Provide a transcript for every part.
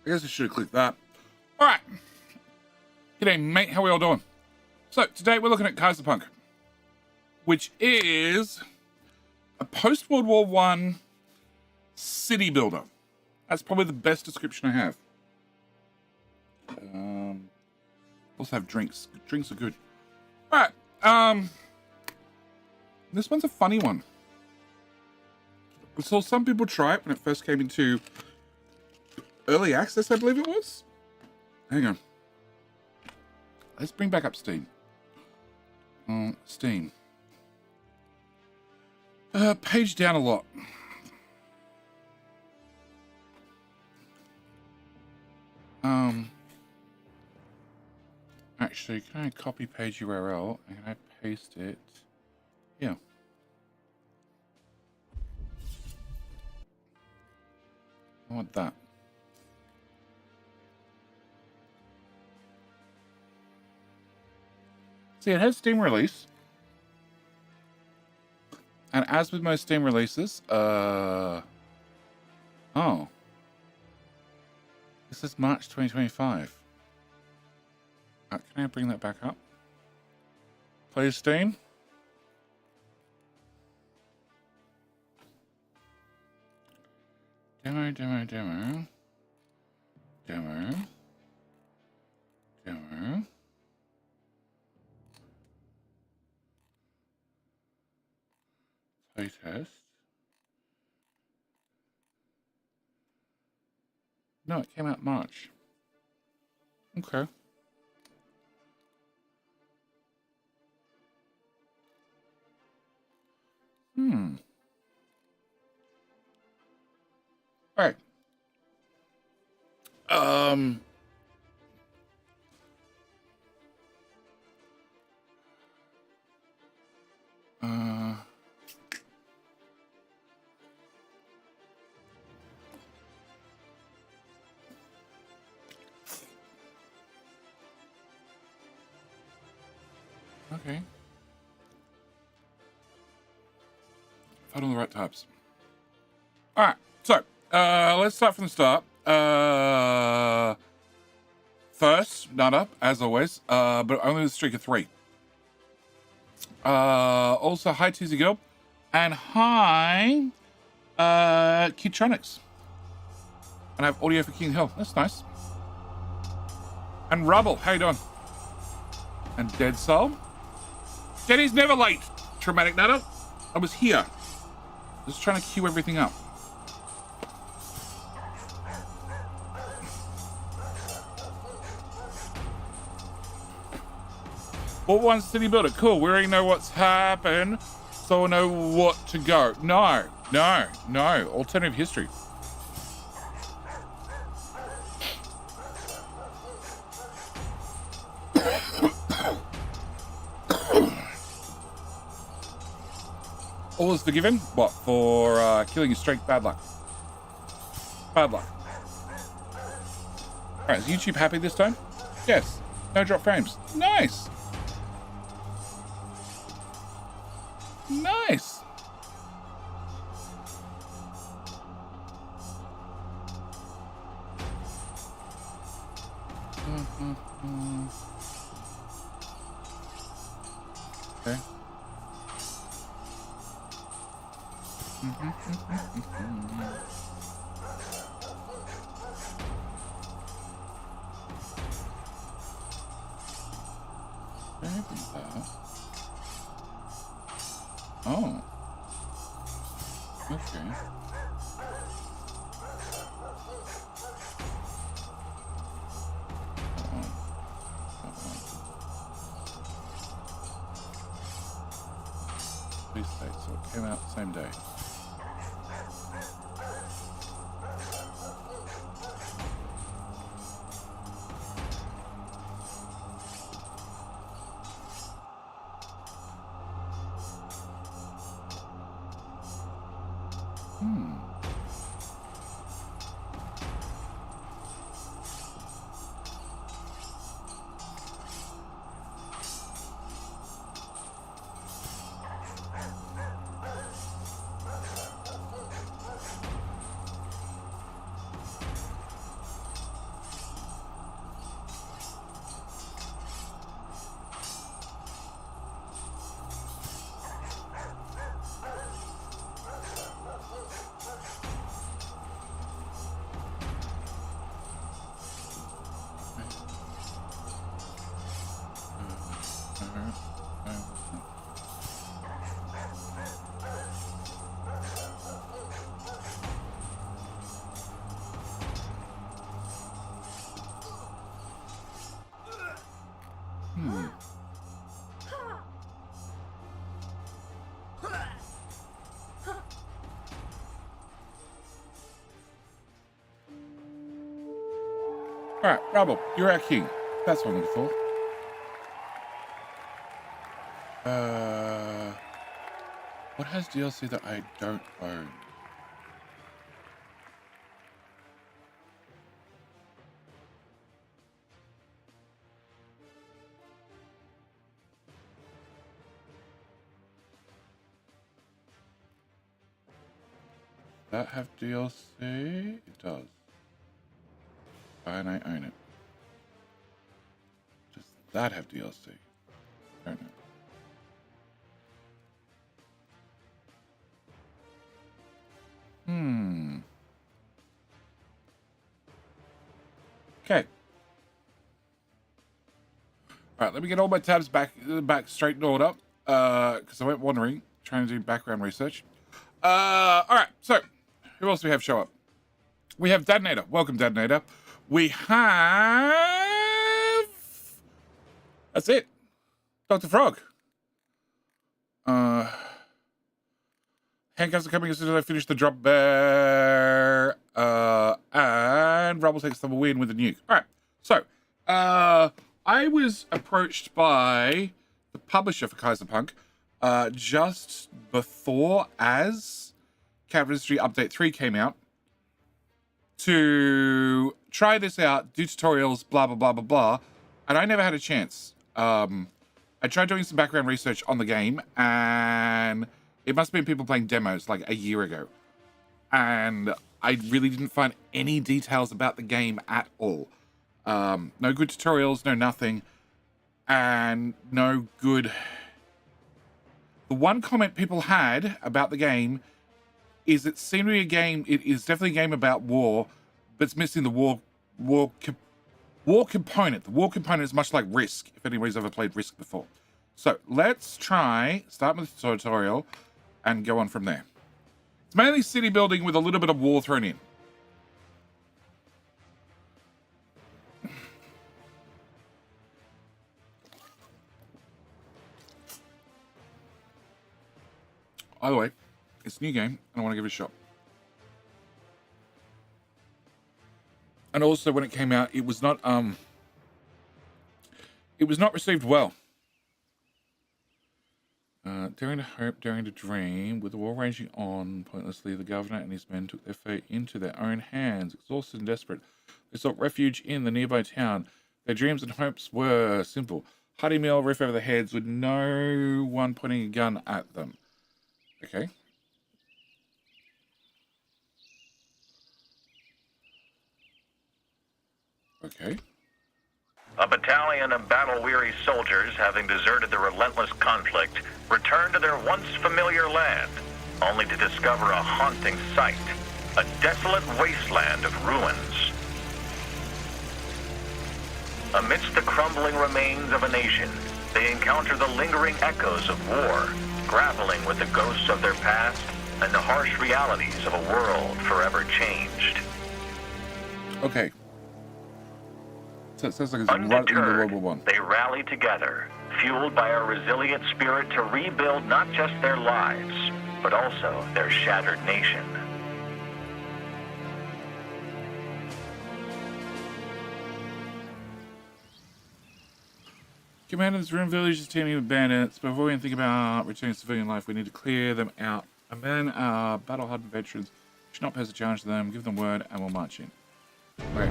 I guess I should have clicked that. All right. G'day, mate. How we all doing? So today we're looking at Kaiserpunk, which is a post-World War I city builder. That's probably the best description I have. Also have drinks. Drinks are good. All right. This one's a funny one. I saw some people try it when it first came into early access, I believe it was. Hang on. Let's bring back up Steam. Steam. Page down a lot. Actually, can I copy page URL and can I paste it? Yeah. I want that. See, it has Steam release. And as with most Steam releases, oh. This is March 2025. Can I bring that back up? Please, Steam. Demo. Playtest. No, it came out March. Okay. All right. Okay. Found all the right tabs. All right. So, let's start from the start. First, Nada, as always, but only the streak of 3. Also, hi, Tizzy Girl. And hi, Keytronics. And I have audio for King Hill. That's nice. And Rubble, how you doing? And Dead Soul. Jenny's never late. Traumatic Nada. I was here. Just trying to queue everything up. What one city builder? Cool. We already know what's happened, so we'll know what to go. No. Alternative history. All is forgiven? What? For killing a streak? Bad luck. Bad luck. Alright, is YouTube happy this time? Yes. No drop frames. Nice. Nice. Okay. Oh. Okay. Please say so. It came out the same day. Alright, Rubble, you're our king. That's what I'm looking for. What has DLC that I don't own? Does that have DLC? It does. And I own it. Does that have DLC? I don't know. Okay. All right, let me get all my tabs back straight in order, because I went wandering, trying to do background research. All right, so who else do we have show up? We have Detonator. Welcome, Detonator. We have... That's it. Dr. Frog. Handcuffs are coming as soon as I finish the drop bear. And Rubble takes the win with a nuke. All right, so I was approached by the publisher for Kaiserpunk just before as Capital Industry Update 3 came out to try this out, do tutorials, blah, blah, blah, blah, blah, and I never had a chance. I tried doing some background research on the game, and it must have been people playing demos like a year ago. And I really didn't find any details about the game at all. No good tutorials, no nothing, and no good... The one comment people had about the game is it seemed to be a game, it is definitely a game about war, but it's missing the war component. The war component is much like Risk, if anybody's ever played Risk before. So let's start with the tutorial and go on from there. It's mainly city building with a little bit of war thrown in. Either way, it's a new game, and I want to give it a shot. And also, when it came out, it was not received well. Daring to hope, daring to dream, with the war raging on pointlessly, the governor and his men took their fate into their own hands. Exhausted and desperate, they sought refuge in the nearby town. Their dreams and hopes were simple: hearty meal, roof over their heads, with no one pointing a gun at them. Okay. Okay. A battalion of battle-weary soldiers, having deserted the relentless conflict, returned to their once familiar land, only to discover a haunting sight, a desolate wasteland of ruins. Amidst the crumbling remains of a nation, they encounter the lingering echoes of war, grappling with the ghosts of their past and the harsh realities of a world forever changed. Okay. So it sounds like it's right in the World War I. They rally together, fueled by a resilient spirit to rebuild not just their lives, but also their shattered nation. Commander, this ruined village is teeming with bandits. But before we can think about returning to civilian life, we need to clear them out. And then our battle-hardened veterans should not pose a challenge to them. Give them word, and we'll march in. Okay.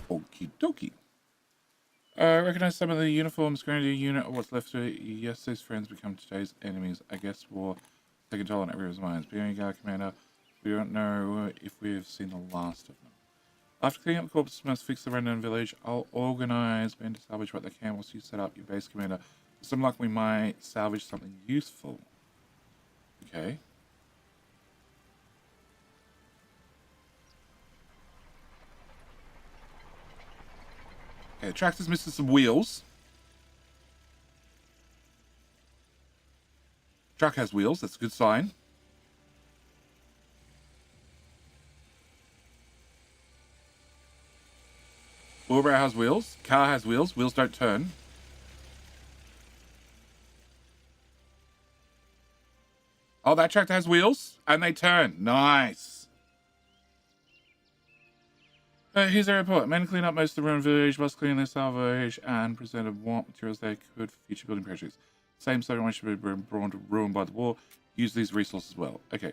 Okie dokie. Recognize some of the uniforms, grenadier unit, or what's left of it. Yesterday's friends become today's enemies. I guess war taking toll on everyone's minds. Be on your guard, Commander. We don't know if we've seen the last of them. After cleaning up the corpses, must fix the rundown village. I'll organize men to salvage what they can whilst you set up your base, Commander. With some luck, we might salvage something useful. Okay. Okay, the tractor's missing some wheels. Truck has wheels, that's a good sign. Wheelbarrow has wheels. Car has wheels. Wheels don't turn. Oh, that tractor has wheels, and they turn. Nice. Here's a report. Men clean up most of the ruined village, must clean their salvage, and presented what materials they could for future building projects. Same sort of should be ruined by the war. Use these resources well. Okay.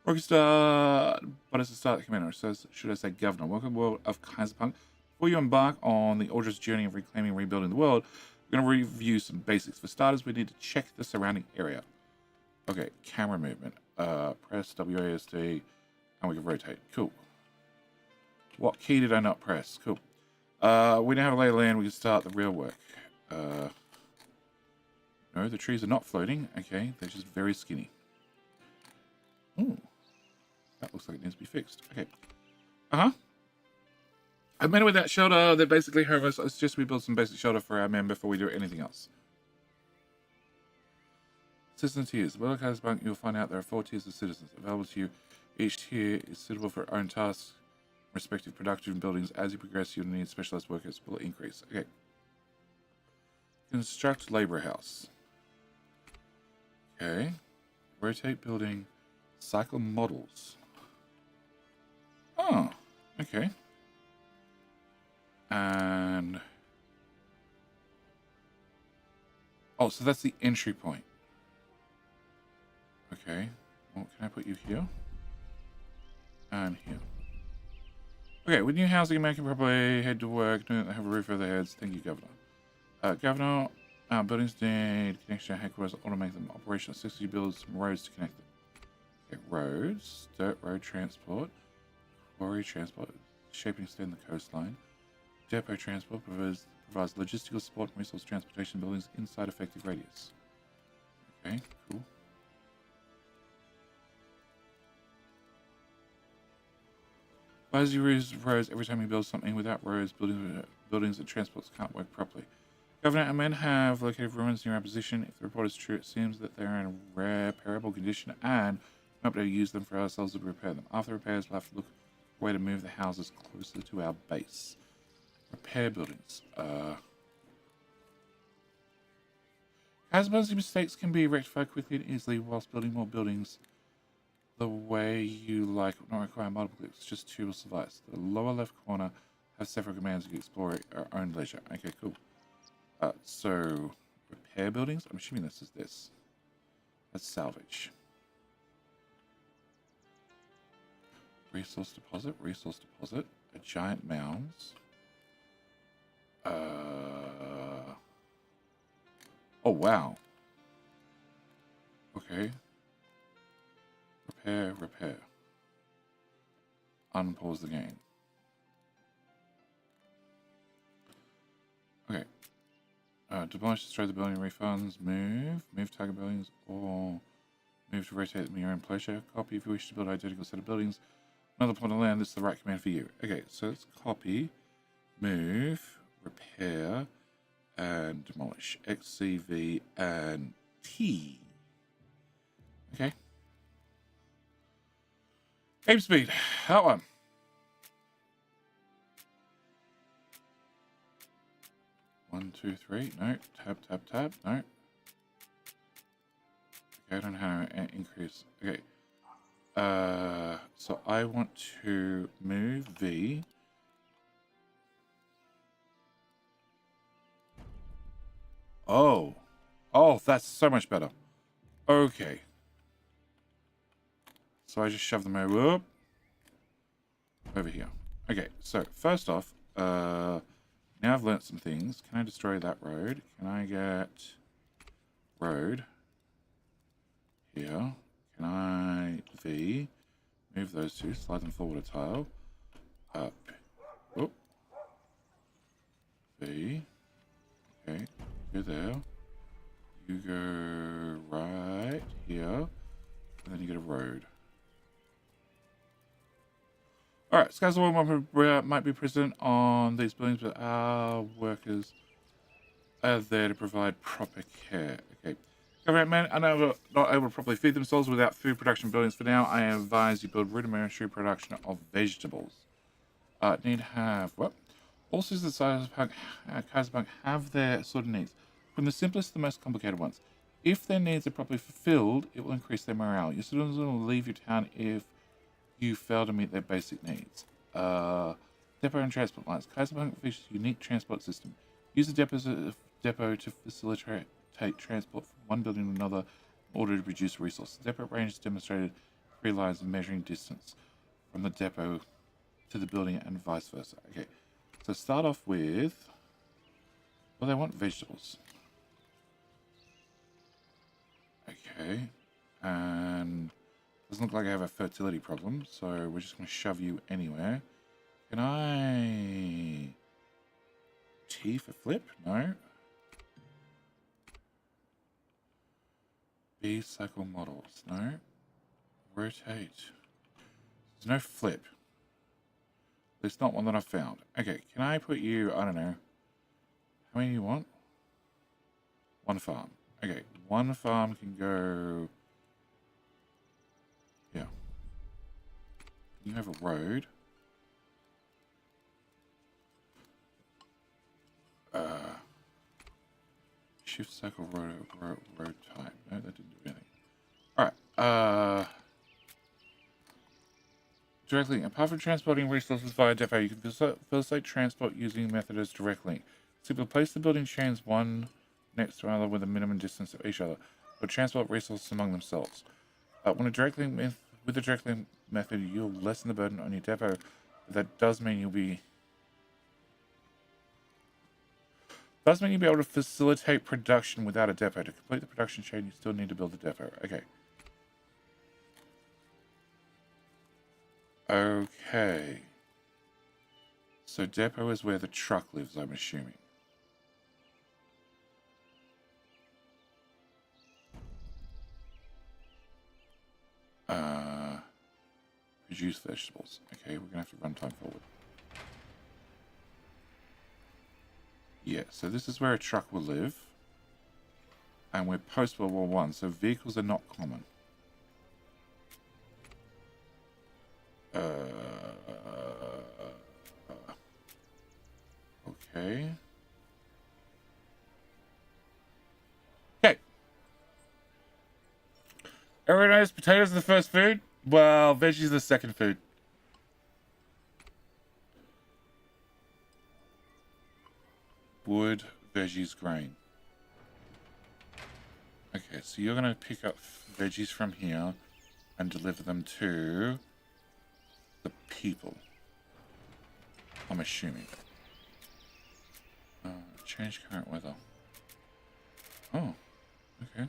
Rocky start, but it's the start of the commander. So should I say governor? Welcome to the world of Kaiserpunk. Before you embark on the arduous journey of reclaiming and rebuilding the world, we're going to review some basics. For starters, we need to check the surrounding area. Okay, camera movement. Press WASD, and we can rotate. Cool. What key did I not press? Cool. We now have a lay of land. We can start the real work. No, the trees are not floating. Okay, they're just very skinny. Ooh. That looks like it needs to be fixed. Okay. I met with that shelter. They're basically homeless. Let's just rebuild some basic shelter for our men before we do anything else. Citizen tiers. Well, at Kaiserpunk, you'll find out there are 4 tiers of citizens available to you. Each tier is suitable for own tasks, respective production buildings. As you progress, you'll need specialized workers will increase. Okay. Construct labor house. Okay. Rotate building. Cycle models. Oh, okay. And oh, so that's the entry point. Okay. Well, can I put you here? And here. Okay, with new housing, American probably head to work, don't have a roof over their heads. Thank you, Governor. Governor, buildings need connection to headquarters to make them operational. 60 build some roads to connect them. Okay, roads, dirt road transport, quarry transport, shaping extend the coastline. Depot transport provides logistical support and resource transportation buildings inside effective radius. Okay, cool. As you use roads, every time you build something without roads, buildings and transports can't work properly. Governor and men have located ruins near our position. If the report is true, it seems that they're in a repairable condition and not able to use them for ourselves to repair them. After repairs, we'll have to look for a way to move the houses closer to our base. Repair buildings. As most mistakes can be rectified quickly and easily whilst building more buildings the way you like, not require multiple clicks, just 2 will suffice. The lower left corner has several commands you can explore at your own leisure. Okay, cool. So, repair buildings? I'm assuming this is this. That's salvage. Resource deposit, a giant mounds. Oh, wow. Okay. Repair. Unpause the game. Okay. Demolish, destroy the building, refunds, move target buildings, or move to rotate them in your own pleasure. Copy if you wish to build an identical set of buildings. Another plot of land, this is the right command for you. Okay, so let's copy, move, repair, and demolish. X, C, V, and T. Okay. Game speed, that one. One, two, three. No. Tab. No. Okay, I don't know how to increase. Okay. So I want to move V. Oh, that's so much better. Okay. So I just shove them over here. Okay, so first off, now I've learnt some things. Can I destroy that road? Can I get road here? Can I V? Move those 2, slide them forward a tile. Up. Whoop. V. Okay, go there. You go right here. And then you get a road. Alright, Skies of War might be present on these buildings, but our workers are there to provide proper care. Okay. Government men are not able to properly feed themselves without food production buildings. For now, I advise you build rudimentary production of vegetables. Need to have, what? All citizens of Kaiserpunk have their sort of needs, from the simplest to the most complicated ones. If their needs are properly fulfilled, it will increase their morale. Your citizens will leave your town if you fail to meet their basic needs. Depot and transport lines. Kaiserpunk features a unique transport system. Use the depot to facilitate transport from one building to another in order to reduce resources. The depot range is demonstrated 3 lines of measuring distance from the depot to the building and vice versa. Okay, so start off with, well, they want vegetables. Okay, and doesn't look like I have a fertility problem, so we're just going to shove you anywhere. Can I T for flip? No. B cycle models? No. Rotate. There's no flip. There's not one that I've found. Okay, can I put you, I don't know, how many do you want? 1 farm. Okay, 1 farm can go, yeah. You have a road. Shift cycle road type. No, that didn't do anything. Alright, direct link. Apart from transporting resources via depot, you can facilitate transport using the method as direct link. Simply place the building chains one next to another with a minimum distance of each other, or transport resources among themselves. With a direct link method, you'll lessen the burden on your depot. But that does mean you'll be able to facilitate production without a depot. To complete the production chain, you still need to build a depot. Okay. Okay. So depot is where the truck lives, I'm assuming. Produce vegetables. Okay, we're gonna have to run time forward. Yeah, so this is where a truck will live. And we're post-World War I, so vehicles are not common. Okay. Okay. Everyone knows potatoes are the first food? Well, veggies are the second food. Wood, veggies, grain. Okay, so you're going to pick up veggies from here and deliver them to the people. I'm assuming. Change current weather. Oh, okay.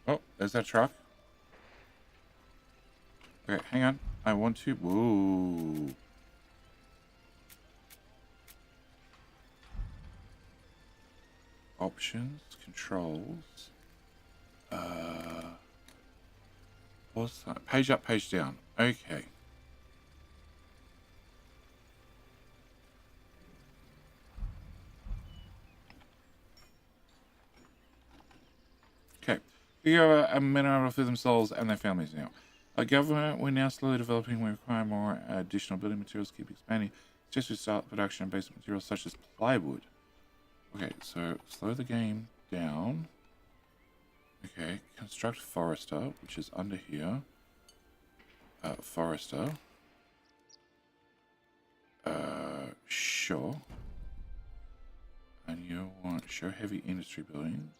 Oh, there's that truck. Okay, hang on. I want to... Whoa. Options, controls. What's that? Page up, page down. Okay. Okay. We have a mineral for themselves and their families now. Our government, we're now slowly developing. We require more additional building materials, keep expanding. Just to start production of basic materials such as plywood. Okay, so slow the game down. Okay, construct forester, which is under here. Forester. Sure. And you want show heavy industry buildings.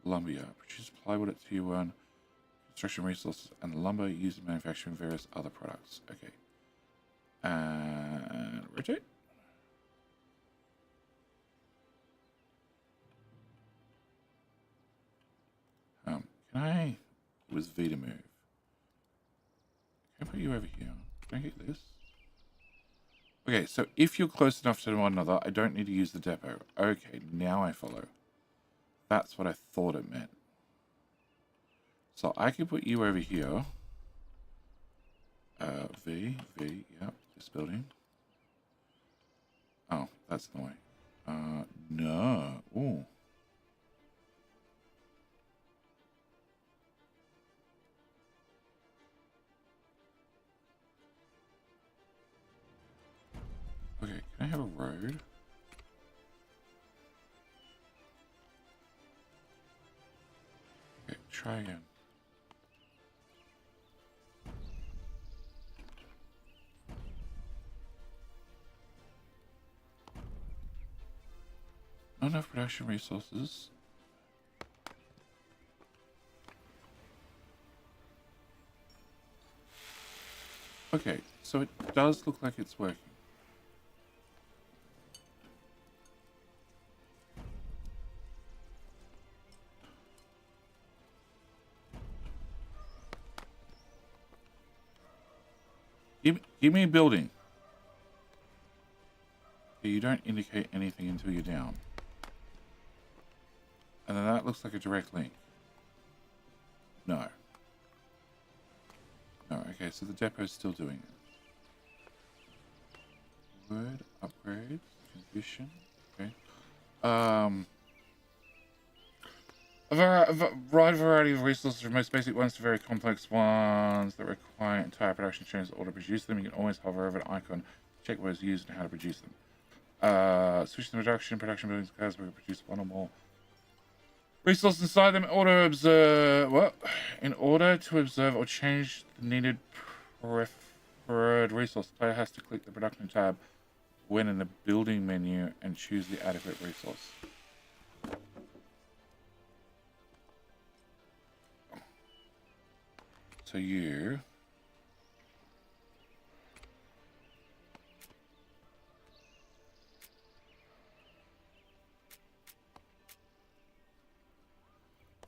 Lumberyard, produce plywood at tier 1. Construction resources and lumber used in manufacturing various other products. Okay. And rotate. Can I... It was V to move. Can I put you over here? Can I get this? Okay, so if you're close enough to one another, I don't need to use the depot. Okay, now I follow. That's what I thought it meant. So I can put you over here. V, yep, this building. Oh, that's the way. No. Ooh. Okay, can I have a road? Okay, try again. Not enough production resources. Okay, so it does look like it's working. Give me a building. You don't indicate anything until you're down. And then that looks like a direct link. No. No, okay, so the depot's still doing it. Word, upgrades, condition, okay. A wide variety of resources, from most basic ones to very complex ones that require entire production chains in order to produce them. You can always hover over an icon, check what is used and how to produce them. Switch to production buildings, cars will produce one or more resources inside them in order to observe in order to observe or change the needed preferred resource. The player has to click the production tab when in the building menu and choose the adequate resource. So you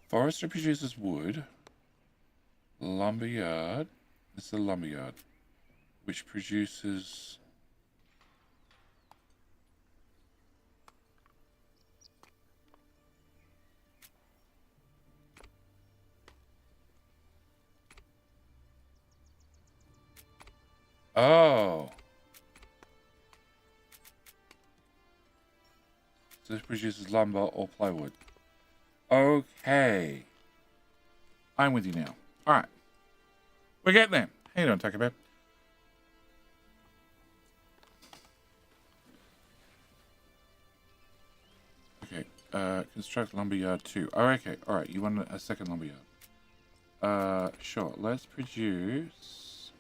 forester produces wood. Lumberyard. This is a lumberyard, which produces oh. So this produces lumber or plywood. Okay. I'm with you now. Alright. We're getting there. How you doing, Tucker Bear? Okay. Construct lumberyard 2. Oh, okay. Alright, you want a second lumberyard. Sure. Let's produce...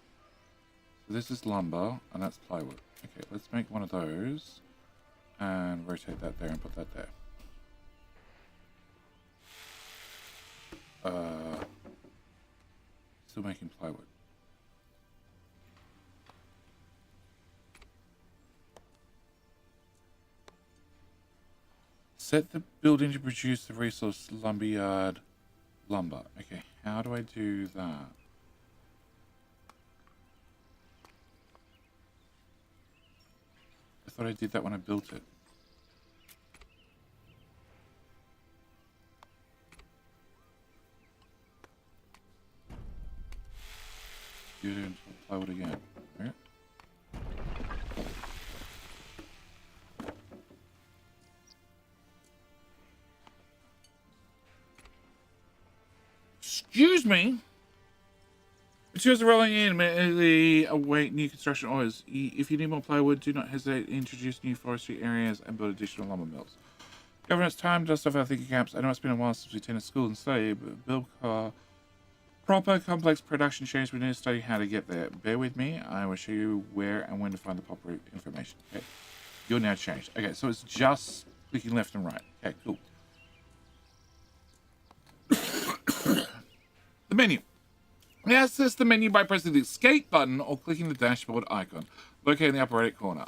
So this is lumber, and that's plywood. Okay, let's make one of those. And rotate that there and put that there. Still making plywood. Set the building to produce the resource lumberyard lumber. Okay, how do I do that? I thought I did that when I built it. Do it and plywood again. Right? Excuse me. Materials are rolling in. Immediately await new construction orders. If you need more plywood, do not hesitate to introduce new forestry areas and build additional lumber mills. Governance time, dust off our thinking caps. I know it's been a while since we attended school and study, but build proper complex production chains. We need to study how to get there. Bear with me. I will show you where and when to find the proper information. Okay. You're now changed. Okay, so it's just clicking left and right. Okay, cool. The menu. Access the menu by pressing the escape button or clicking the dashboard icon located in the upper right corner.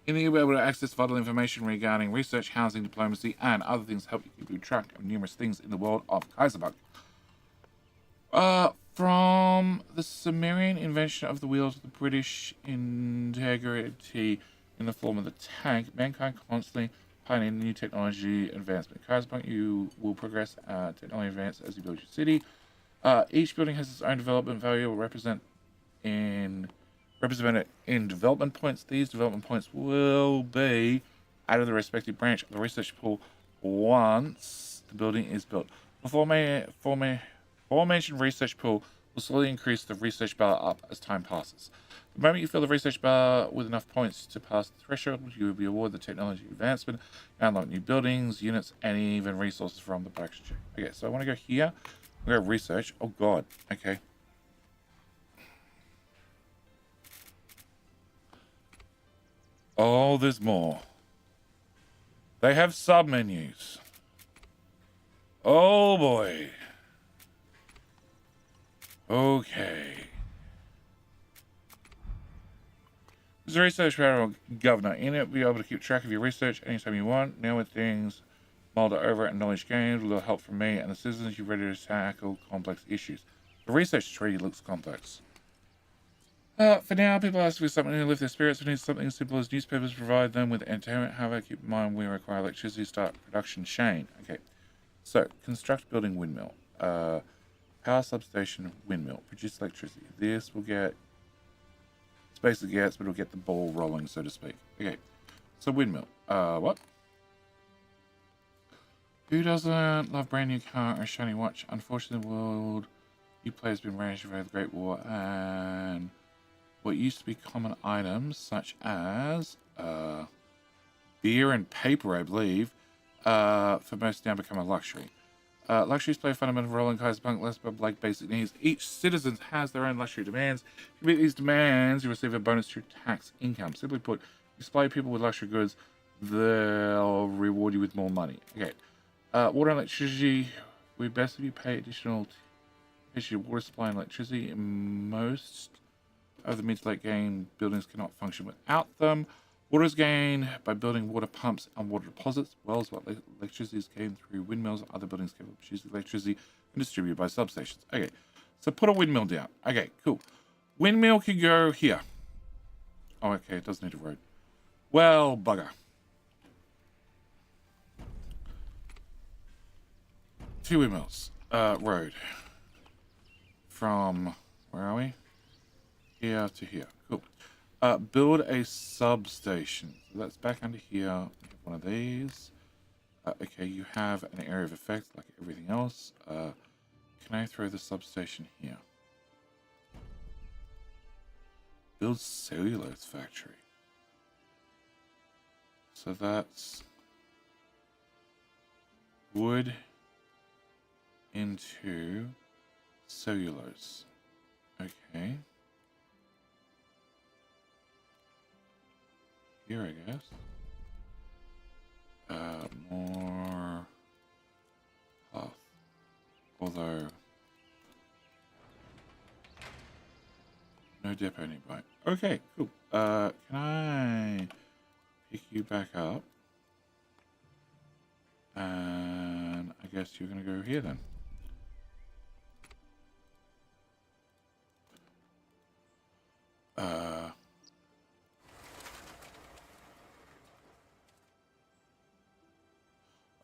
You'll be able to access vital information regarding research, housing, diplomacy, and other things to help you keep track of numerous things in the world of Kaiserpunk. From the Sumerian invention of the wheel to the British integrity in the form of the tank, mankind constantly pioneered new technology advancement. Kaiserpunk, you will progress technology advance as you build your city. Each building has its own development value represented in development points. These development points will be out of the respective branch of the research pool once the building is built. The aforementioned research pool will slowly increase the research bar up as time passes. The moment you fill the research bar with enough points to pass the threshold, you will be awarded the technology advancement, unlock new buildings, units, and even resources from the production check. Okay, so I want to go here. I'm going to research. Oh, God. Okay. Oh, there's more. They have sub-menus. Oh, boy. Okay. There's a research panel governor. In it, be able to keep track of your research anytime you want. Now with things mulled over and knowledge gained, with a little help from me and the citizens, you're ready to tackle complex issues. The research treaty looks complex. For now, people ask for something to lift their spirits. We need something as simple as newspapers provide them with entertainment. However, keep in mind we require electricity to start production chain. Okay. So, construct building windmill. Power substation windmill. Produce electricity. This will get... It's basically gets, but it'll get the ball rolling, so to speak. Okay. So, windmill. What? Who doesn't love brand new car or a shiny watch? Unfortunately, the world you play has been ravaged by the Great War, and what used to be common items, such as beer and paper, I believe, for most now become a luxury. Luxuries play a fundamental role in Kaiserpunk, less about like basic needs. Each citizen has their own luxury demands. If you meet these demands, you receive a bonus to your tax income. Simply put, you supply people with luxury goods, they'll reward you with more money. Okay. Water and electricity. We best if you pay additional to water supply and electricity. Most of the mid to late game buildings cannot function without them. Water is gained by building water pumps and water deposits. Wells, what electricity is gained through windmills. Other buildings capable of producing electricity and distributed by substations. Okay, so put a windmill down. Okay, cool. Windmill can go here. Oh, okay, it does need a road. Well, bugger. Two windmills. Road. From, where are we? Here to here. Cool. Build a substation. So that's back under here. One of these. Okay, you have an area of effect like everything else. Can I throw the substation here? Build cellulose factory. So that's wood into cellulose. Okay. Here, I guess. More cloth. Although no depot nearby. Okay, cool. Can I pick you back up? And I guess you're gonna go here then.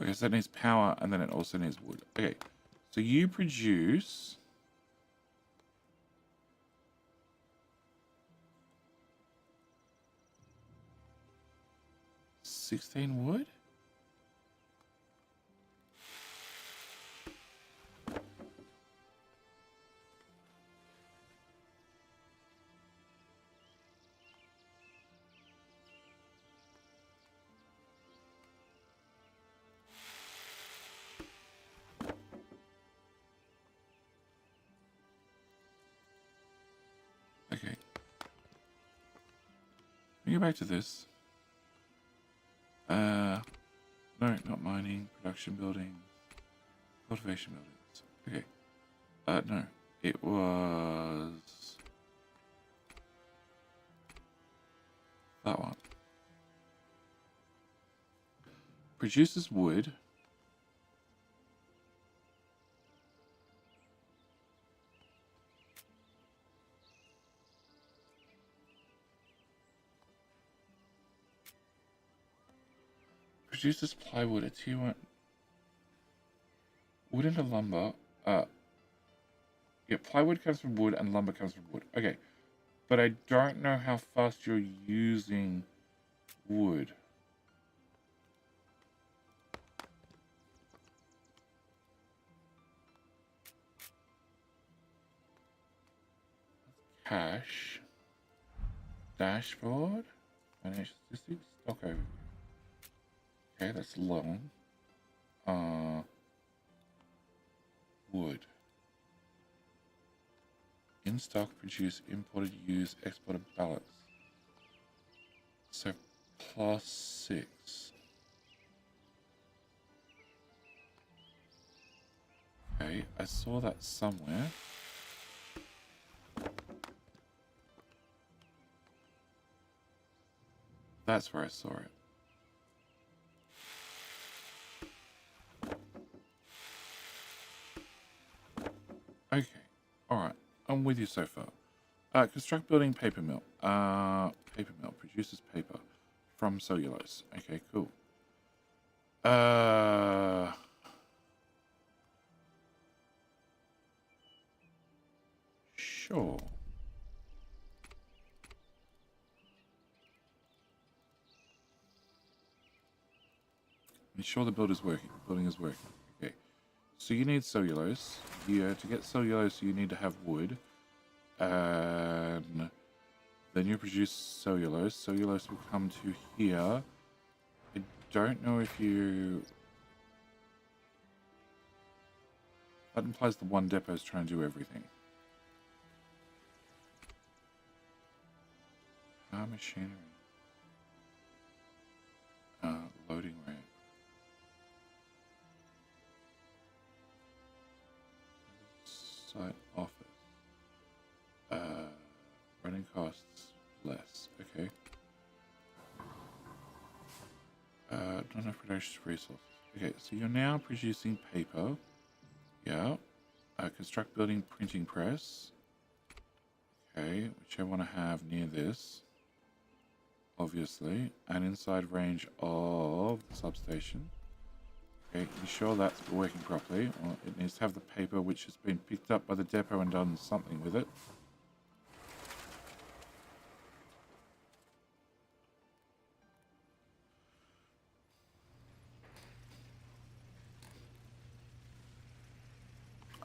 Okay, so that needs power, and then it also needs wood. Okay, so you produce 16 wood? Okay. Let me go back to this. No, not mining, production buildings, cultivation buildings. Okay. No, it was that one. Produces wood. Produces plywood at T1. Wood into lumber. Yeah, plywood comes from wood and lumber comes from wood. Okay. But I don't know how fast you're using wood. Cash. Dashboard. Financial statistics. Stock overview. Okay, that's long. Wood. In stock, produce, imported, used, exported ballots. So +6. Okay, I saw that somewhere. That's where I saw it. Okay, alright. I'm with you so far. Construct building paper mill. Paper mill produces paper from cellulose. Okay, cool. Sure. Ensure the building is working. Okay. So you need cellulose. To get cellulose, you need to have wood. And then you produce cellulose. Cellulose will come to here. I don't know if you... That implies the one depot is trying to do everything. Power machinery. Loading ramp. Site office. Running costs less. Okay. Not enough production resources. Okay, so you're now producing paper. Yeah. Construct building printing press. Okay, which I want to have near this. Obviously. And inside range of the substation. Okay, ensure that's working properly. Well, it needs to have the paper which has been picked up by the depot and done something with it.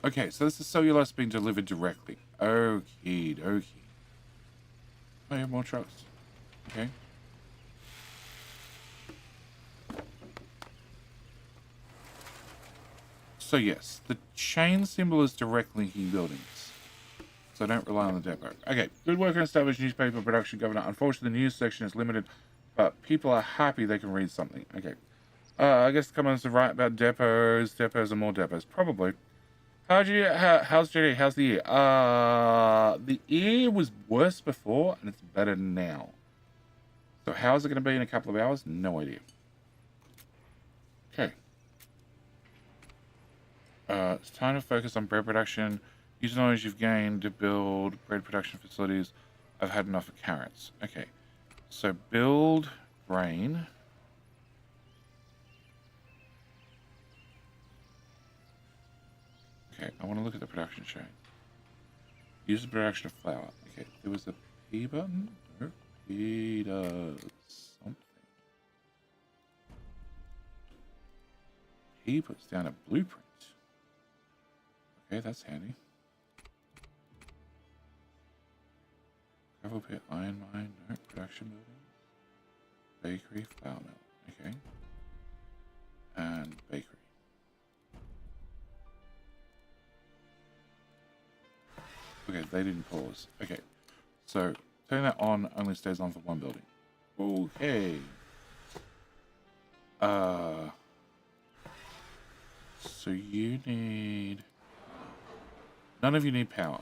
Okay, so this is cellulose being delivered directly. Okie dokie. I have more trucks. Okay. So yes, the chain symbol is direct linking buildings. So don't rely on the depot. Okay, good work on established newspaper production, Governor. Unfortunately, the news section is limited, but people are happy they can read something. Okay. I guess the comments are right about depots. Depots and more depots. Probably. How's JD? How's the year? The year was worse before, and it's better now. So how's it going to be in a couple of hours? No idea. Okay. It's time to focus on bread production. Use the knowledge you've gained to build bread production facilities. I've had enough of carrots. Okay. So build grain. Okay, I want to look at the production chain. Use the production of flour. Okay, there was a P button. No, P does something. P puts down a blueprint. Okay, that's handy. Gravel pit, iron mine, no, production building. Bakery, flour mill. Okay. And bakery. Okay, they didn't pause. Okay, so turning that on only stays on for one building. Okay. So you need... None of you need power.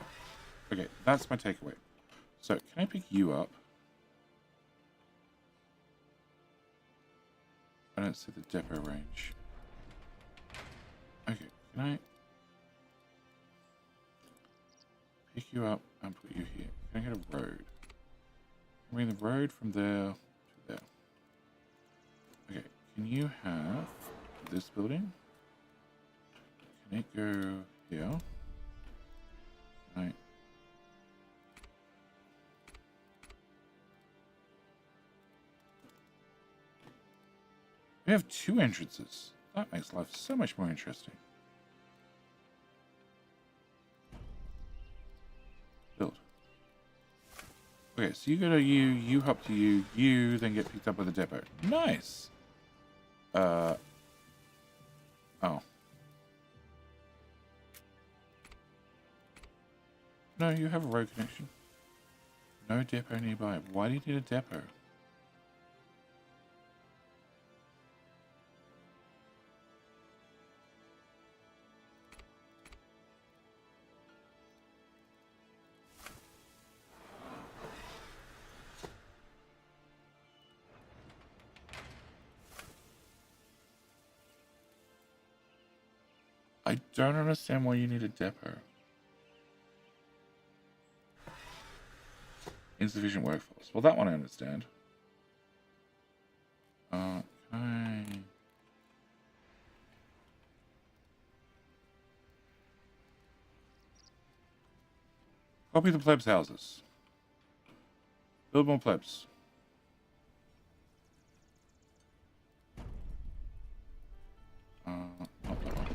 Okay, that's my takeaway. So can I pick you up? I don't see the depot range. Okay, can I... pick you up and put you here? Can I get a road? I mean the road from there to there. Okay, can you have this building? Can it go here? Right. We have two entrances. That makes life so much more interesting. Build. Okay, so you go to you hop to you then get picked up by the depot. Nice. Oh. No, you have a road connection. No depot nearby. Why do you need a depot? I don't understand why you need a depot. Insufficient workforce. Well, that one I understand. Okay. Copy the plebs' houses. Build more plebs. Not that one.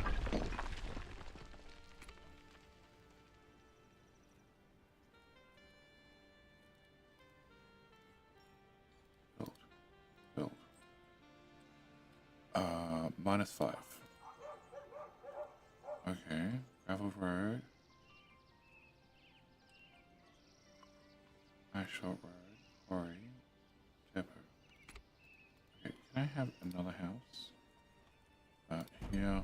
Build. Build. -5. Okay. Gravel road. Asphalt road. Quarry. Depot. Okay, can I have another house? Here.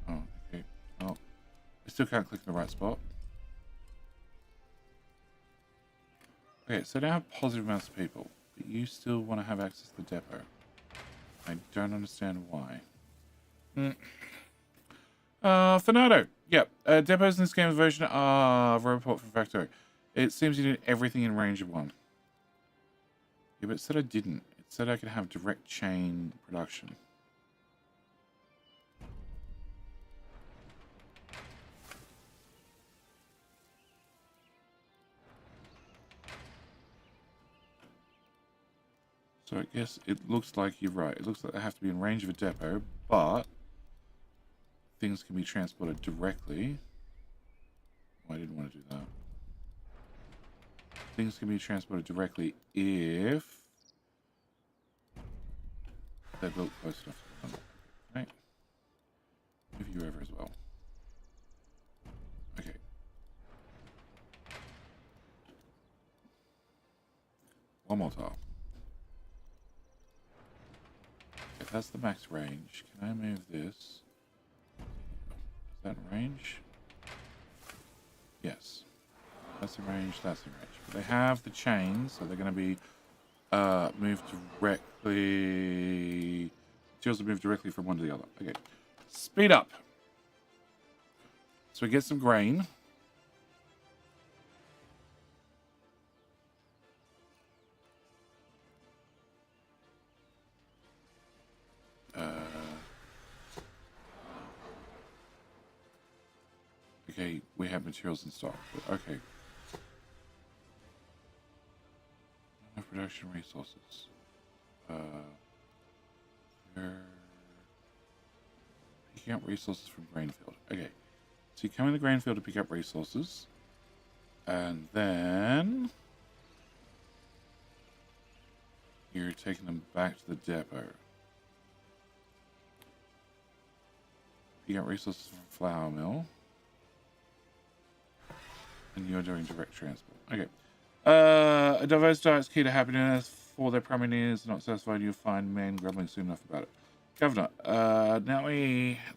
Oh, okay. Oh, I still can't click in the right spot. Okay, so now I have positive amounts of people, but you still want to have access to the depot. I don't understand why. Fernando. Yep. Depots in this game's version of Report from Factory. It seems you need everything in range of one. Yeah, but it said I didn't. It said I could have direct chain production. So I guess it looks like you're right. It looks like they have to be in range of a depot, but things can be transported directly. Oh, I didn't want to do that. Things can be transported directly if they're built close enough to them. Right. Move you over as well. Okay. One more tile. Okay, that's the max range. Can I move this? Is that in range? Yes. That's in range, that's in range. But they have the chains, so they're going to be moved directly. Materials will move directly from one to the other. Okay. Speed up. So we get some grain. Okay, we have materials in stock. But okay. Enough production resources. Picking up resources from Grainfield. Okay. So you come in the Grainfield to pick up resources. And then you're taking them back to the depot. Pick up resources from Flour Mill. And you're doing direct transport. Okay. A diverse diet is key to happiness. For their primary needs not satisfied, you'll find men grumbling soon enough about it. Governor, now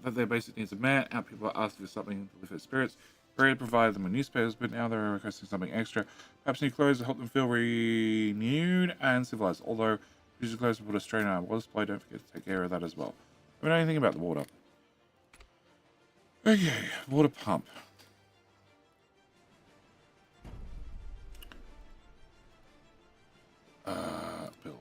that their basic needs are met, our people are asking for something to lift their spirits. We're ready to provide them with newspapers, but now they're requesting something extra. Perhaps new clothes to help them feel renewed and civilized. Although, usually clothes will put a strain on our water supply, don't forget to take care of that as well. I don't know anything about the water. Okay, water pump. Build.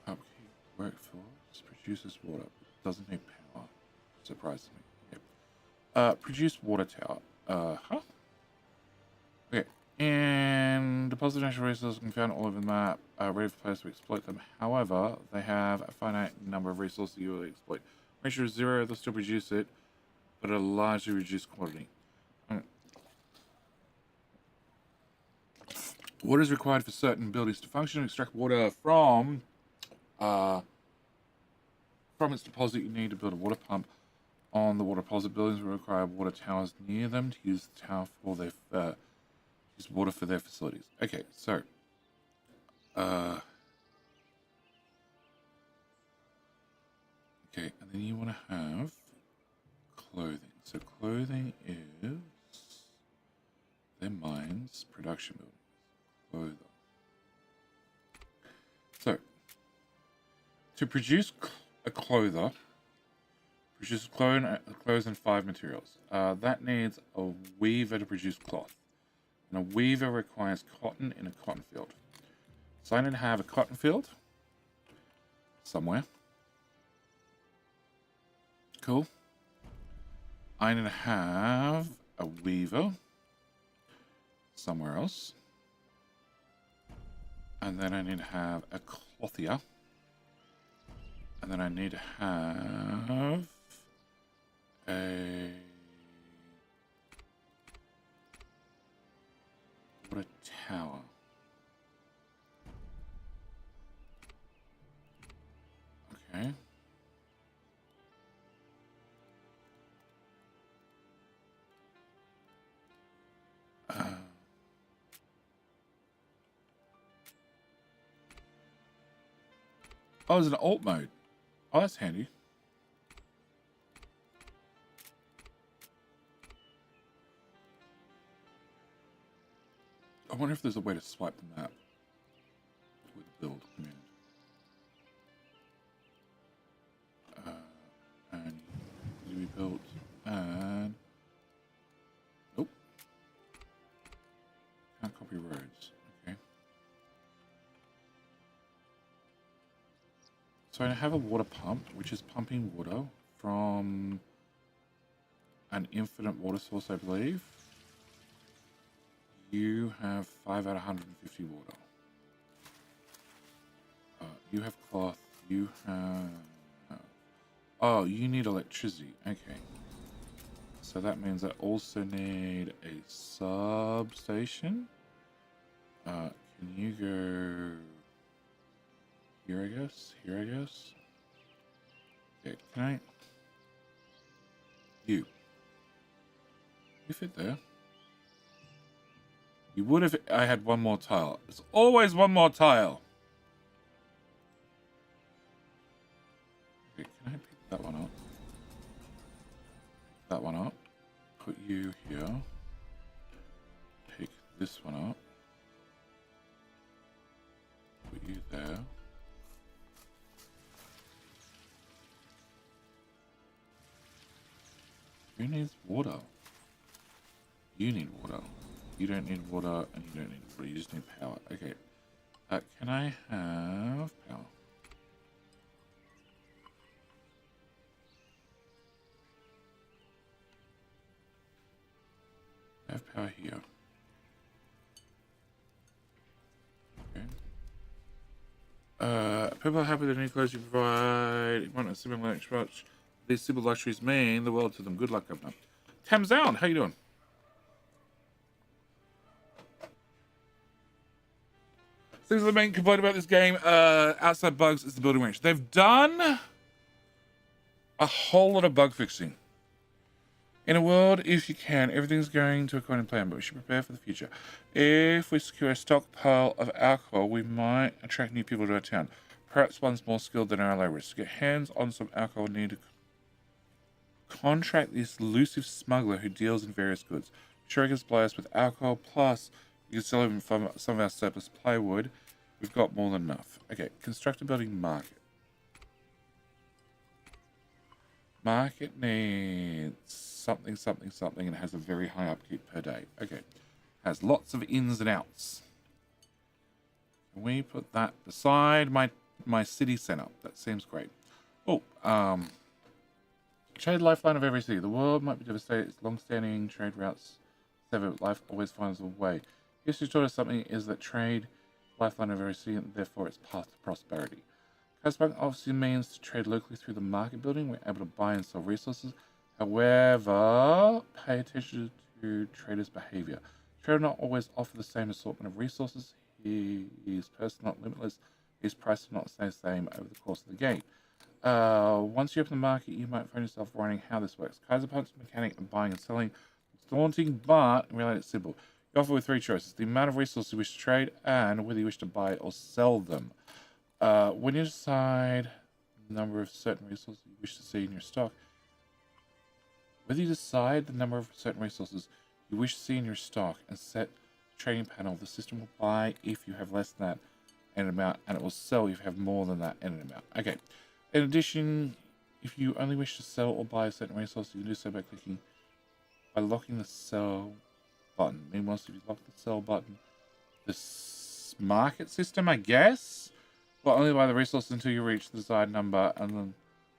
Upkeep workforce produces water. Doesn't need power. Surprisingly. Yep. Produce water tower. Huh? Okay. And deposit natural resources can be found all over the map. Ready for players to exploit them. However, they have a finite number of resources you will exploit. Ratio is 0, they'll still produce it, but at a largely reduced quantity. Water is required for certain buildings to function. Extract water from its deposit. You need to build a water pump on the water deposit. Buildings will require water towers near them to use the tower for their use water for their facilities. Okay, so okay, and then you want to have clothing. So clothing is their mines, production buildings, clother. So to produce a clother, produces clothes and 5 materials. That needs a weaver to produce cloth. And a weaver requires cotton in a cotton field. So I need to have a cotton field somewhere. Cool. I need to have a weaver somewhere else. And then I need to have a clothier. And then I need to have a water tower. Okay. Oh, it's an alt mode. Oh, that's handy. I wonder if there's a way to swipe the map with the build command. And to be built, and nope, can't copy roads. Okay. So I have a water pump, which is pumping water from an infinite water source, I believe. You have 5 out of 150 water. You have cloth. You have... Oh, you need electricity. Okay. So that means I also need a substation. Can you go... Here, I guess? Here, I guess? Okay, can I... You fit there. You would if I had one more tile. There's always one more tile. Okay, can I pick that one up? Pick that one up. Put you here. Pick this one up. Put you there. Who needs water? You need water. You don't need water, and you don't need water. You just need power. Okay. Can I have power? I have power here. Okay. People are happy that any clothes you provide want a similar luxury. These simple luxuries mean the world to them. Good luck, Governor. Thames Down, how you doing? Things the main complaint about this game, outside bugs, is the building range. They've done a whole lot of bug fixing. In a world, if you can, everything's going to according to plan, but we should prepare for the future. If we secure a stockpile of alcohol, we might attract new people to our town. Perhaps one's more skilled than our laborers. To get hands on some alcohol, we need to contract this elusive smuggler who deals in various goods. Sure, he can supply us with alcohol, plus you can sell him from some of our surplus plywood. We've got more than enough. Okay, construct a building market. Market needs something, something, something, and it has a very high upkeep per day. Okay, has lots of ins and outs. Can we put that beside my city center? That seems great. Oh, trade lifeline of every city. The world might be devastated. Its long-standing trade routes sever, but life always finds a way. History taught us something is that trade lifeline of every city, and therefore its path to prosperity. Kaiserpunk obviously means to trade locally through the market building. We're able to buy and sell resources. However, pay attention to traders' behavior. Trader not always offer the same assortment of resources. His purse not limitless. His price will not stay the same over the course of the game. Once you open the market, you might find yourself wondering how this works. Kaiserpunk's mechanic of buying and selling is daunting, but in reality it's simple. You offer with three choices: the amount of resources you wish to trade, and whether you wish to buy or sell them. When you decide the number of certain resources you wish to see in your stock, whether you decide the number of certain resources you wish to see in your stock and set the trading panel, the system will buy if you have less than that in an amount, and it will sell if you have more than that in an amount. Okay. In addition, if you only wish to sell or buy a certain resource, you can do so by locking the sell button. Meanwhile, if you lock the sell button, the market system, I guess, will only buy the resources until you reach the desired number, and then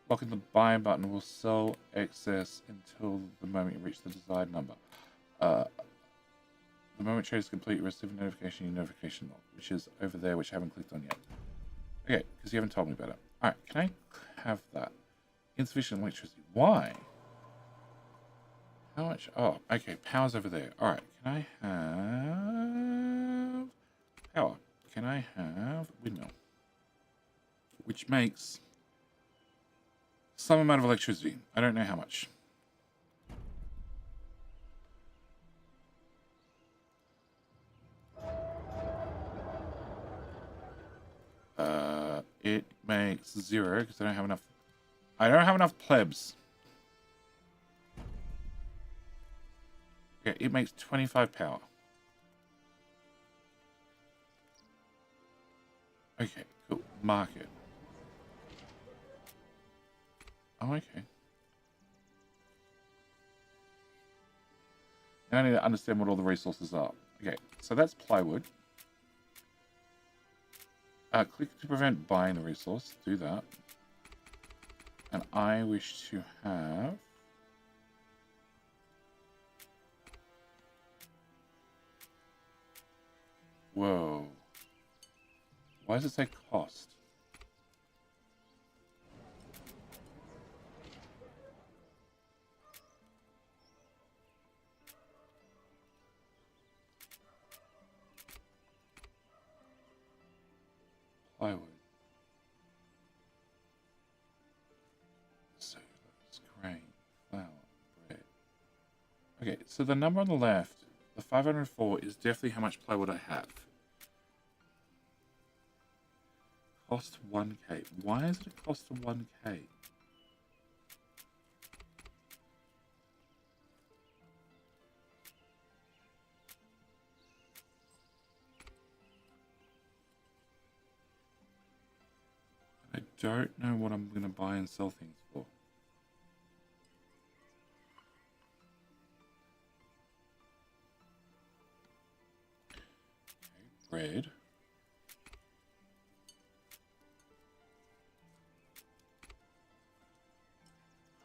locking the buy button will sell excess until the moment you reach the desired number. The moment trade is complete, you receive a notification in your notification log, which is over there, which I haven't clicked on yet. Okay, because you haven't told me about it. Alright, can I have that? Insufficient electricity. Why? How much? Oh, okay, power's over there. Alright, can I have power? Can I have windmill? Which makes some amount of electricity. I don't know how much. It makes 0 because I don't have enough. I don't have enough plebs. Okay, it makes 25 power. Okay, cool. Market. Oh, okay. Now I need to understand what all the resources are. Okay, so that's plywood. Click to prevent buying the resource. Do that. And I wish to have... Whoa. Why does it say cost? Plywood. Cellulose, grain, flour, bread. Okay, so the number on the left, the 504, is definitely how much plywood I have. Cost 1k. Why is it a cost of 1k? I don't know what I'm going to buy and sell things for. Okay, bread.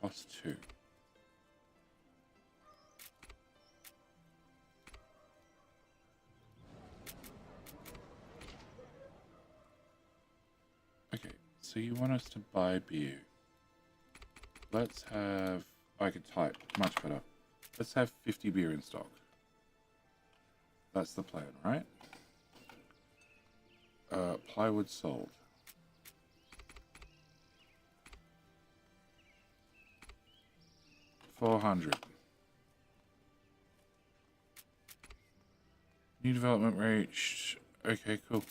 Cost 2. Okay, so you want us to buy beer. Let's have... I can type. Much better. Let's have 50 beer in stock. That's the plan, right? Plywood sold. $400. New development reached. Okay, cool.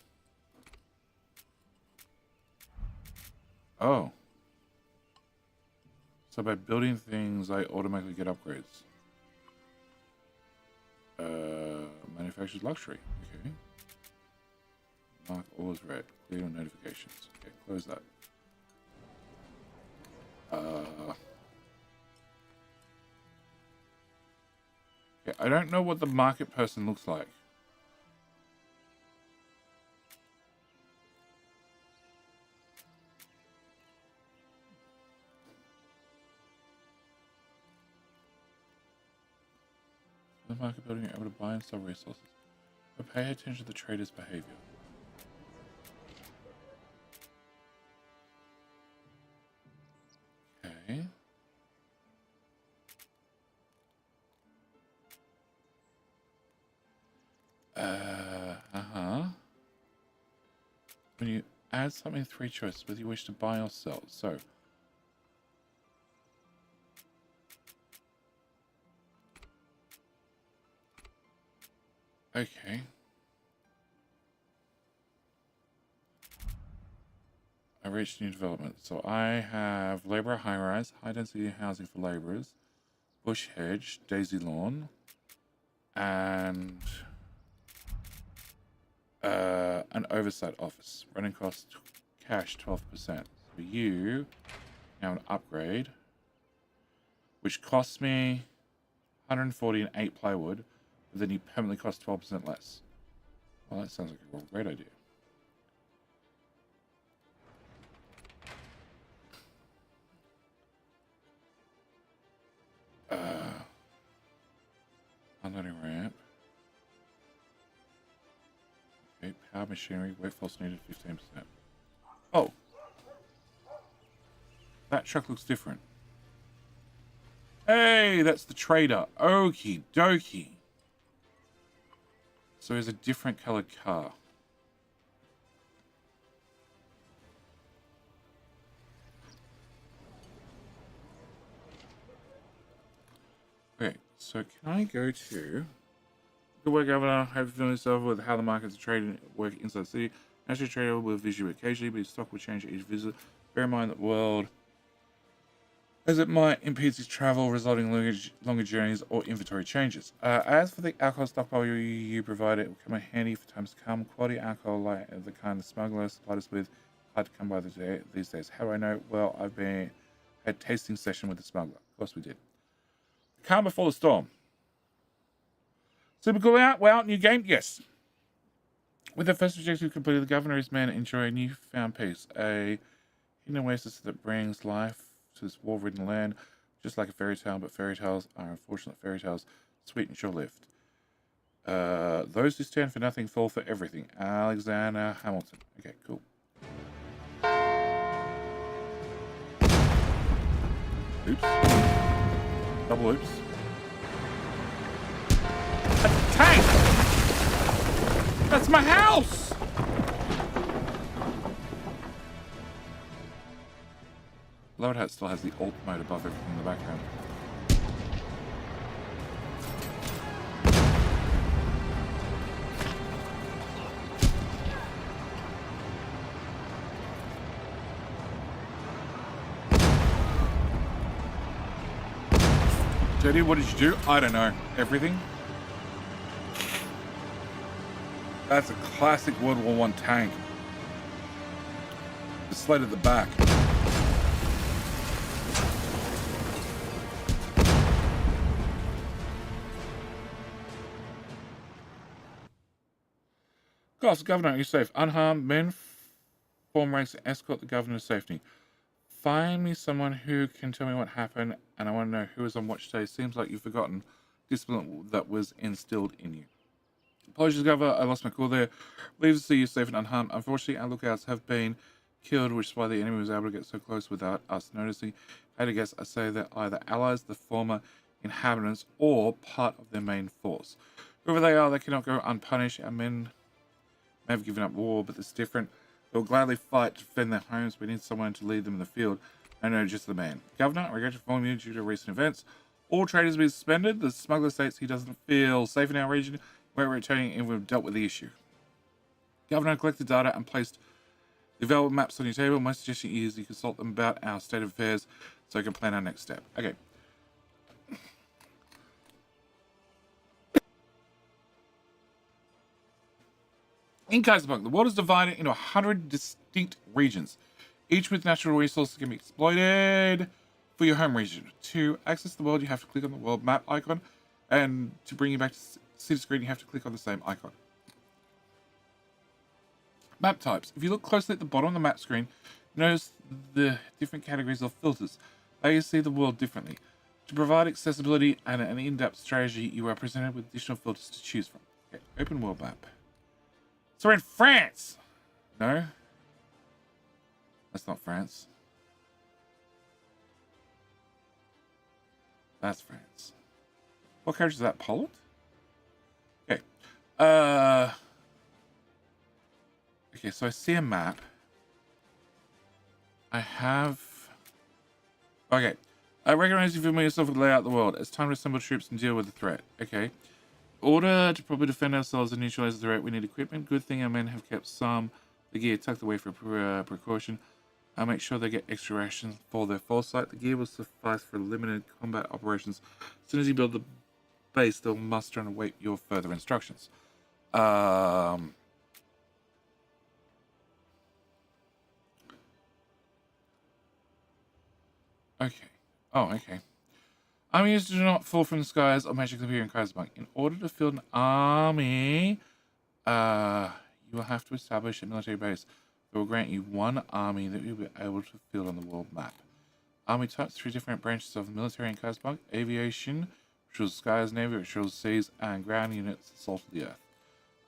Oh. So by building things, I automatically get upgrades. Manufactured luxury. Okay. Mark all as red. Clear on notifications. Okay, close that. Okay, I don't know what the market person looks like. The market building, you're able to buy and sell resources, but pay attention to the trader's behavior. Okay. when you add something, 3 choices, whether you wish to buy or sell. So, okay. I reached new development. So I have labourer high-rise, high-density housing for labourers, bush hedge, daisy lawn, and an oversight office. Running cost cash 12%. For you, now an upgrade, which costs me 140 and 8 plywood, but then you permanently cost 12% less. Well, that sounds like a great idea. Unloading ramp. Okay, power machinery, weight force needed 15%. Oh! That truck looks different. Hey, that's the trader. Okie dokie. So it's a different colored car. Okay, so can I go to... Good work, Governor. Have you feeling yourself with how the markets are trading work inside the city? Naturally, trader will visit you occasionally, but his stock will change each visit. Bear in mind that the world, as it might impede his travel, resulting in longer journeys or inventory changes. As for the alcohol stockpile you provide, it will come in handy for times to come. Quality alcohol like the kind the smuggler supplied us with, hard to come by these days. How do I know? Well, I've had a tasting session with the smuggler. Of course we did. The calm before the storm. Super cool out? Well, new game? Yes. With the first objective completed, the governor and his men enjoy a newfound peace. A hidden oasis that brings life to this war-ridden land, just like a fairy tale, but fairy tales are unfortunate fairy tales, sweet and short-lived. Those who stand for nothing fall for everything. Alexander Hamilton. Okay, cool. Oops. Double oops. That's a tank! That's my house! Love how it still has the alt mode above everything in the background. JD, what did you do? I don't know. Everything? That's a classic World War I tank. The sled at the back. Gosh, Governor, you're safe. Unharmed men form ranks to escort the governor's safety. Find me someone who can tell me what happened, and I want to know who was on watch today. Seems like you've forgotten discipline that was instilled in you. Apologies, Governor. I lost my cool there. Pleased to see you safe and unharmed. Unfortunately, our lookouts have been killed, which is why the enemy was able to get so close without us noticing. I had to guess, I say they're either allies, the former inhabitants, or part of their main force. Whoever they are, they cannot go unpunished. Our men may have given up war, but it's different. They'll gladly fight to defend their homes. We need someone to lead them in the field. I know just the man. Governor, I regret to inform you due to recent events. All traders will be suspended. The smuggler states he doesn't feel safe in our region. We're returning and we've dealt with the issue. Governor collected data and placed the available maps on your table. My suggestion is you consult them about our state of affairs so we can plan our next step. Okay. In Kaiserpunk, the world is divided into 100 distinct regions, each with natural resources that can be exploited for your home region. To access the world, you have to click on the world map icon, and to bring you back to city screen, you have to click on the same icon. Map types. If you look closely at the bottom of the map screen, notice the different categories of filters. They you see the world differently. To provide accessibility and an in-depth strategy, you are presented with additional filters to choose from. Okay, open world map. So we're in France! No? That's not France. That's France. What country is that? Poland? Okay. Okay, so I see a map. I have... Okay. I recognize you familiar yourself with the layout of the world. It's time to assemble troops and deal with the threat. Okay. In order to properly defend ourselves and neutralize the threat, we need equipment. Good thing our men have kept some of the gear tucked away for precaution. I'll make sure they get extra rations for their foresight. The gear will suffice for limited combat operations. As soon as you build the base, they'll muster and await your further instructions. Okay. Oh, okay. Armies do not fall from the skies or magically appear in Kaiserpunk. In order to field an army, you will have to establish a military base that will grant you one army that you'll be able to field on the world map. Army types, 3 different branches of the military in Kaiserpunk: aviation, which rules skies, navy, which rules seas, and ground units, salt of the earth.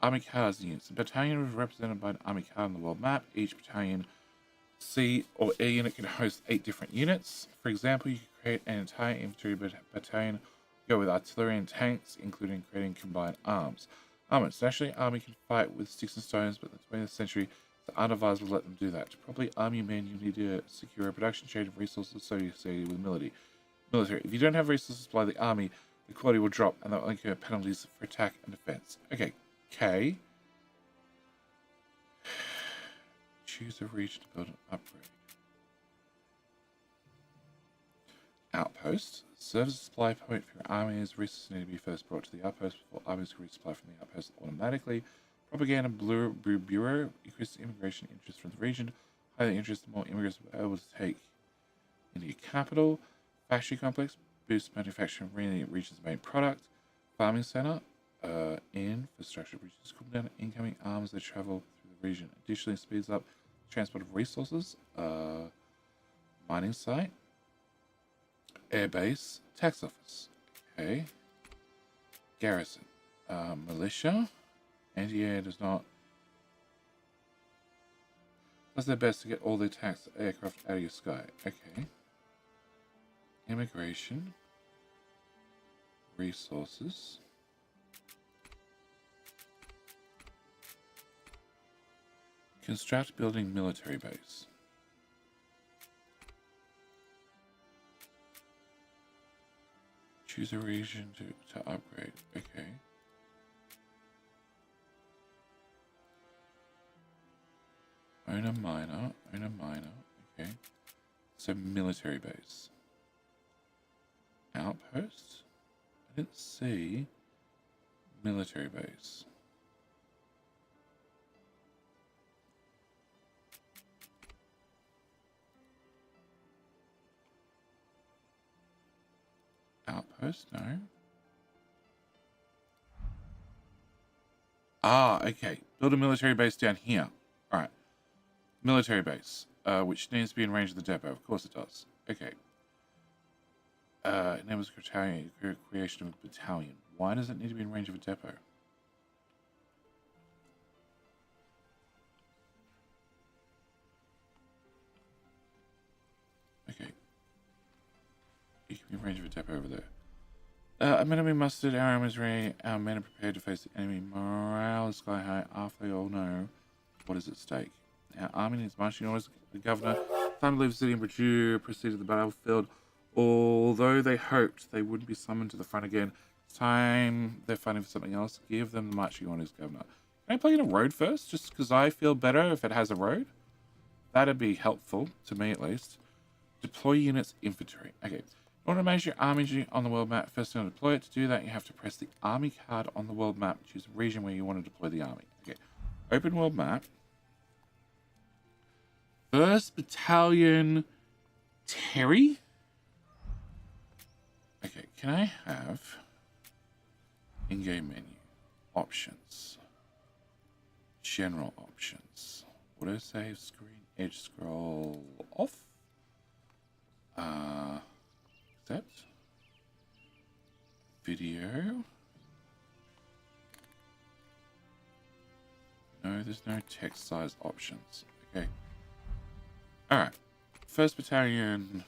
Army cards units. A battalion is represented by an army card on the world map. Each battalion C or air unit can host 8 different units. For example, you can create an entire infantry battalion, go with artillery and tanks, including creating combined arms. Armaments. Nationally, army can fight with sticks and stones, but in the 20th century, the unavised will let them do that. To properly arm your men, you need to secure a production chain of resources associated with military. If you don't have resources to supply the army, the quality will drop, and that will incur penalties for attack and defense. Okay. K. Choose a region to build an upgrade. Outpost. Serve as a supply point for your armies. Resources need to be first brought to the outpost before armies can resupply from the outpost automatically. Propaganda Bureau. Increase the immigration interest from the region. Higher the interest, the more immigrants will be able to take into your capital. Factory complex. Boost manufacturing in the region's main product. Farming center. Infrastructure bridges. Cool down incoming arms that travel through the region. Additionally, speeds up transport of resources. Mining site. Airbase. Tax office. Okay. Garrison. Militia. Anti-air does their best to get all the attacks aircraft out of your sky. Okay. Immigration. Resources. Construct building military base. Choose a region to upgrade. Okay. Own a miner. Okay. So military base. Outpost? I didn't see military base. Outpost? No. Ah, okay. Build a military base down here. Alright. Military base. Which needs to be in range of the depot. Of course it does. Okay. Enables creation of a battalion. Why does it need to be in range of a depot? Okay. You can be in range of a depot over there. A men have been mustered, our army is ready, our men are prepared to face the enemy. Morale is sky high after they all know what is at stake. Our army needs marching orders. The governor, time to leave the city and proceed to the battlefield. Although they hoped they wouldn't be summoned to the front again, it's time they're fighting for something else. Give them the marching orders, governor. Can I plug in a road first? Just because I feel better if it has a road. That'd be helpful, to me at least. Deploy units infantry. Okay. In order to manage your army on the world map, first to deploy it. To do that, you have to press the army card on the world map. Choose a region where you want to deploy the army. Okay. Open world map. 1st Battalion Terry? Okay, can I have in-game menu? Options. General options. Autosave screen, edge scroll off. Accept. Video. No, there's no text size options. Okay. Alright. 1st Battalion.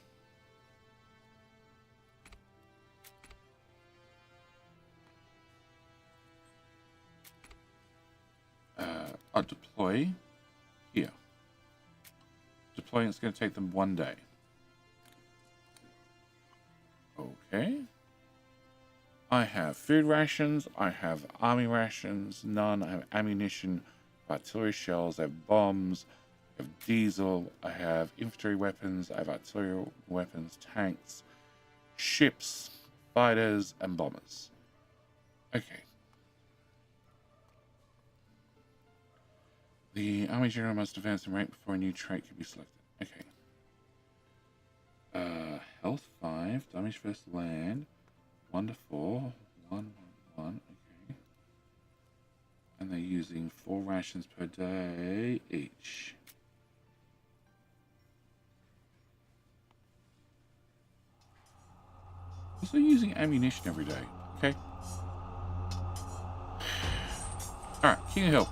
I'll deploy. here. Deploying it's going to take them 1 day. Okay. I have food rations. I have army rations. None. I have ammunition, artillery shells. I have bombs. I have diesel. I have infantry weapons. I have artillery weapons, tanks, ships, fighters, and bombers. Okay. The army general must advance in rank before a new trait can be selected. Okay. Health 5, damage versus land, 1 to 4, 1, 1, 1. Okay. And they're using 4 rations per day each. Also using ammunition every day. Okay. Alright, King of Hill.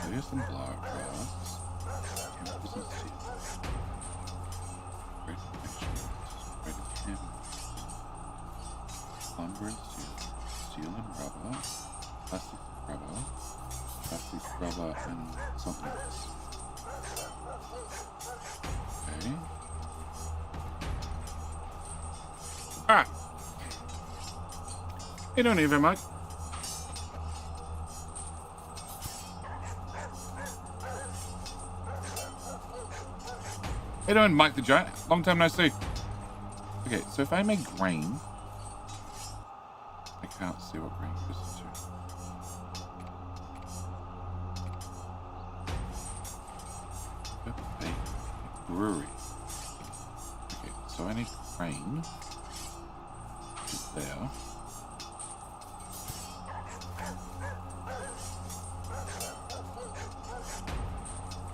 There's some blower grass. Chemicals and steel. Red vegetables. Red candles. Lumber and steel. Steel and rubber. Plastic and rubber. Plastic, rubber, and something else. Okay. Ah! You don't need that much. Hey doing, Mike the Giant? Long time no see. Okay, so if I make grain, I can't see what grain goes to. Brewery. Okay, so I need grain. Which is there.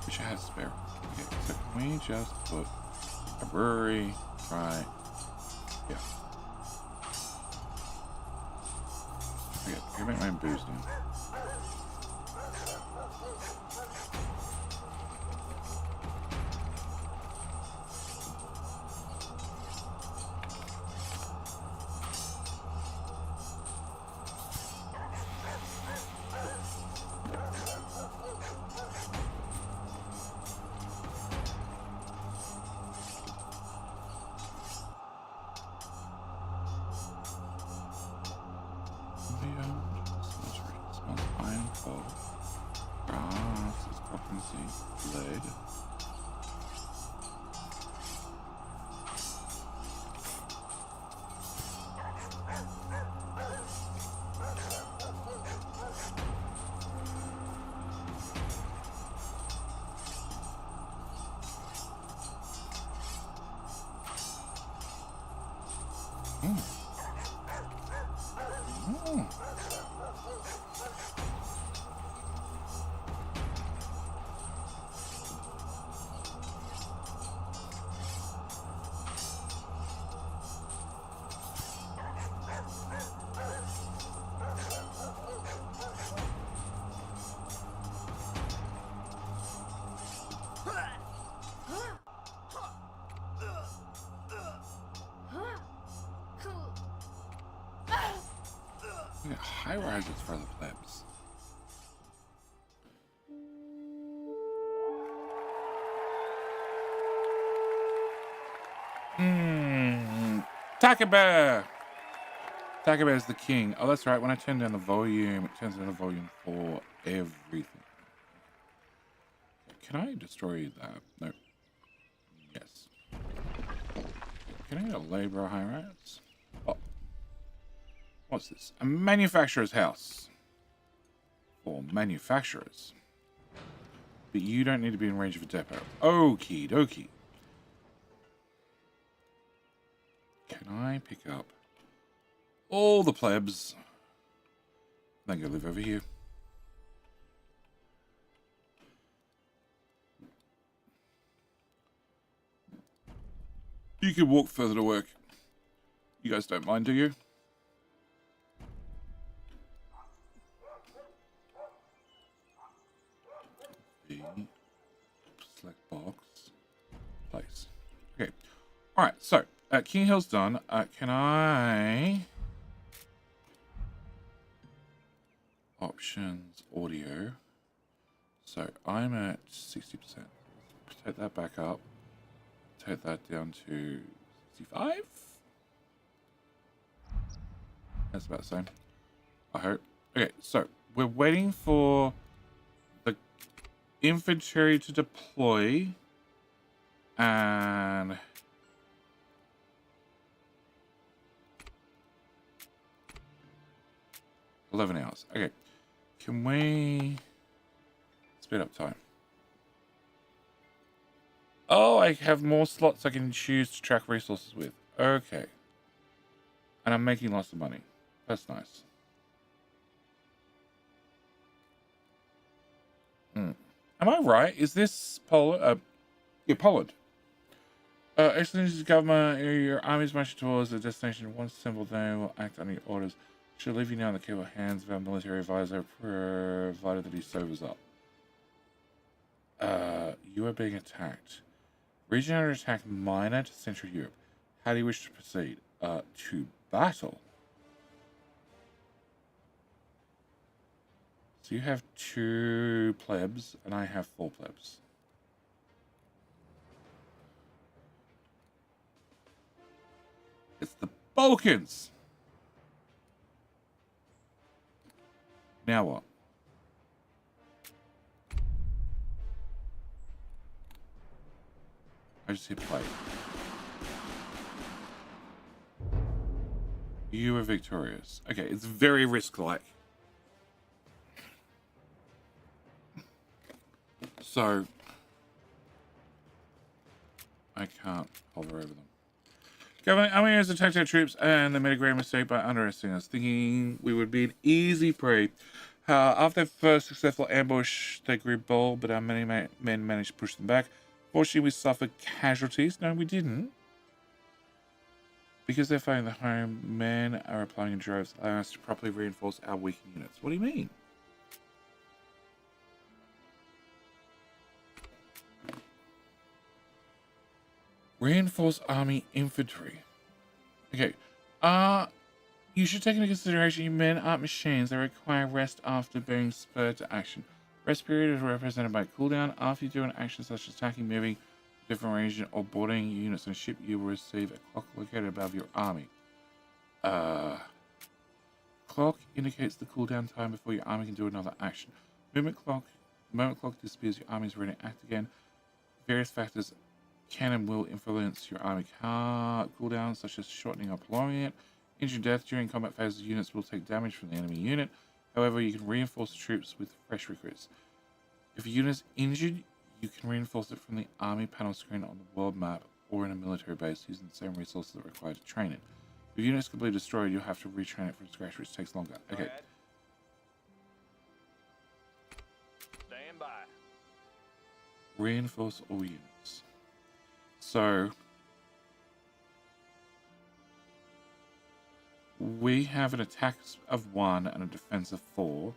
Which I have spare. Okay, so can we just put a brewery right here? Okay, can I make my own booze now? High rises for the plebs. Takaba! Takaba is the king. Oh, that's right. When I turn down the volume, it turns down the volume for everything. Can I destroy that? No. Yes. Can I get a labor high rise? Oh. What's this? A manufacturer's house. For manufacturers. But you don't need to be in range of a depot. Okie dokie. Can I pick up all the plebs? Then go live over here. You can walk further to work. You guys don't mind, do you? Select box. Place. Okay. Alright, so King Hill's done. Can I... Options, audio. So I'm at 60%. Take that back up. Take that down to 65. That's about the same. I hope. Okay, so we're waiting for the infantry to deploy. And... 11 hours. Okay. Can we speed up time? Oh, I have more slots I can choose to track resources with. Okay. And I'm making lots of money. That's nice. Am I right? Is this Poland? Yeah, Poland. Excellency's government, your army's marching towards the destination. Once assembled, they will act on your orders. Should leave you now in the capable hands of our military advisor, provided that he sobers up. You are being attacked. Region under attack minor to Central Europe. How do you wish to proceed? To battle. So you have 2 plebs, and I have 4 plebs. It's the Balkans! Now what? I just hit play. You are victorious. Okay, it's very risk-like. So, I can't hover over them. Government army has attacked our troops and they made a great mistake by underestimating us, thinking we would be an easy prey. After their first successful ambush, they grew bold, but our many men managed to push them back. Fortunately, we suffered casualties. No, we didn't. Because they're fighting the home, men are applying in droves, allowing us to properly reinforce our weakened units. What do you mean? Reinforce army infantry. Okay. You should take into consideration your men aren't machines. They require rest after being spurred to action. Rest period is represented by cooldown. After you do an action such as attacking, moving to a different region, or boarding units on a ship, you will receive a clock located above your army. Clock indicates the cooldown time before your army can do another action. Moment clock disappears, your army is ready to act again. Various factors can and will influence your army cooldown, such as shortening or prolonging it. Injured death during combat phases, units will take damage from the enemy unit. However, you can reinforce troops with fresh recruits. If a unit is injured, you can reinforce it from the army panel screen on the world map or in a military base using the same resources that are required to train it. If a unit is completely destroyed, you'll have to retrain it from scratch, which takes longer. Okay. Stand by. Reinforce all units. So we have an attack of 1 and a defense of 4.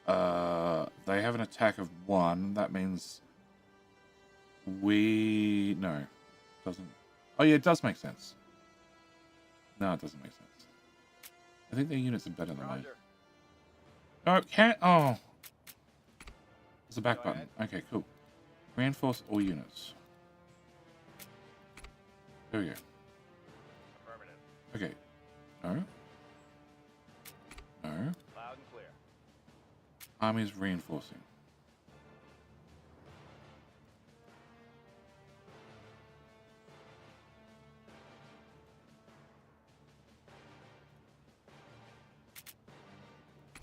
They have an attack of 1. That means no, doesn't. Oh yeah, it does make sense. No, it doesn't make sense. I think their units are better than mine. No, it can't. Oh, there's a back button. Okay, cool. Reinforce all units. There we go. Okay. No. No. Loud and clear. Army's reinforcing.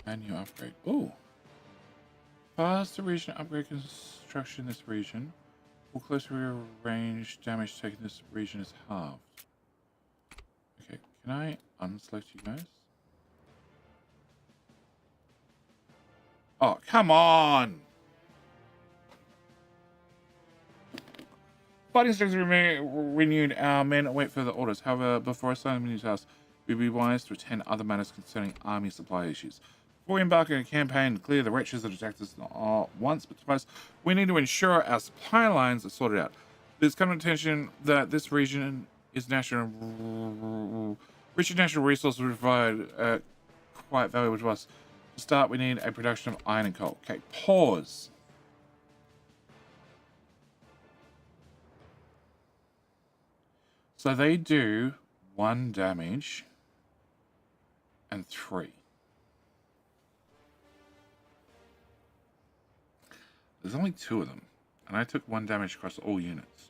And you upgrade. Oh. Faster region upgrade construction in this region. All closer range damage taken in this region is halved. Okay, can I unselect you guys? Oh, come on! Fighting strength renewed. Our men await further orders. However, before assigning new tasks, it would be wise to attend other matters concerning army supply issues. Before we embark on a campaign to clear the wretches that attacked us not once but twice, we need to ensure our supply lines are sorted out. It is come to attention that this region is national. Rich natural resources provide quite valuable to us. To start, we need a production of iron and coal. Okay, pause. So they do 1 damage and 3. There's only 2 of them, and I took 1 damage across all units.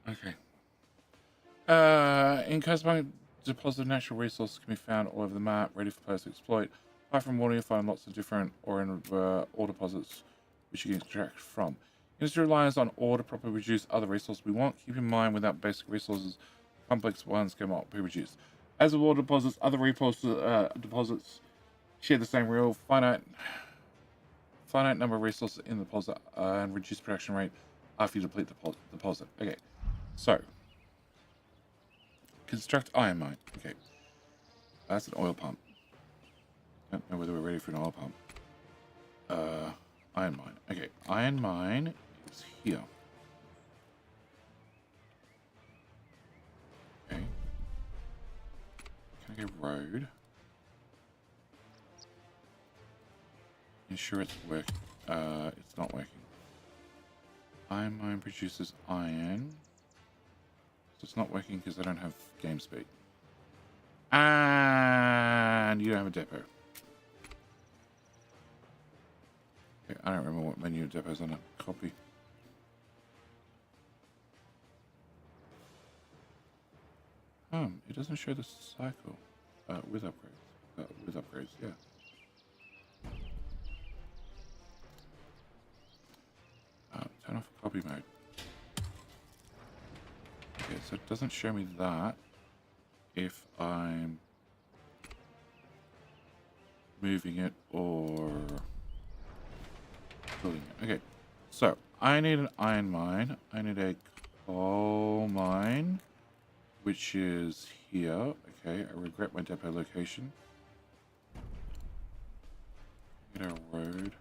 Okay. In Kaiserpunk, deposit of natural resources can be found all over the map, ready for players to exploit. Apart from water, you'll find lots of different ore deposits which you can extract from. Industry relies on ore to properly produce other resources we want. Keep in mind, without basic resources, complex ones cannot be produced. As with ore deposits, other deposits share the same rule: finite number of resources in the deposit and reduce production rate after you deplete the deposit. Okay, so construct iron mine. Okay, that's an oil pump. I don't know whether we're ready for an oil pump. Iron mine. Okay, iron mine is here. Okay. Can I get road? Ensure it's working. It's not working. Iron mine produces iron. So it's not working because I don't have game speed. And you don't have a depot. Okay, I don't remember what menu depot's on a copy. It doesn't show the cycle with upgrades. With upgrades, yeah. Turn off copy mode. Okay, so it doesn't show me that if I'm moving it or building it. Okay, so I need an iron mine. I need a coal mine, which is here. Okay, I regret my depot location. Get a road.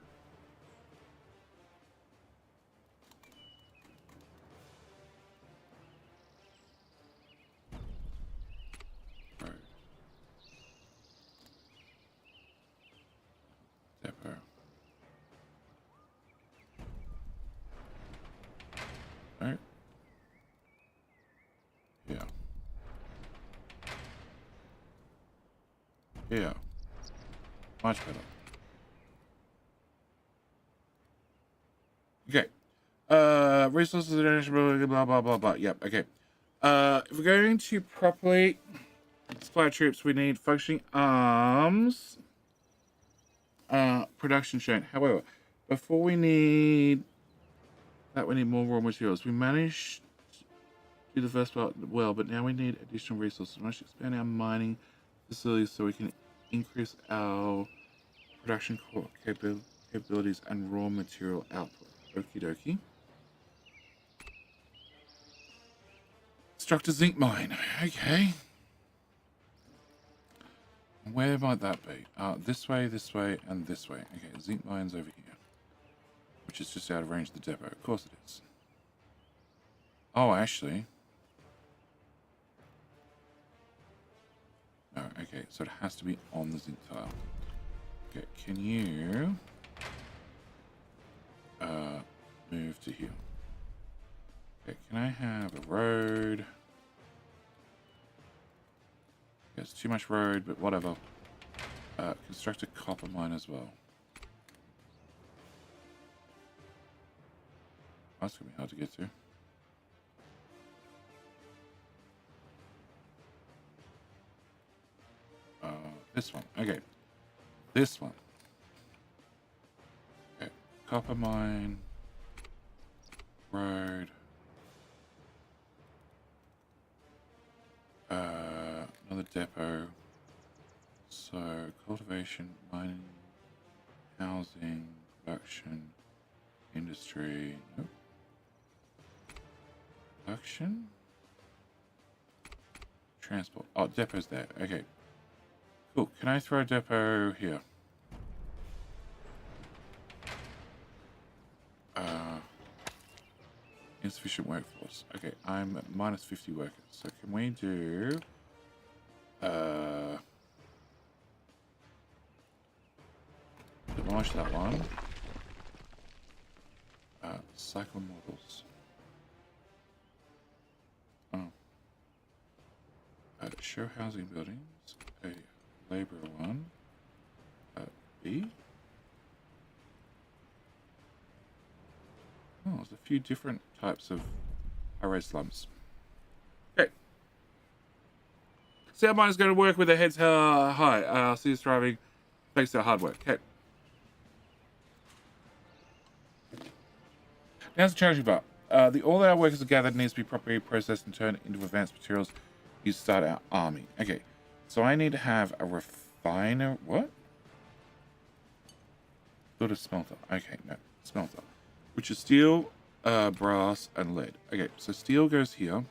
Depot. Right. Yeah. Yeah. Much better. Okay. Resources, international, blah, blah, blah, blah. Yep, okay. If we're going to properly supply troops, we need functioning arms. Production shown. However, before we need that, we need more raw materials. We managed to do the first part well, but now we need additional resources. We must expand our mining facilities so we can increase our production capabilities and raw material output. Okie dokie. Construct a zinc mine. Okay. Where might that be? This way, and this way. Okay, zinc mine's over here. Which is just out of range of the depot. Of course it is. Oh, actually. No, okay, so it has to be on the zinc tile. Okay, can you move to here? Okay, can I have a road? It's too much road, but whatever. Construct a copper mine as well. That's gonna be hard to get to. This one. Okay. This one. Okay. Copper mine. Road. Another depot. So, cultivation, mining, housing, production, industry. Nope. Production? Transport. Oh, depot's there. Okay. Cool. Can I throw a depot here? Insufficient workforce. Okay, I'm at minus 50 workers. So can we do... demolish that one. Cycle models. Oh. Show housing buildings. A labourer one. B. Oh, there's a few different types of high-rise slums. Okay. See how mine is going to work with their heads high. See us thriving thanks to our hard work. Okay. Now's the challenging part. The ore that our workers have gathered needs to be properly processed and turned into advanced materials used to start our army. Okay. So I need to have a refiner. What? Build a smelter. Okay, no. Smelter. Which is steel, brass, and lead. Okay, so steel goes here.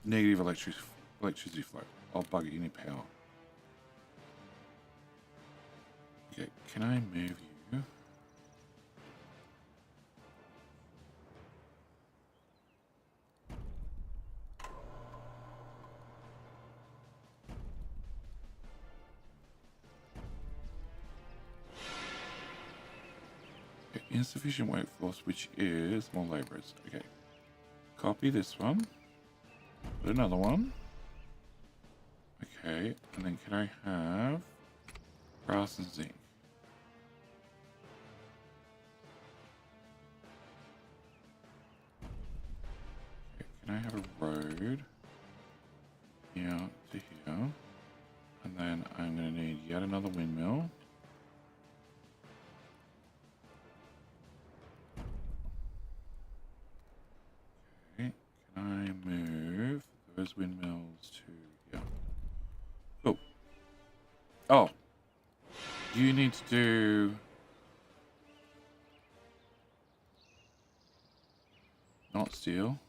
Negative electricity flow. Oh, bugger, you need power. Okay, can I move you? Okay, insufficient workforce, which is more laborers. Okay, copy this one. Put another one. Okay, and then can I have brass and zinc? Okay, can I have a road here to here? And then I'm going to need yet another windmill. Okay, can I move those windmills to here? Oh. Oh. You need to do... Not steel.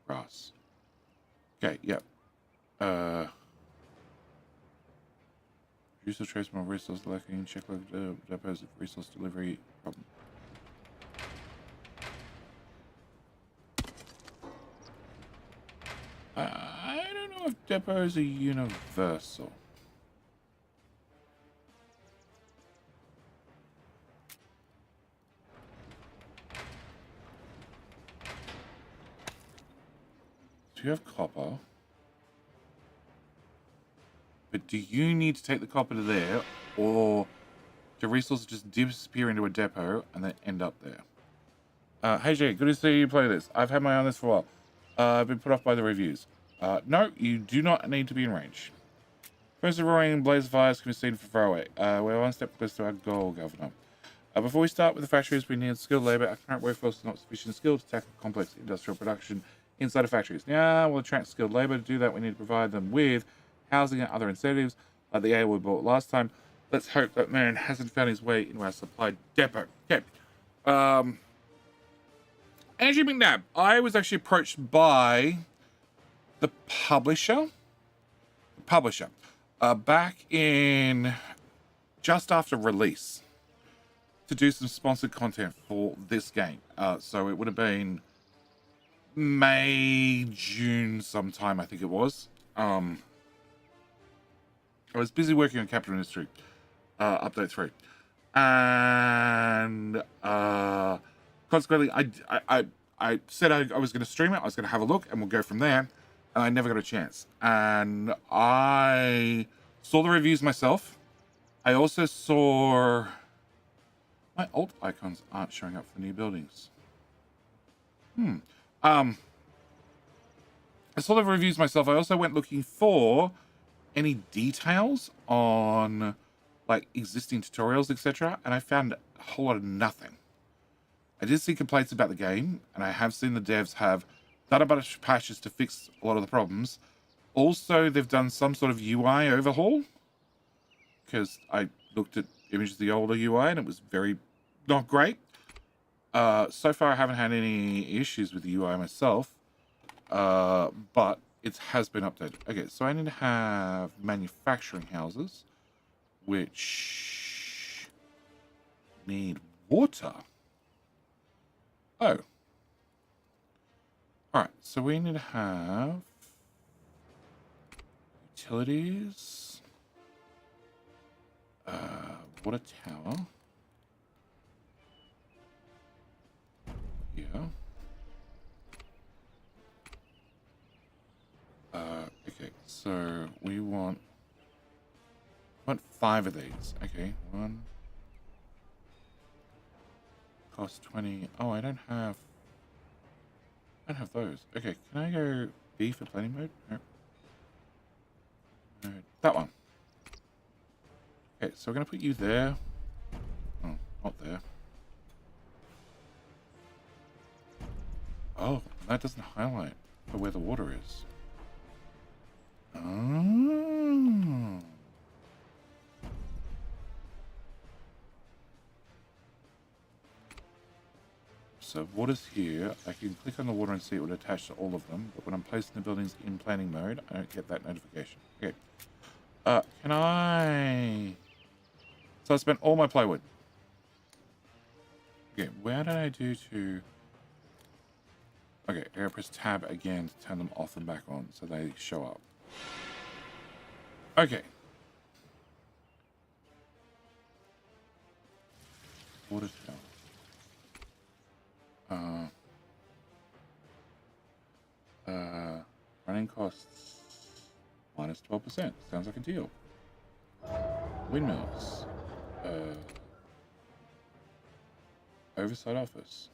Brass. Okay, yep. Reduce the trace more resource lacking. Check depots of resource delivery problem. I don't know if depots are universal. So you have copper. But do you need to take the copper to there, or do resources just disappear into a depot and then end up there? Hey Jay, good to see you play this. I've had my eye on this for a while. I've been put off by the reviews. No, you do not need to be in range. First, the roaring blaze of fires can be seen from far away. We're one step closer to our goal, Governor. Before we start with the factories, we need skilled labor. Our current workforce is not sufficient skill to tackle complex industrial production inside of factories. Now, we'll attract skilled labor. To do that, we need to provide them with housing and other incentives, like the A we bought last time. Let's hope that man hasn't found his way into our supply depot. Okay. Andrew McNabb, I was actually approached by the publisher. Back in just after release to do some sponsored content for this game. So it would have been May, June sometime, I think it was. I was busy working on Capital Industry Update 3. And consequently, I said I was going to stream it. I was going to have a look, and we'll go from there. And I never got a chance. And I saw the reviews myself. I also saw... My alt icons aren't showing up for new buildings. I saw the reviews myself. I also went looking for any details on like existing tutorials, etc. And I found a whole lot of nothing. I did see complaints about the game, and I have seen the devs have done a bunch of patches to fix a lot of the problems. Also, they've done some sort of UI overhaul, because I looked at images of the older UI and it was very not great. So far, I haven't had any issues with the UI myself, but it has been updated. Okay, so I need to have manufacturing houses, which need water. Oh. Alright, so we need to have utilities, water tower, here. Okay, so we want 5 of these. Okay, one. Cost 20. Oh, I don't have those. Okay, can I go B for planning mode? No. No, that one. Okay, so we're gonna put you there. Oh, not there. Oh, that doesn't highlight for where the water is. Oh. So water's here. I can click on the water and see it would attach to all of them. But when I'm placing the buildings in planning mode, I don't get that notification. Okay. Can I... So I spent all my plywood. Okay, where did I do to... Okay, I gotta press tab again to turn them off and back on so they show up. Okay. Water tower. Running costs minus 12%. Sounds like a deal. Windmills. Oversight office.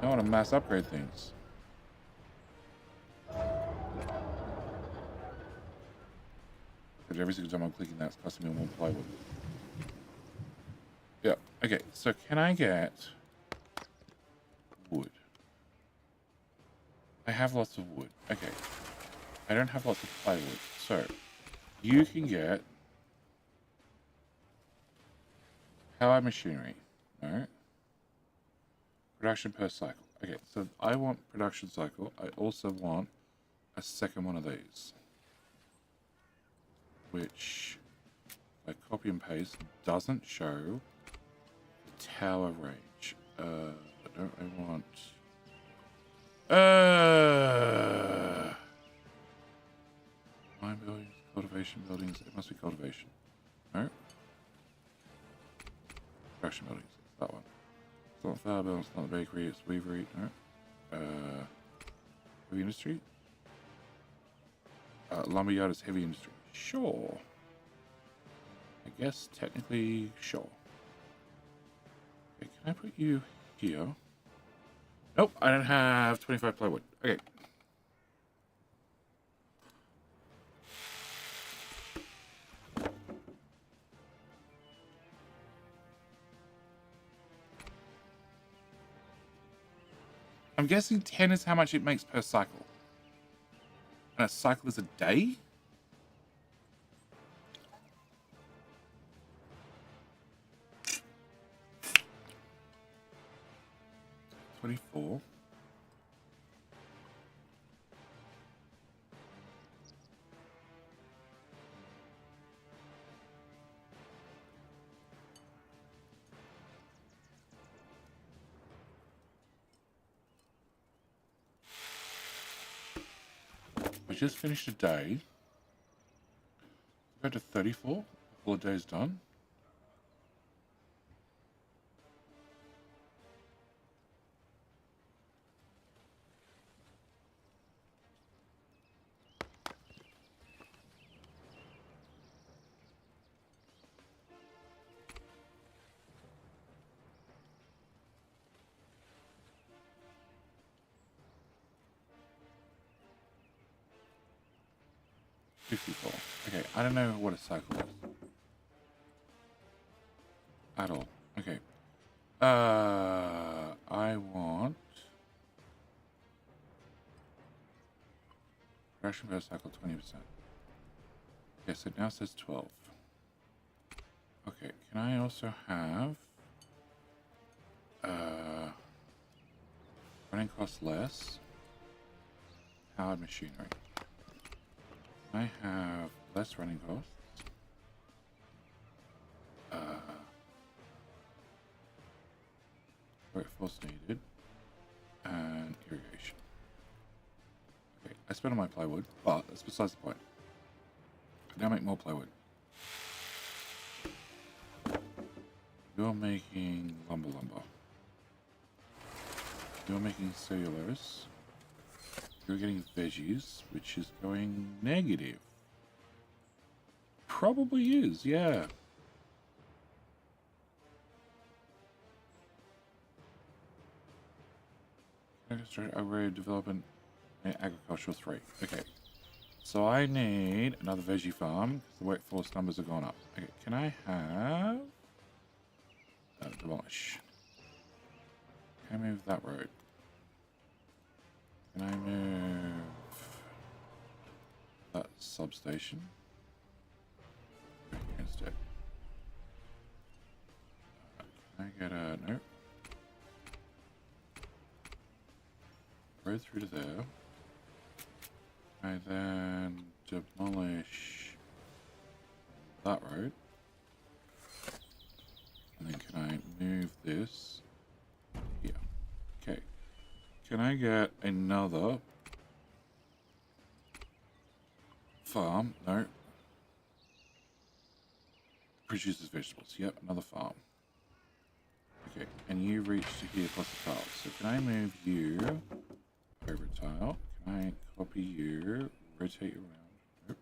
I want to mass upgrade things. But every single time I'm clicking that, it's costing me more plywood. Yeah, okay, so can I get wood? I have lots of wood. Okay. I don't have lots of plywood. So, you can get power machinery. No. Production per cycle. Okay, so I want production cycle. I also want a second one of these. Which, if I copy and paste, doesn't show the tower range. Don't I want... Mine buildings, cultivation buildings. It must be cultivation. No. Production buildings. It's that one. It's not flower buildings, it's not the bakery, it's weavery. No. Heavy industry. Lumberyard is heavy industry. Sure. I guess technically, sure. Okay, can I put you here? Nope, I don't have 25 plywood. Okay. I'm guessing 10 is how much it makes per cycle. And a cycle is a day? $24. We just finished a day. Go to 34 before the day's done. Okay, I don't know what a cycle is. At all. Okay. I want... Production per cycle 20%. Yes, it now says 12. Okay, can I also have... running costs less. Powered machinery. I have less running costs. Workforce needed. And irrigation. Okay, I spent on my plywood, but that's besides the point. I now make more plywood. You're making lumber. You're making cellulose. You're getting veggies, which is going negative. Probably is, yeah. Upgrade development and agricultural 3. Okay. So I need another veggie farm because the workforce numbers are going up. Okay, can I have demolish? Can I move that road? Can I move that substation? Instead. Can I get a nope? Road through to there. I then demolish that road. And then can I move this here? Okay. Can I get another farm? No. Produces vegetables. Yep, another farm. Okay, and you reach to here plus the tile. So can I move you over tile? Can I copy you? Rotate you around?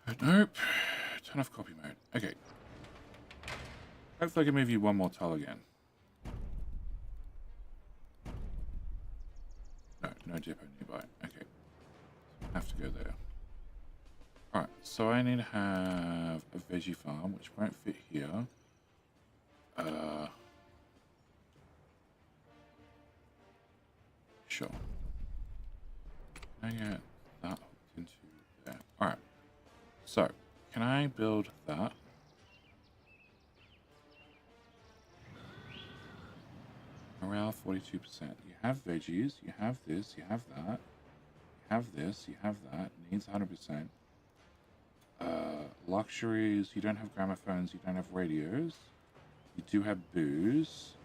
Nope. Nope. Turn off copy mode. Okay. Hopefully I can move you one more tile again. No, no depot nearby. Okay. I have to go there. Alright, so I need to have a veggie farm, which won't fit here. Sure. Can I get that hooked into there? Alright. So, can I build that? Around 42%. You have veggies, you have this, you have that. You have this, you have that. Needs 100%. Luxuries, you don't have gramophones, you don't have radios. You do have booze.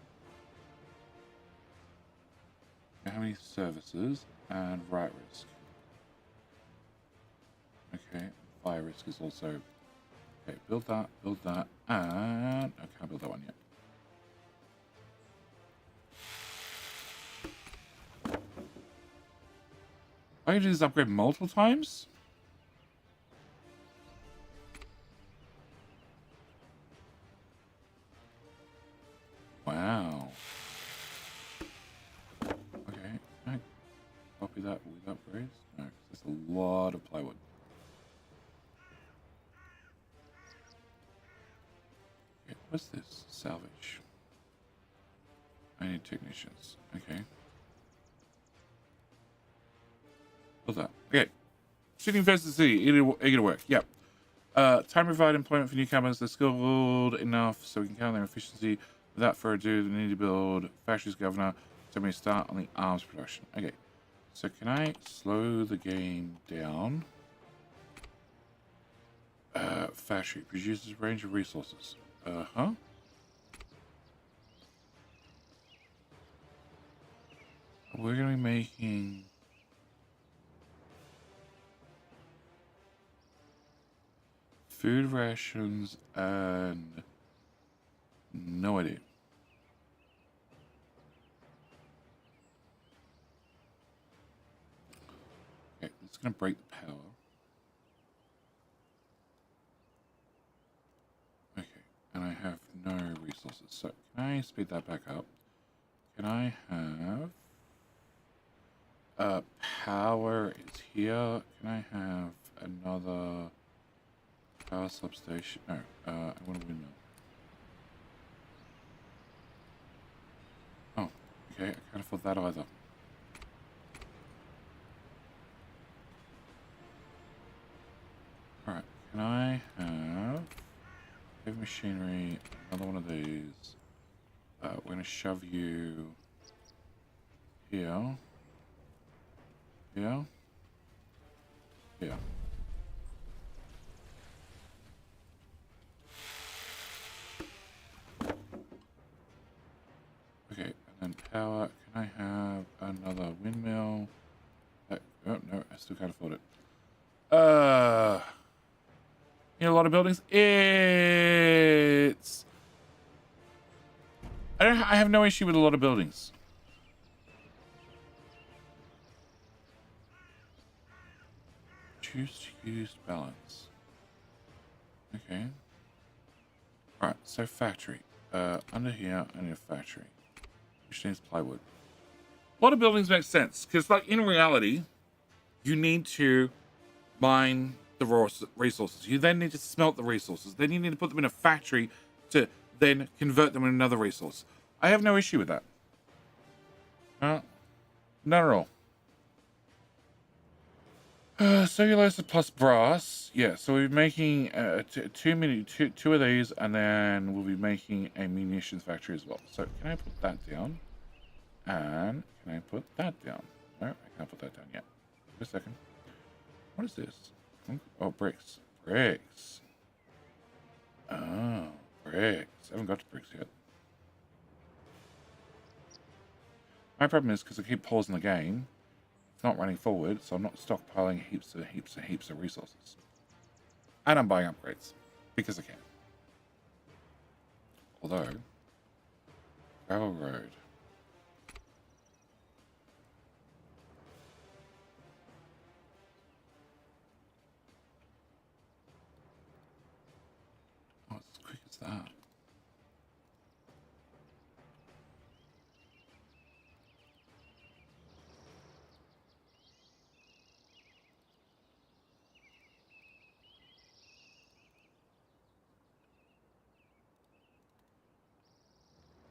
You don't have any services. And right risk. Okay, fire risk is also... Okay, build that, and... I can't build that one yet. All you do is upgrade multiple times? Wow. Okay, can I copy that with upgrades? No, because there's a lot of plywood. Okay, what's this? Salvage. I need technicians. Okay. What's that? Okay. Shooting versus the city. Eager to work. Yep. Time provide employment for newcomers. They're skilled enough so we can count their efficiency. Without further ado, they need to build factories governor. So we start on the arms production. Okay. So can I slow the game down? Factory produces a range of resources. Uh-huh. We're going to be making... food rations and... no idea. Okay, it's going to break the power. Okay, and I have no resources. So, can I speed that back up? Can I have... power is here. Can I have another power substation? No, I want a windmill. Oh, okay, I can't afford that either. Alright, can I have heavy machinery, another one of these? We're going to shove you here. Here. Yeah. Okay, and then power. Can I have another windmill? Oh no, I still can't afford it. You know, a lot of buildings. It's. I have no issue with a lot of buildings. Choose to use balance. Okay. Alright, so factory. Under here, I need a factory. Which needs plywood. A lot of buildings make sense, because like in reality, you need to mine the raw resources. You then need to smelt the resources. Then you need to put them in a factory to then convert them into another resource. I have no issue with that. Not at all. Cellulose plus brass. Yeah, so we're making two of these, and then we'll be making a munitions factory as well. So can I put that down? And can I put that down? No, I can't put that down yet. Wait a second. What is this? Oh, bricks. Bricks. Oh, bricks. I haven't got to bricks yet. My problem is because I keep pausing the game, it's not running forward, so I'm not stockpiling heaps of resources. And I'm buying upgrades because I can. Although, gravel road. Oh, it's as quick as that.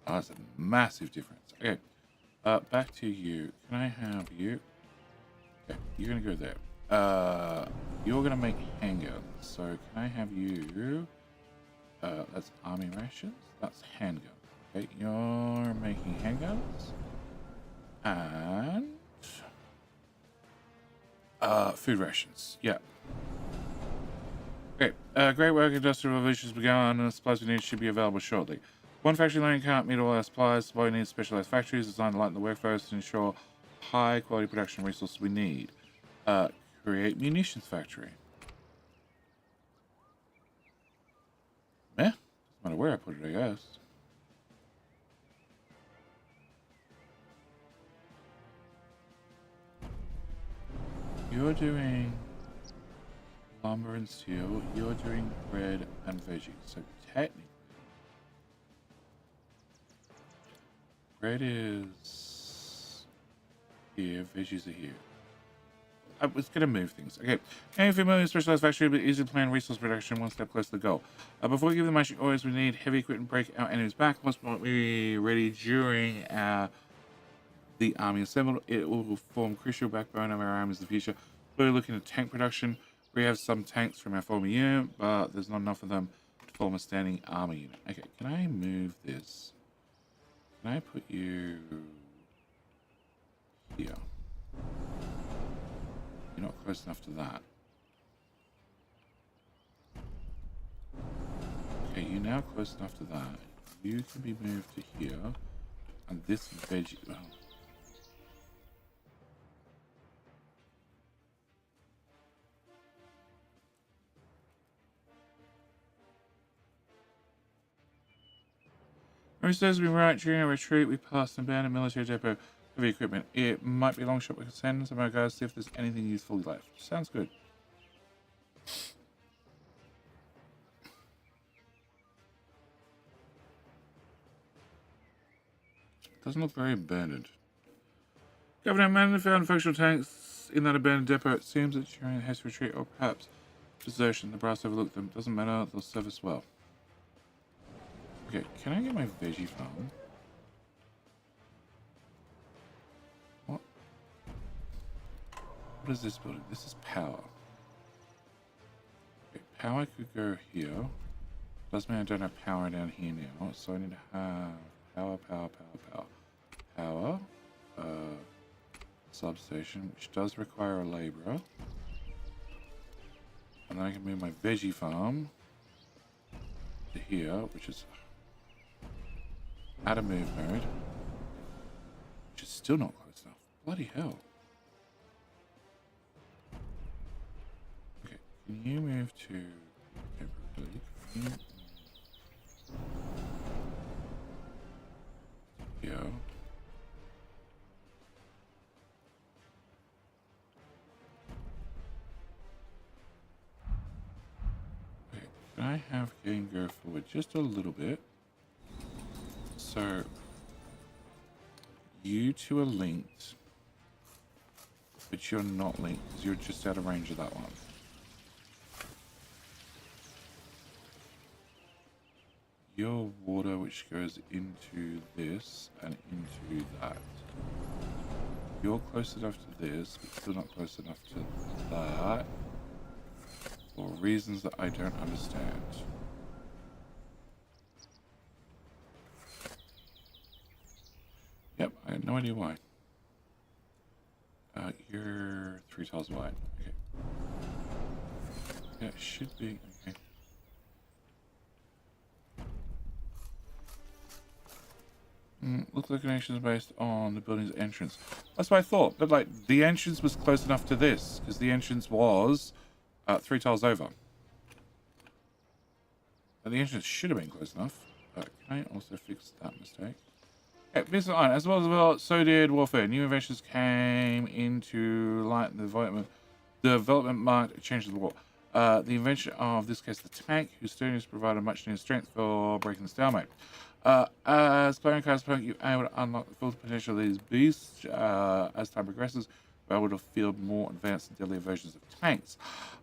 Oh, that's a massive difference. Okay, back to you. Can I have you? Okay, you're gonna go there. You're gonna make handguns. So can I have you? That's army rations. That's handguns. Okay, you're making handguns. And food rations. Yeah. Okay. Great work. Industrial revolution has begun, and the supplies we need should be available shortly. One factory alone can't meet all our supplies. So we need specialized factories designed to lighten the workforce to ensure high quality production resources we need. Create munitions factory. Doesn't matter where I put it, I guess. You're doing lumber and steel. You're doing bread and veggies. So technically, bread is here, veggies are here. I was going to move things. Okay. Any familiar specialized factory, but easy to plan resource production, one step closer to the goal. Before we give them magic orders, we need heavy equipment to break our enemies back. Once we ready during the army assembled, it will form crucial backbone of our armies in the future. We're looking at tank production. We have some tanks from our former unit, but there's not enough of them to form a standing army unit. Okay, can I move this? Can I put you here? You're not close enough to that. Okay, you're now close enough to that. You can be moved to here. And this veggie... Oh. Most days we right during our retreat, we passed an abandoned military depot. Heavy equipment. It might be a long shot. We can send some of our guys to see if there's anything useful left. Sounds good. Doesn't look very abandoned. Governor Man found functional tanks in that abandoned depot. It seems that during a hasty retreat or perhaps desertion, the brass overlooked them. Doesn't matter. They'll serve us well. Okay, can I get my veggie farm? What? What is this building? This is power. Okay, power could go here. Doesn't mean I don't have power down here now. So I need to have power. Substation, which does require a laborer. And then I can move my veggie farm to here, which is out of move mode. Which is still not close enough. Bloody hell. Okay, can you move to... Yeah. Okay, can I have game go forward just a little bit? So you two are linked, but you're not linked because you're just out of range of that one. Your water, which goes into this and into that. You're close enough to this, but still not close enough to that. For reasons that I don't understand. Yep, I have no idea why. You're 3 tiles wide. Okay. Yeah, it should be. Okay. Looks like connection is based on the building's entrance. That's what I thought. But like the entrance was close enough to this because the entrance was 3 tiles over. But the entrance should have been close enough. Can I also fix that mistake? Okay, business line. As well, so did warfare. New inventions came into light. The development marked a change of the war. The invention of this case the tank, whose sturdiness provided much needed strength for breaking the stalemate. As playing Kaiserpunk, you're able to unlock the full potential of these beasts. As time progresses, you're able to field more advanced and deadlier versions of tanks.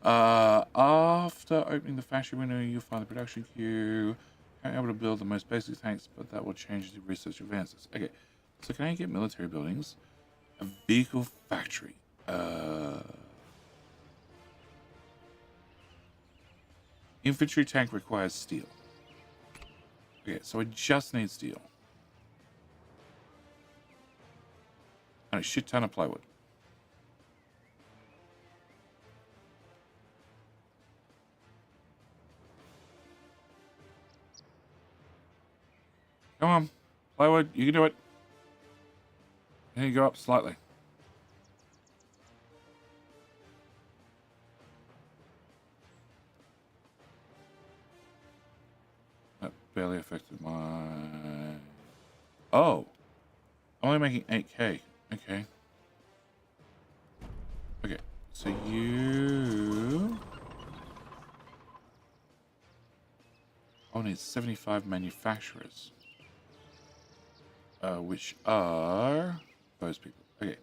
After opening the factory window, you'll find the production queue. You're able to build the most basic tanks, but that will change as the research advances. Okay, so can I get military buildings? A vehicle factory. Infantry tank requires steel. Okay, so I just need steel. And a shit ton of plywood. Come on, plywood, you can do it. Here you go up slightly. That barely affected my... Oh! I'm only making 8k. Okay. Okay, so you... I need 75 manufacturers. Which are those people. Okay,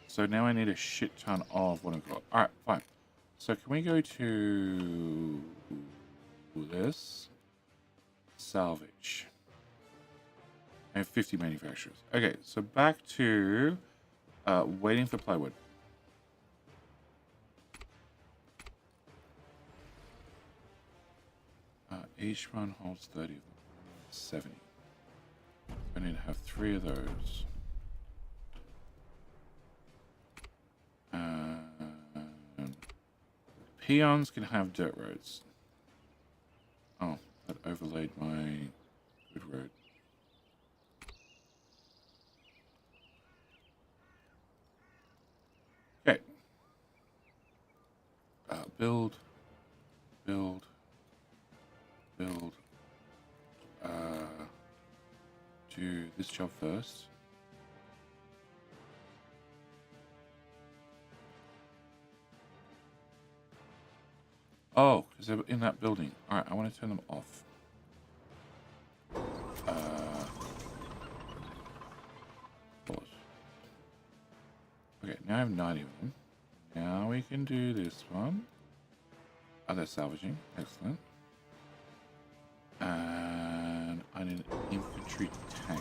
so now I need a shit ton of what I've got. Alright, fine. So can we go to this? Salvage. I have 50 manufacturers. Okay, so back to waiting for plywood. Each one holds 30. 70. I need to have 3 of those. Peons can have dirt roads. Oh, that overlaid my good road. Okay. Build. Do this job first. Oh, because they're in that building. Alright, I want to turn them off. Okay, now I have 90 of them. Now we can do this one. Oh, they're salvaging. Excellent. And I need an infantry tank.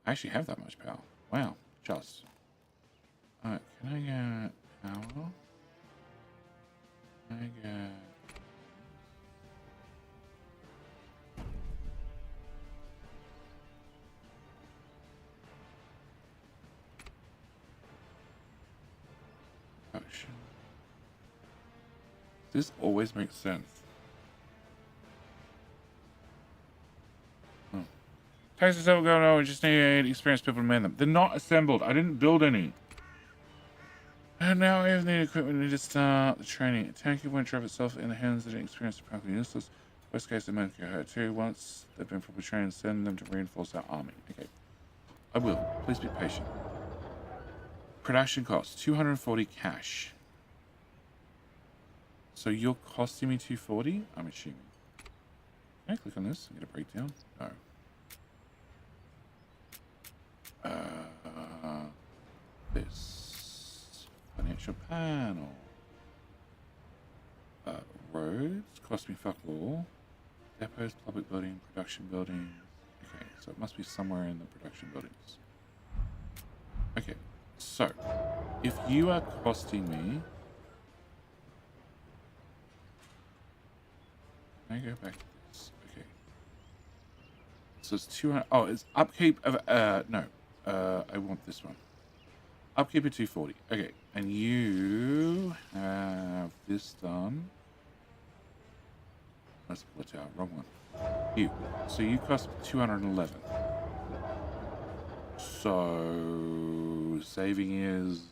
I actually have that much power. Wow, just. Alright, can I get power? Can I get... production. This always makes sense. Oh. Tanks are still going on. We just need experienced people to man them. They're not assembled. I didn't build any. And now we have the equipment. We need to start the training. A tank won't drive itself in the hands of an experienced apparently useless. Worst case, they might get hurt too. Once they've been properly trained, send them to reinforce our army. Okay. I will. Please be patient. Production costs 240 cash. So you're costing me 240? I'm assuming. Can I click on this and get a breakdown? No. This financial panel. Roads cost me fuck all. Depots, public building, production buildings. Okay, so it must be somewhere in the production buildings. Okay, so if you are costing me, can I go back to this? Okay, so it's 200. Oh, it's upkeep of no. I want this one. Upkeep of 240. Okay, and you have this done. Let's split out. Wrong one. You. So you cost 211. So saving is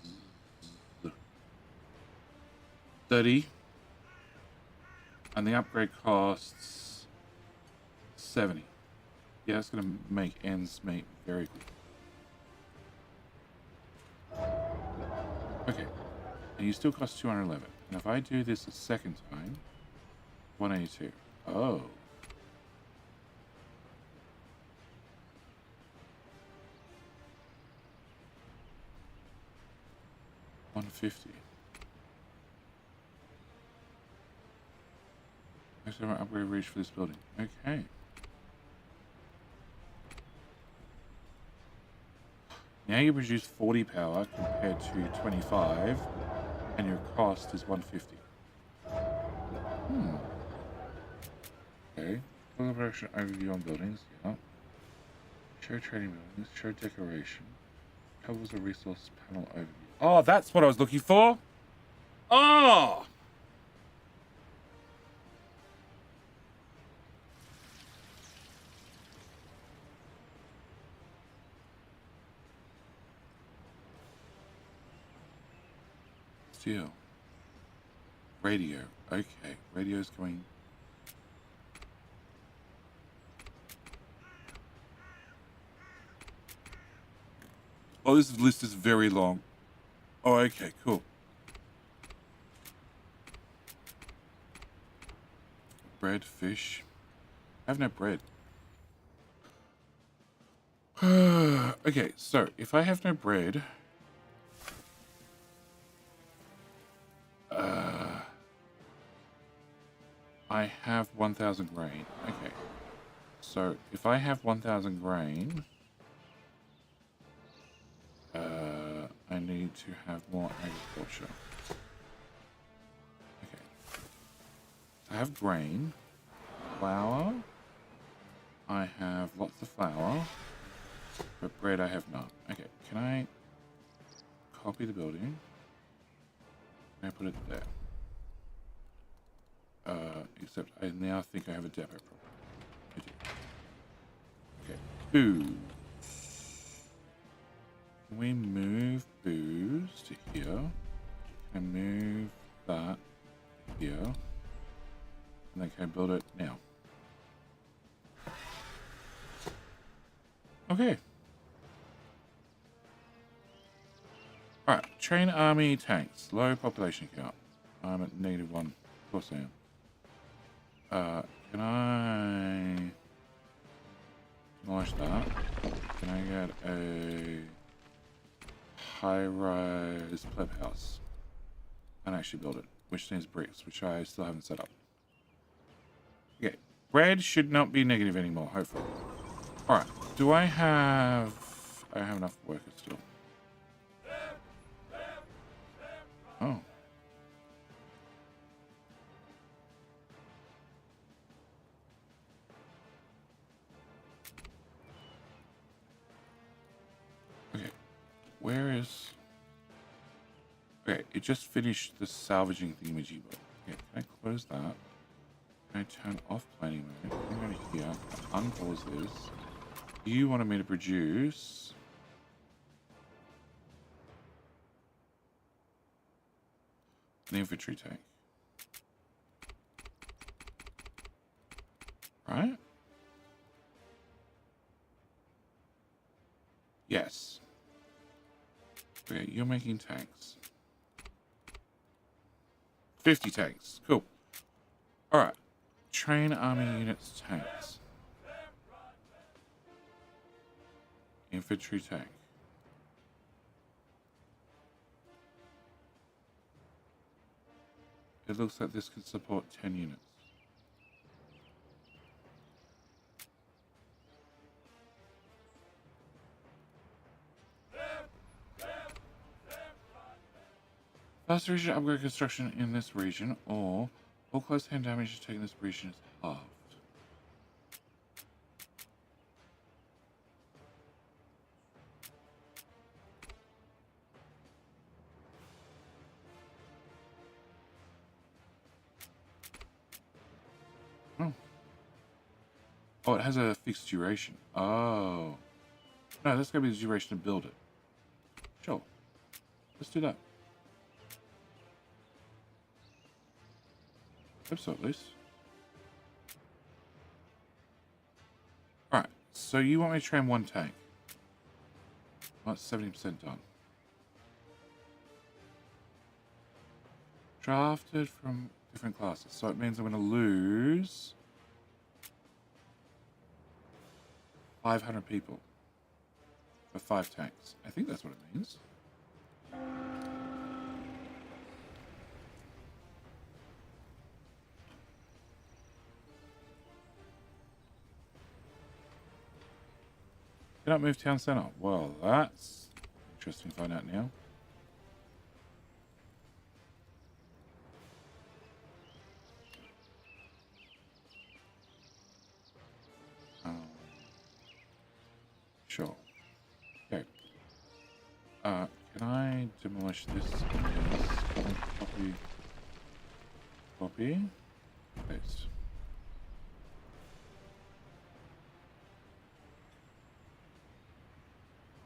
30. And the upgrade costs 70. Yeah, that's going to make ends meet very quick. Okay. And you still cost 211. And if I do this a second time, 182. Oh. $150. Maximum upgrade reach for this building. Okay. Now you produce 40 power compared to 25, and your cost is 150. Okay. Total production overview on buildings. Yeah. Show trading buildings. Show decoration. Covers a resource panel overview. Oh, that's what I was looking for. Oh. Steel. Radio. Okay. Radio's going. Oh, this list is very long. Oh, okay, cool. Bread, fish. I have no bread. Okay, so if I have no bread, I have 1,000 grain. Okay, so if I have 1,000 grain, I need to have more agriculture. Okay, I have grain, flour. I have lots of flour, but bread I have none. Okay, can I copy the building? Can I put it there? Except I now think I have a depot problem. I do. Okay, booze. Can we move booze to here? Can I move that here? And then can I build it now? Okay. Alright, train army tanks. Low population count. I'm at -1. Of course I am. Can I demolish that? Can I get a high-rise pleb house and actually build it, which needs bricks, which I still haven't set up. Okay, bread should not be negative anymore, hopefully. Alright, do I have enough workers still? Oh. Okay, where is... Okay, it just finished the salvaging thingamajig. Okay, can I close that? Can I turn off planning mode? Can I go to here? Unpause this. You wanted me to produce an infantry tank. Right? Yes. Okay, you're making tanks. 50 tanks. Cool. Alright. Train army units tanks. Infantry tank. It looks like this can support 10 units. Faster region upgrade construction in this region, or all close hand damage taken in this region is halved. Oh. Oh, it has a fixed duration. Oh. No, that's going to be the duration to build it. Sure. Let's do that. Hope so, at least. Alright, so you want me to train one tank. Well, that's 70% done. Drafted from different classes. So it means I'm going to lose 500 people for 5 tanks. I think that's what it means. Cannot move town center. Well, that's interesting to find out now. Sure. Okay. Can I demolish this? Yes. Copy. Copy. Paste.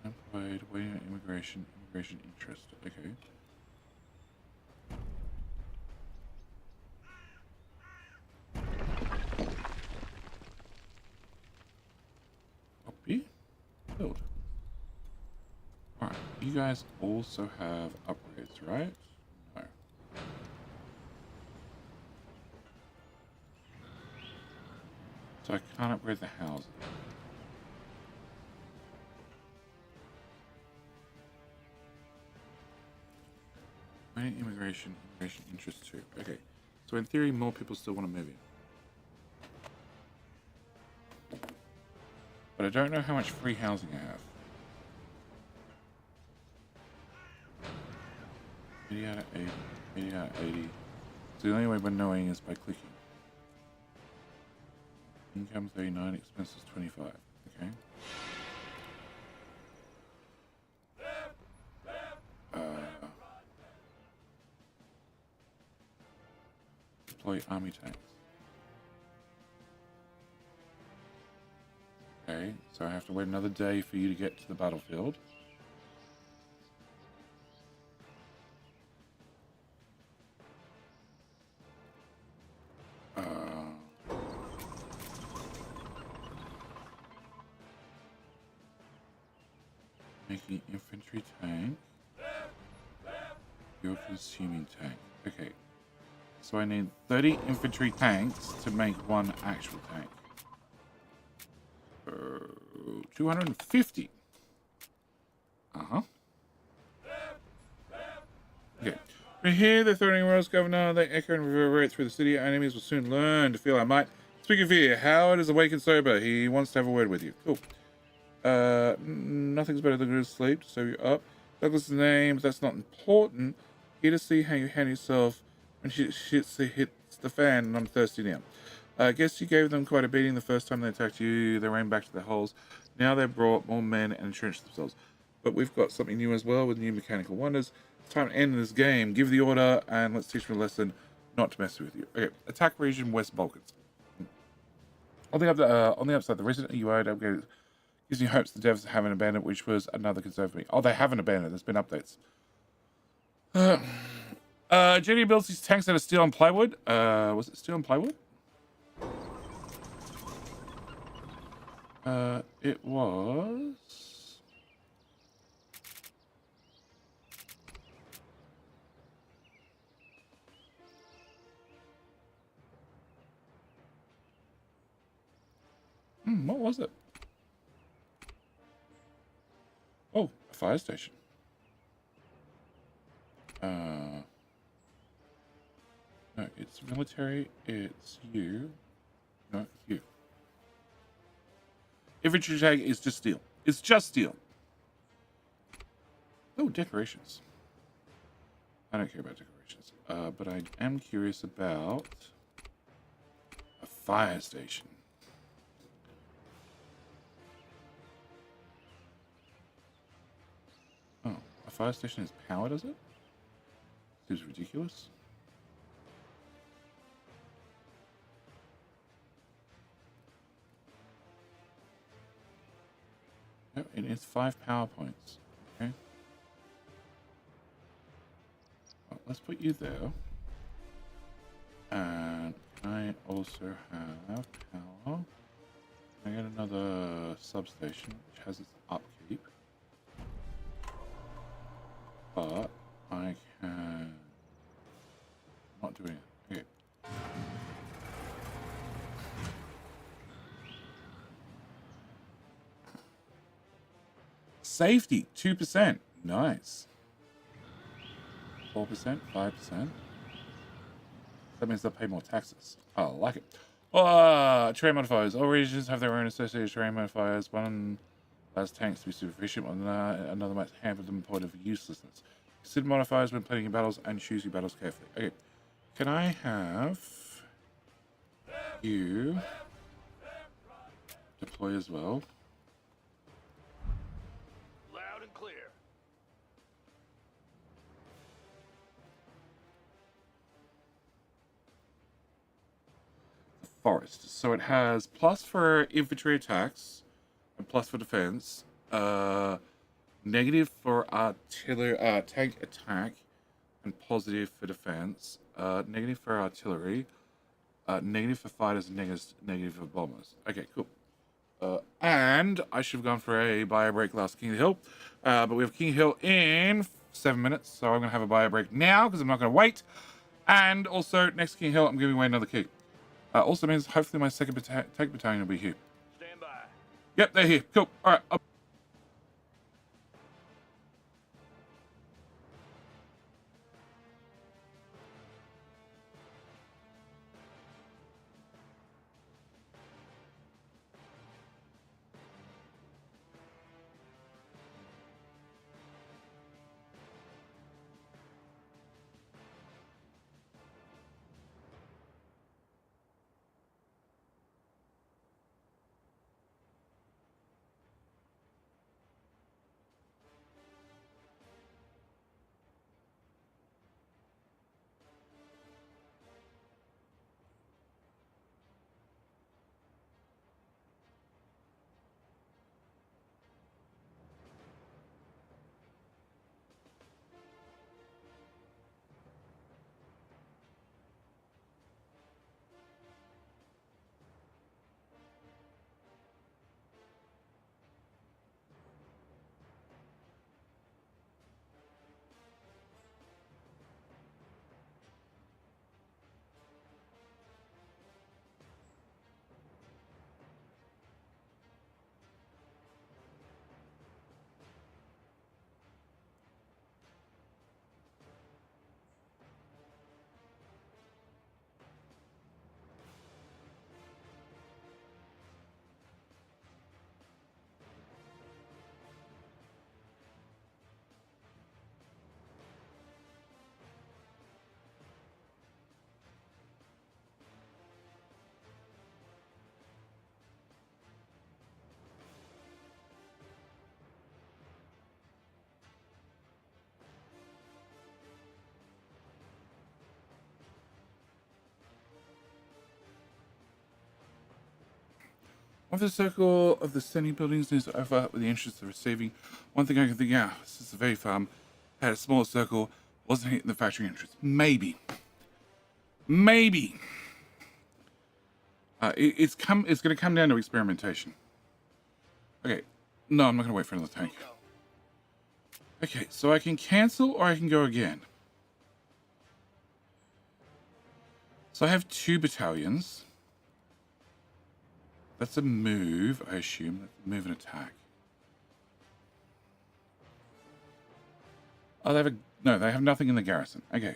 Employed, waiting on immigration interest. Okay. Copy. Build. Alright, you guys also have upgrades, right? No. So I can't upgrade the houses. Immigration interest too. Okay, so in theory, more people still want to move in, but I don't know how much free housing I have. 80 out of 80. 80 out of 80. So the only way we're knowing is by clicking. Income 39, expenses 25. Okay. Deploy army tanks. Okay, so I have to wait another day for you to get to the battlefield. Making infantry tank. You're consuming tank. Okay. So I need 30 infantry tanks to make one actual tank. 250. Uh-huh. Okay. We hear the threatening royals, governor. They echo and reverberate through the city. Our enemies will soon learn to feel our might. Speak of fear. Howard is awake and sober. He wants to have a word with you. Cool. Nothing's better than good sleep, so you're up. Douglas' name, but that's not important. Here to see how you handle yourself when shit hits the fan, and I'm thirsty now. I guess you gave them quite a beating the first time they attacked you. They ran back to their holes. Now they've brought more men and entrenched themselves. But we've got something new as well with new mechanical wonders. time to end this game. Give the order, and let's teach them a lesson not to mess with you. Okay, attack region West Balkans. On the upside, the recent UI upgrade gives me hopes the devs haven't abandoned, which was another concern for me. Oh, they haven't abandoned. There's been updates. JD builds these tanks out of steel and plywood. Was it steel and plywood? It was. What was it? Oh, a fire station. No, it's military. It's you. No, it's you. Infantry tag is just steel. It's just steel. Oh, decorations. I don't care about decorations. But I am curious about a fire station. Oh, a fire station is power, does it? Seems ridiculous. No, it is 5 power points. Okay. Well, let's put you there. And I also have power. I get another substation which has its upkeep. But I can not do it. Okay. Safety 2%. Nice. 4%, 5%. That means they'll pay more taxes. Oh, I like it. Terrain modifiers. All regions have their own associated terrain modifiers. One allows tanks to be super efficient, while another might hamper them to the point of uselessness. Consider modifiers when planning your battles and choose your battles carefully. Okay. Can I have you deploy as well? Loud and clear. Forest. So it has plus for infantry attacks and plus for defense. Negative for artillery, tank attack, and positive for defense. Negative for artillery. Negative for fighters and negative for bombers. Okay, cool. And I should have gone for a bio break last King of the Hill. But we have King of the Hill in 7 minutes. So I'm going to have a bio break now because I'm not going to wait. And also, next King of the Hill, I'm giving away another key. Also means hopefully my second tank battalion will be here. Stand by. Yep, they're here. Cool. All right. Of the circle of the standing buildings needs to overlap with the entrance to the receiving. One thing I can think, yeah, this is a very farm, had a smaller circle, wasn't hitting the factory entrance. Maybe. Maybe. It's going to come down to experimentation. Okay. No, I'm not going to wait for another tank. Okay, so I can cancel or I can go again. So I have 2 battalions. That's a move, I assume. That's a move and attack. Oh, no, they have nothing in the garrison. Okay.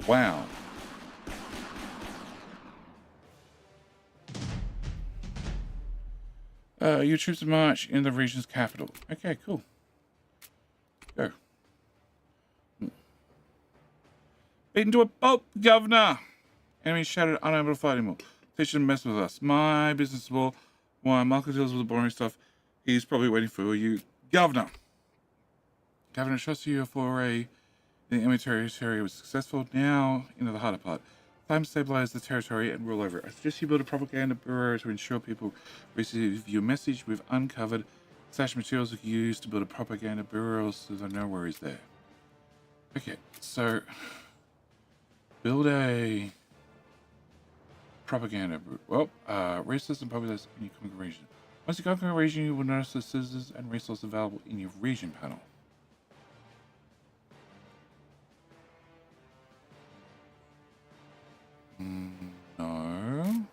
Wow. Your troops march in the region's capital. Okay, cool. Go. Beaten to a pulp, Governor! Enemy shouted, unable to fight anymore. They shouldn't mess with us. My business will. Why Marco deals with the boring stuff. He's probably waiting for you. Governor! Governor trusts you for in the enemy territory was successful. Now, into the harder part. Time to stabilize the territory and rule over it. I suggest you build a propaganda bureau to ensure people receive your message. We've uncovered stash materials we can use to build a propaganda bureau, so there are no worries there. Okay, so build a propaganda bureau. Well, resources and populace in your conquer region. Once you conquer a region, you will notice the citizens and resources available in your region panel. No.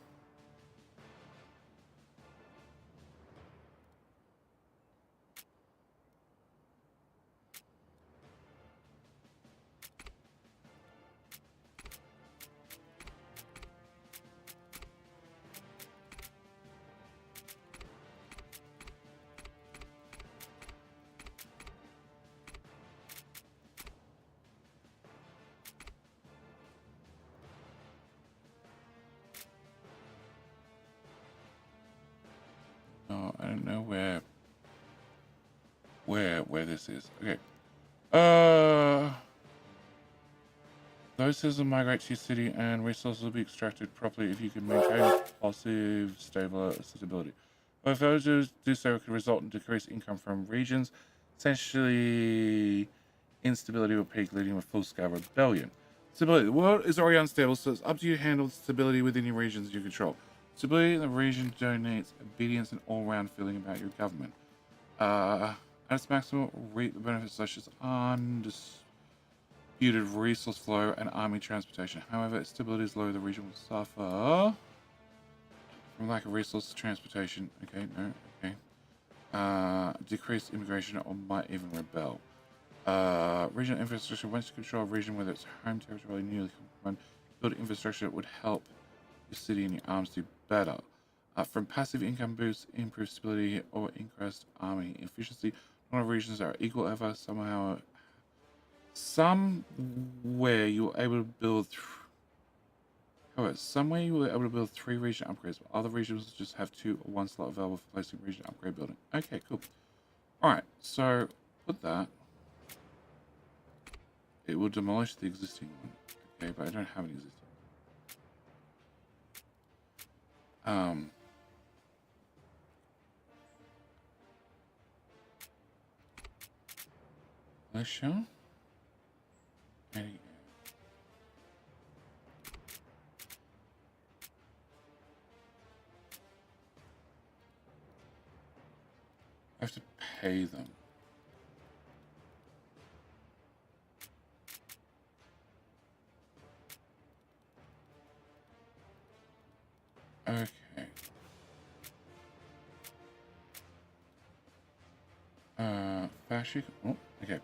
No, I don't know where this is. Okay. Those citizens migrate to your city and resources will be extracted properly if you can maintain positive, stable stability. But if those do so, it could result in decreased income from regions. Essentially, instability will peak, leading to a full-scale rebellion. Stability. The world is already unstable, so it's up to you to handle stability within your regions you control. Stability in the region donates obedience and all-round feeling about your government. At its maximum, reap the benefits such as undisputed resource flow and army transportation. However, if stability is low, the region will suffer from lack of resource transportation. Okay, no, okay. Decreased immigration or might even rebel. Regional infrastructure. Once you control a region, whether it's home territory, newly run, build infrastructure that would help your city and your arms do better. From passive income boosts, improved stability, or increased army efficiency. Not all regions are equal ever. Somewhere you were able to build. However, somewhere you were able to build 3 region upgrades, but other regions just have 2 or 1 slot available for placing region upgrade building. Okay, cool. Alright, so put that. It will demolish the existing one. Okay, but I don't have an existing one. Militia. Any. I have to pay them. Okay. Fascist. Oh, okay.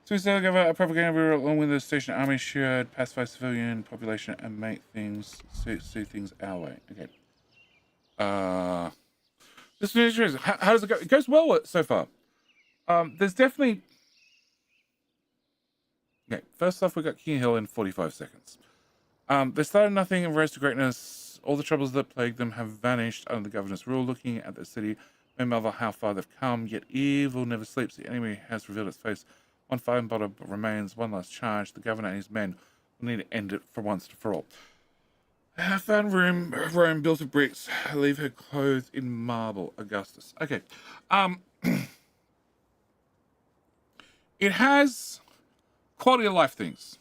So instead of a propaganda bureau along with the station army should pacify civilian population and make things see things our way. Okay. This is interesting. How does it go? It goes well so far. There's definitely. Okay. First off, we got King Hill in 45 seconds. They started nothing and rose to greatness. All the troubles that plagued them have vanished under the governor's rule. Looking at the city, no matter how far they've come, yet evil never sleeps. The enemy has revealed its face. One fighting bottle remains, one last charge. The governor and his men We need to end it for once and for all. I found Rome built of bricks. I leave her clothed in marble. Augustus. Okay. It has quality of life things.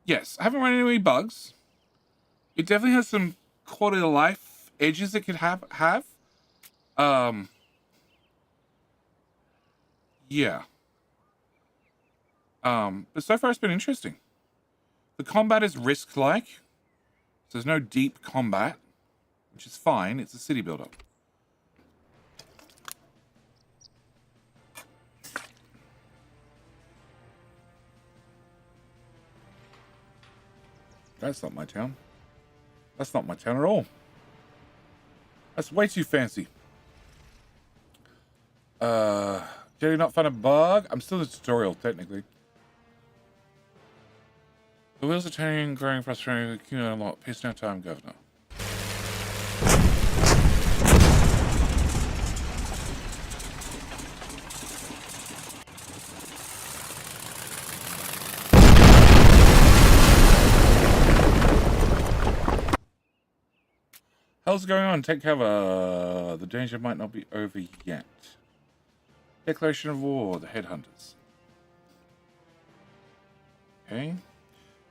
Yes, I haven't run into any bugs. It definitely has some quality of life edges it could have. Yeah. But so far it's been interesting. The combat is risk-like. So there's no deep combat, which is fine. It's a city builder. That's not my town. That's not my town at all. That's way too fancy. Did you not find a bug? I'm still in the tutorial, technically. The wheels are turning, growing frustrating. A lot. Peace now time, Governor. How's it going on? Take cover. The danger might not be over yet. Declaration of war. The headhunters. Okay.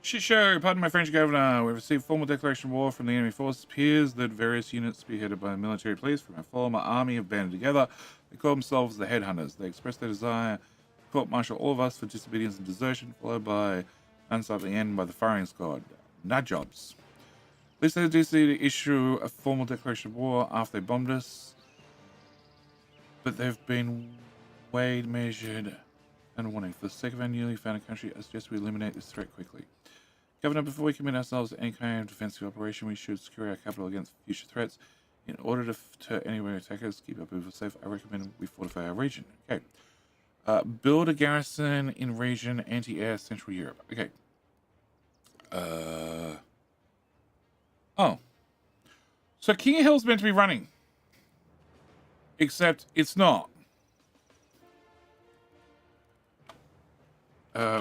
Shit show. Pardon my French, Governor. We've received formal declaration of war from the enemy forces. It appears that various units spearheaded by the military police from our former army have banded together. They call themselves the headhunters. They express their desire to court-martial all of us for disobedience and desertion, followed by unsightly end by the firing squad. Nut jobs. At least they do see to issue a formal declaration of war after they bombed us. But they've been weighed, measured, and warning. For the sake of our newly founded country, I suggest we eliminate this threat quickly. Governor, before we commit ourselves to any kind of defensive operation, we should secure our capital against future threats. In order to deter any attackers, keep our people safe, I recommend we fortify our region. Okay. Build a garrison in region anti-air Central Europe. Okay. Oh. So King of Hill's meant to be running. Except it's not.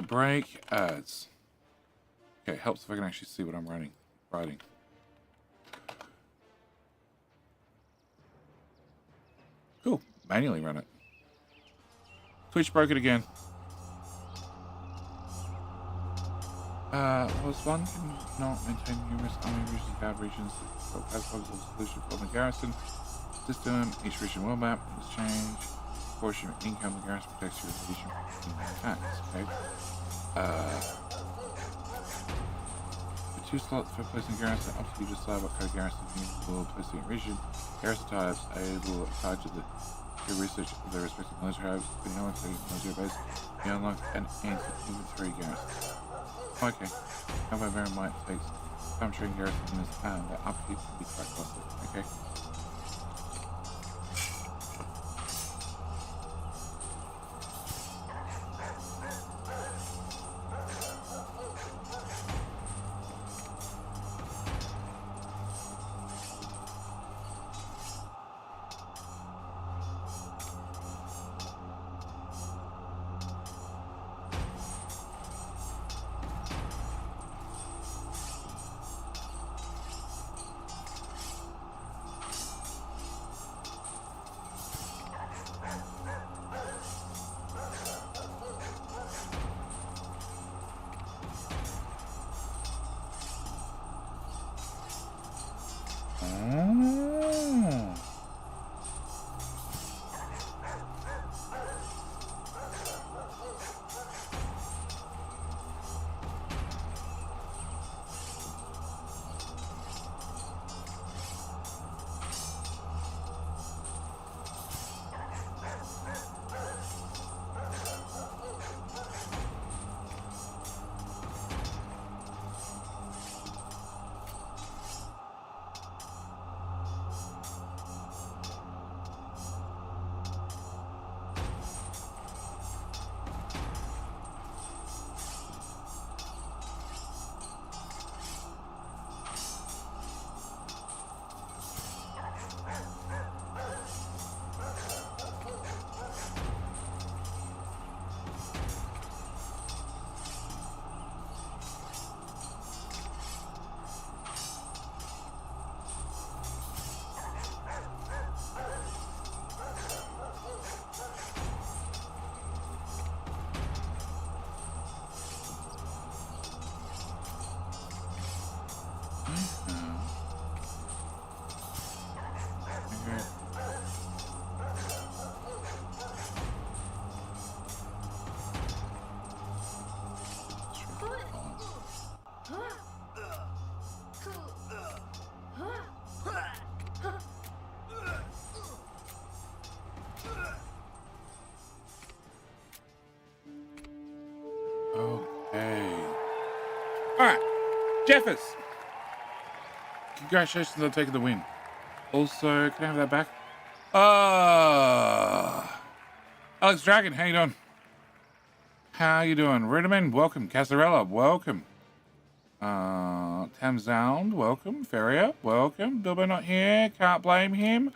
Break ads. Okay, helps if I can actually see what I'm writing. Cool. Manually run it. Twitch broke it again. Was one cannot maintain numerous army regions, bad regions, as possible solution for the garrison system. Each region world map is changed. Portion of income the garrison protects your region from attacks. Okay. The two slots for placing garrison. Up to you decide what kind of garrison you will place in region. Garrison types able tied to the research of their respective military types. Depending on the military base, you unlock an inventory garrison. Okay. However, bear in mind it takes time to train garrison in this time. That upkeep can be quite costly. Okay. Okay. Alright. Jeffers! Congratulations on taking the win. Also, can I have that back? Alex Dragon, how you doing? How you doing? Riderman, welcome. Casarella, welcome. Tamzound, welcome. Ferrier, welcome. Bilbo not here, can't blame him.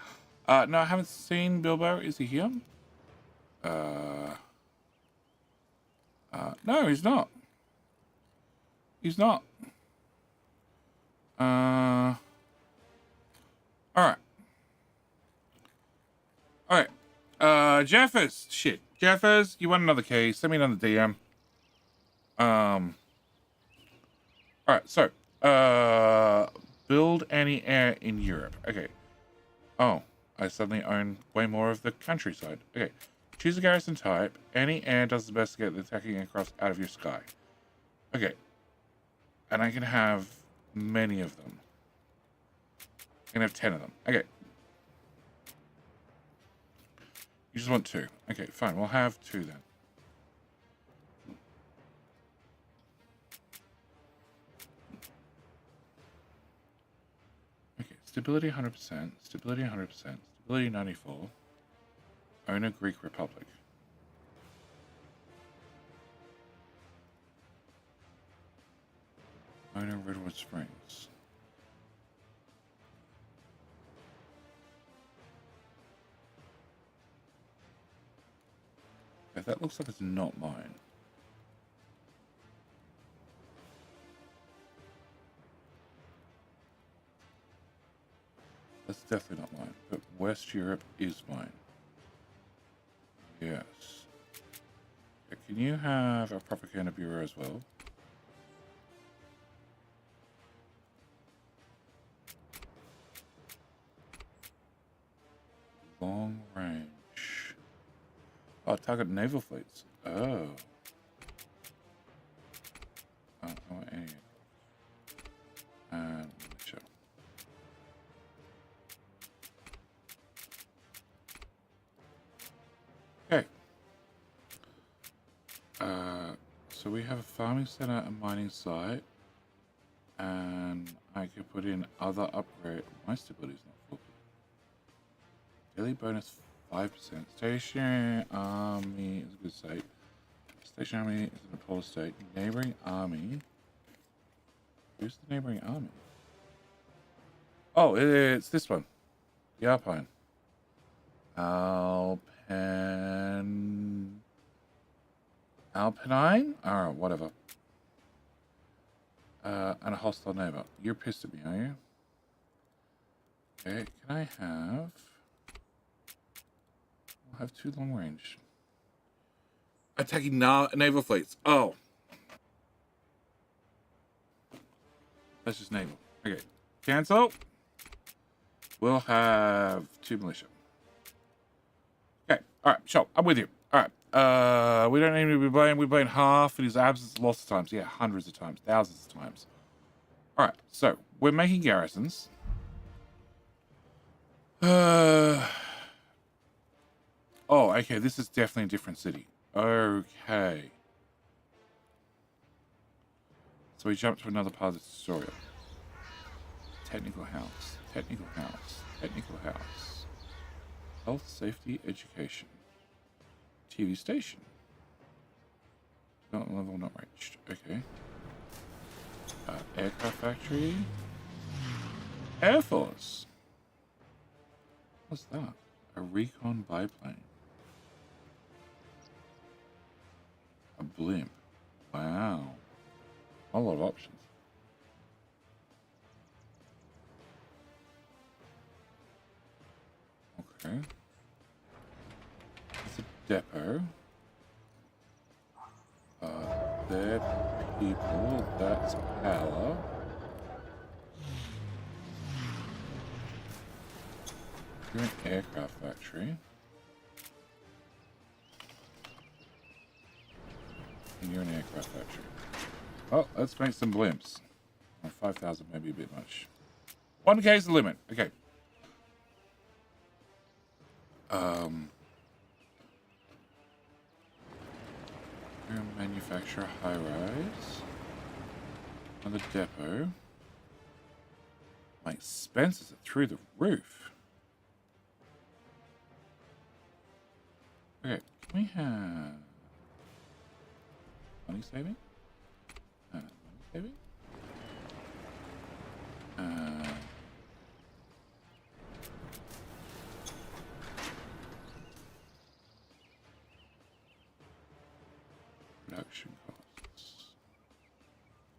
No, I haven't seen Bilbo. Is he here? No, he's not. He's not. Alright. Alright. Jeffers. Shit. Jeffers, you want another key. Send me another DM. Alright, so. Build any air in Europe. Okay. Oh, I suddenly own way more of the countryside. Okay. Choose a garrison type. Any air does the best to get the attacking aircraft out of your sky. Okay. And I can have many of them. I can have 10 of them. Okay. You just want 2. Okay, fine. We'll have 2 then. Okay, stability 100%. Stability 100%. Stability 94. Own a Greek Republic. Own a Redwood Springs. Okay, that looks like it's not mine. That's definitely not mine, but West Europe is mine. Yes. Okay, can you have a propaganda bureau as well? Long range. Oh, target naval fleets. Oh. Oh, any. And show. Okay. So we have a farming center and mining site, and I could put in other upgrade. My stability is not full. Daily bonus 5%. Stationary army is a good site. Stationary army is in a polar state. Neighboring army. Who's the neighboring army? Oh, it's this one. The Alpine. Alpine? Alright, whatever. And a hostile neighbor. You're pissed at me, are you? Okay, can I have... I'll have 2 long range. Attacking naval fleets. Oh. That's just naval. Okay. Cancel. We'll have 2 militia. Okay. Alright, sure. I'm with you. Alright. We don't need to be playing. We're playing half in his absence lots of times. Yeah, hundreds of times. Thousands of times. Alright, so we're making garrisons. Oh, okay. This is definitely a different city. Okay. So we jump to another part of the tutorial. Technical house. Technical house. Technical house. Health, safety, education. TV station. Not level not reached. Okay. Aircraft factory. Air Force. What's that? A recon biplane. A blimp. Wow. A lot of options. Okay. It's a depot. They're people. That's power. You're an aircraft factory. And you're an aircraft factory. Oh, let's make some blimps. Oh, 5,000 may be a bit much. 1K is the limit. Okay. We're gonna manufacture a high rise. Another depot. My expenses are through the roof. Okay, can we have money saving? Money saving? Production costs.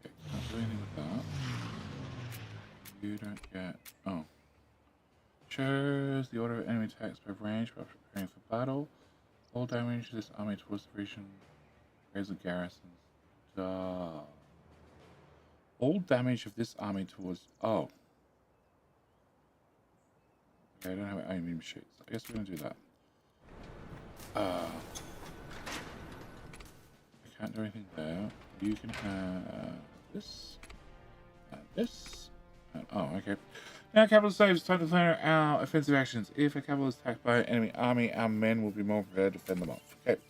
Okay, can't do anything with that. You don't get. Oh. Shows the order of enemy attacks by range while preparing for battle. All damage to this army towards the region. Raise the garrisons. Duh. All damage of this army towards. Oh. Okay, I don't have enemy machines. I guess we're gonna do that. I can't do anything there. You can have this. And this. And, oh, okay. Now capital saves. Time to plan our offensive actions. If a capital is attacked by an enemy army, our men will be more prepared to fend them off. Okay.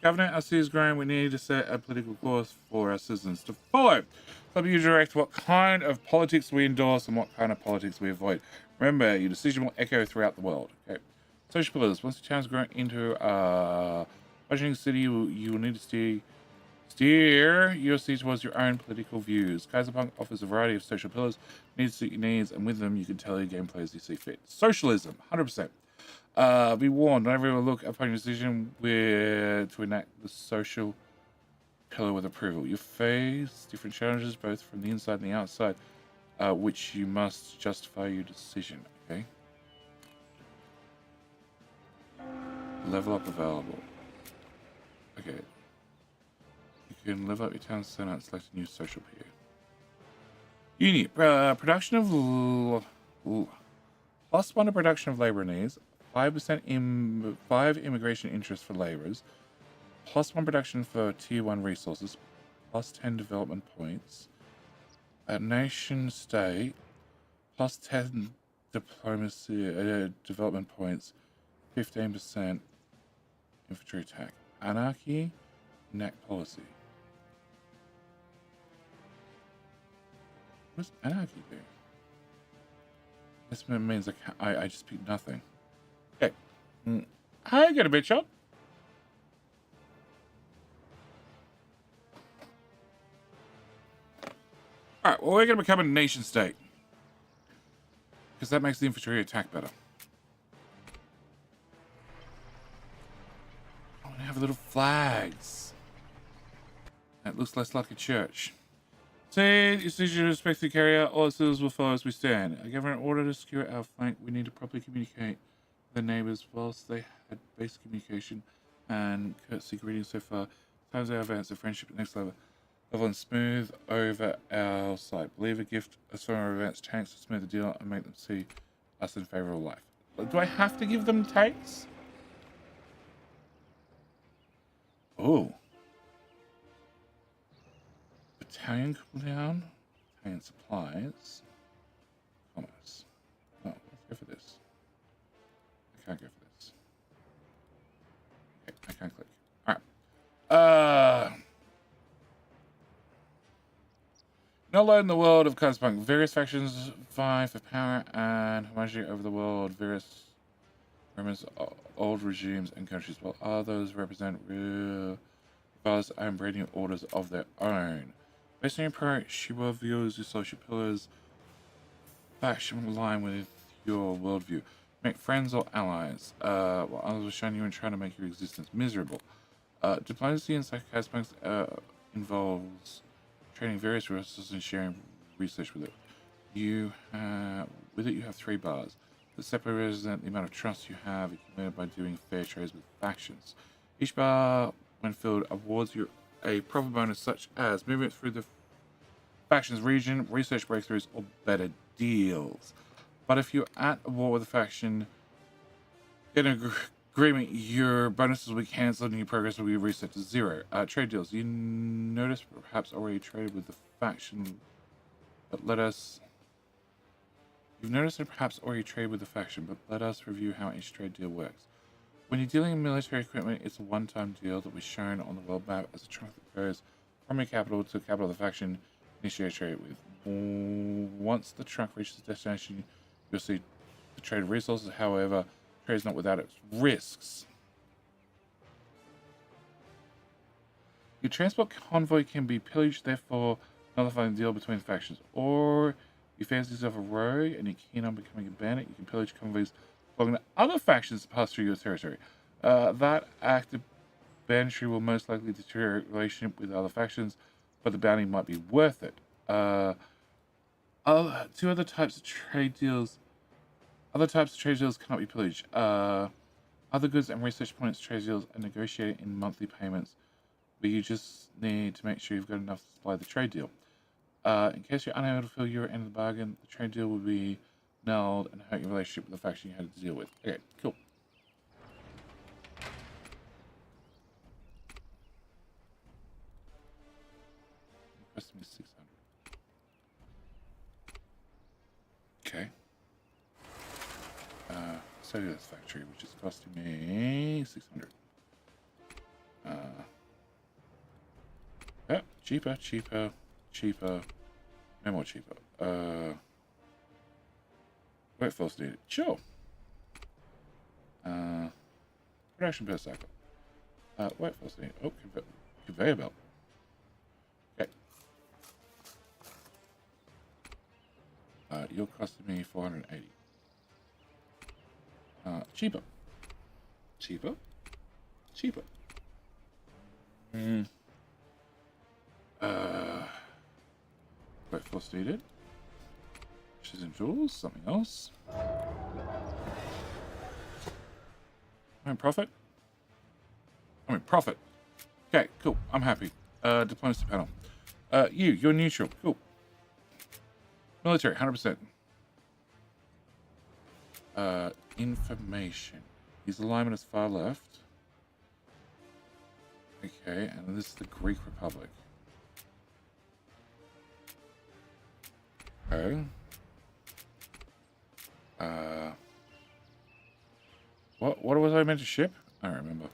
Governor, our city is growing. We need to set a political course for our citizens to follow. Help you direct what kind of politics we endorse and what kind of politics we avoid. Remember, your decision will echo throughout the world. Okay. Social pillars. Once the town's grown into a functioning city, you will need to steer your city towards your own political views. Kaiserpunk offers a variety of social pillars, needs to suit your needs, and with them you can tailor your gameplay as you see fit. Socialism, 100%. Be warned, not everyone will look upon your decision to enact the social pillar with approval. You face different challenges, both from the inside and the outside, which you must justify your decision. Okay. Level up available. Okay. You can level up your town center and select a new social peer. Uni. Production of +1 to production of labor needs. 5% 5 immigration interest for laborers. +1 production for tier 1 resources. +10 development points. A nation state. +10 diplomacy development points. 15% infantry attack. Anarchy. NAC policy. What does anarchy do? This means I just picked nothing. Okay. I get a bit shot. Alright, well, we're going to become a nation state. Because that makes the infantry attack better. I want to have little flags. That looks less like a church. Say your decision to respect the carrier, all citizens will follow as we stand. I give an order to secure our flank. We need to properly communicate with the neighbors whilst they had basic communication and courtesy greetings so far. Times our advance of friendship at next level and smooth over our side. Believe a gift of some of our advanced tanks to smooth the deal and make them see us in favorable life. Do I have to give them tanks? Oh. Battalion cooldown. Battalion supplies. Commerce. Oh, let's go for this. I can't go for this. Okay, I can't click. Alright. Not alone in the world of Kaiserpunk. Various factions vie for power and homogeneity over the world. Various remnants of old regimes and countries, while others represent real values and breeding orders of their own. Based on your approach, your worldviews, your social pillars, faction align with your worldview. Make friends or allies, while others will shun you and try to make your existence miserable. Diplomacy inside Kaiserpunk involves trading various resources and sharing research with it. You have 3 bars that separately represent the amount of trust you have accumulated by doing fair trades with factions. Each bar, when filled, awards you a profit bonus such as movement through the faction's region, research breakthroughs, or better deals. But if you're at a war with a faction Get an agreement. Your bonuses will be cancelled and your progress will be reset to 0. Trade deals. You notice perhaps already traded with the faction, but let us... You've noticed that perhaps already traded with the faction, but let us review how each trade deal works. When you're dealing in military equipment, it's a one-time deal that was shown on the world map as a trunk that goes from your capital to the capital of the faction initiate trade with. Once the trunk reaches the destination, you'll see the trade resources. However, trade is not without its risks. Your transport convoy can be pillaged, therefore nullifying the deal between the factions. Or you fancy yourself a rogue and you're keen on becoming a bandit, you can pillage convoys belonging to other factions to pass through your territory. That act of banditry will most likely deteriorate relationship with other factions, but the bounty might be worth it. Two other types of trade deals. Other types of trade deals cannot be pillaged. Other goods and research points trade deals are negotiated in monthly payments, but you just need to make sure you've got enough to supply the trade deal. In case you're unable to fill your end of the bargain, the trade deal will be nulled and hurt your relationship with the faction you had to deal with. Okay, cool. Cost me 600. Okay. Cellulose factory, which is costing me 600. Yeah, cheaper. No more cheaper. Workforce needed. Sure. Production per cycle. Workforce needed. Oh, conveyor belt. Okay. You're costing me 480. Cheaper. Workforce needed. Precision tools, something else. Profit. Okay, cool. I'm happy. Diplomacy panel. You're neutral. Cool. Military, 100%. Information. His alignment is far left. Okay, and this is the Greek Republic. Okay. What was I meant to ship? I don't remember.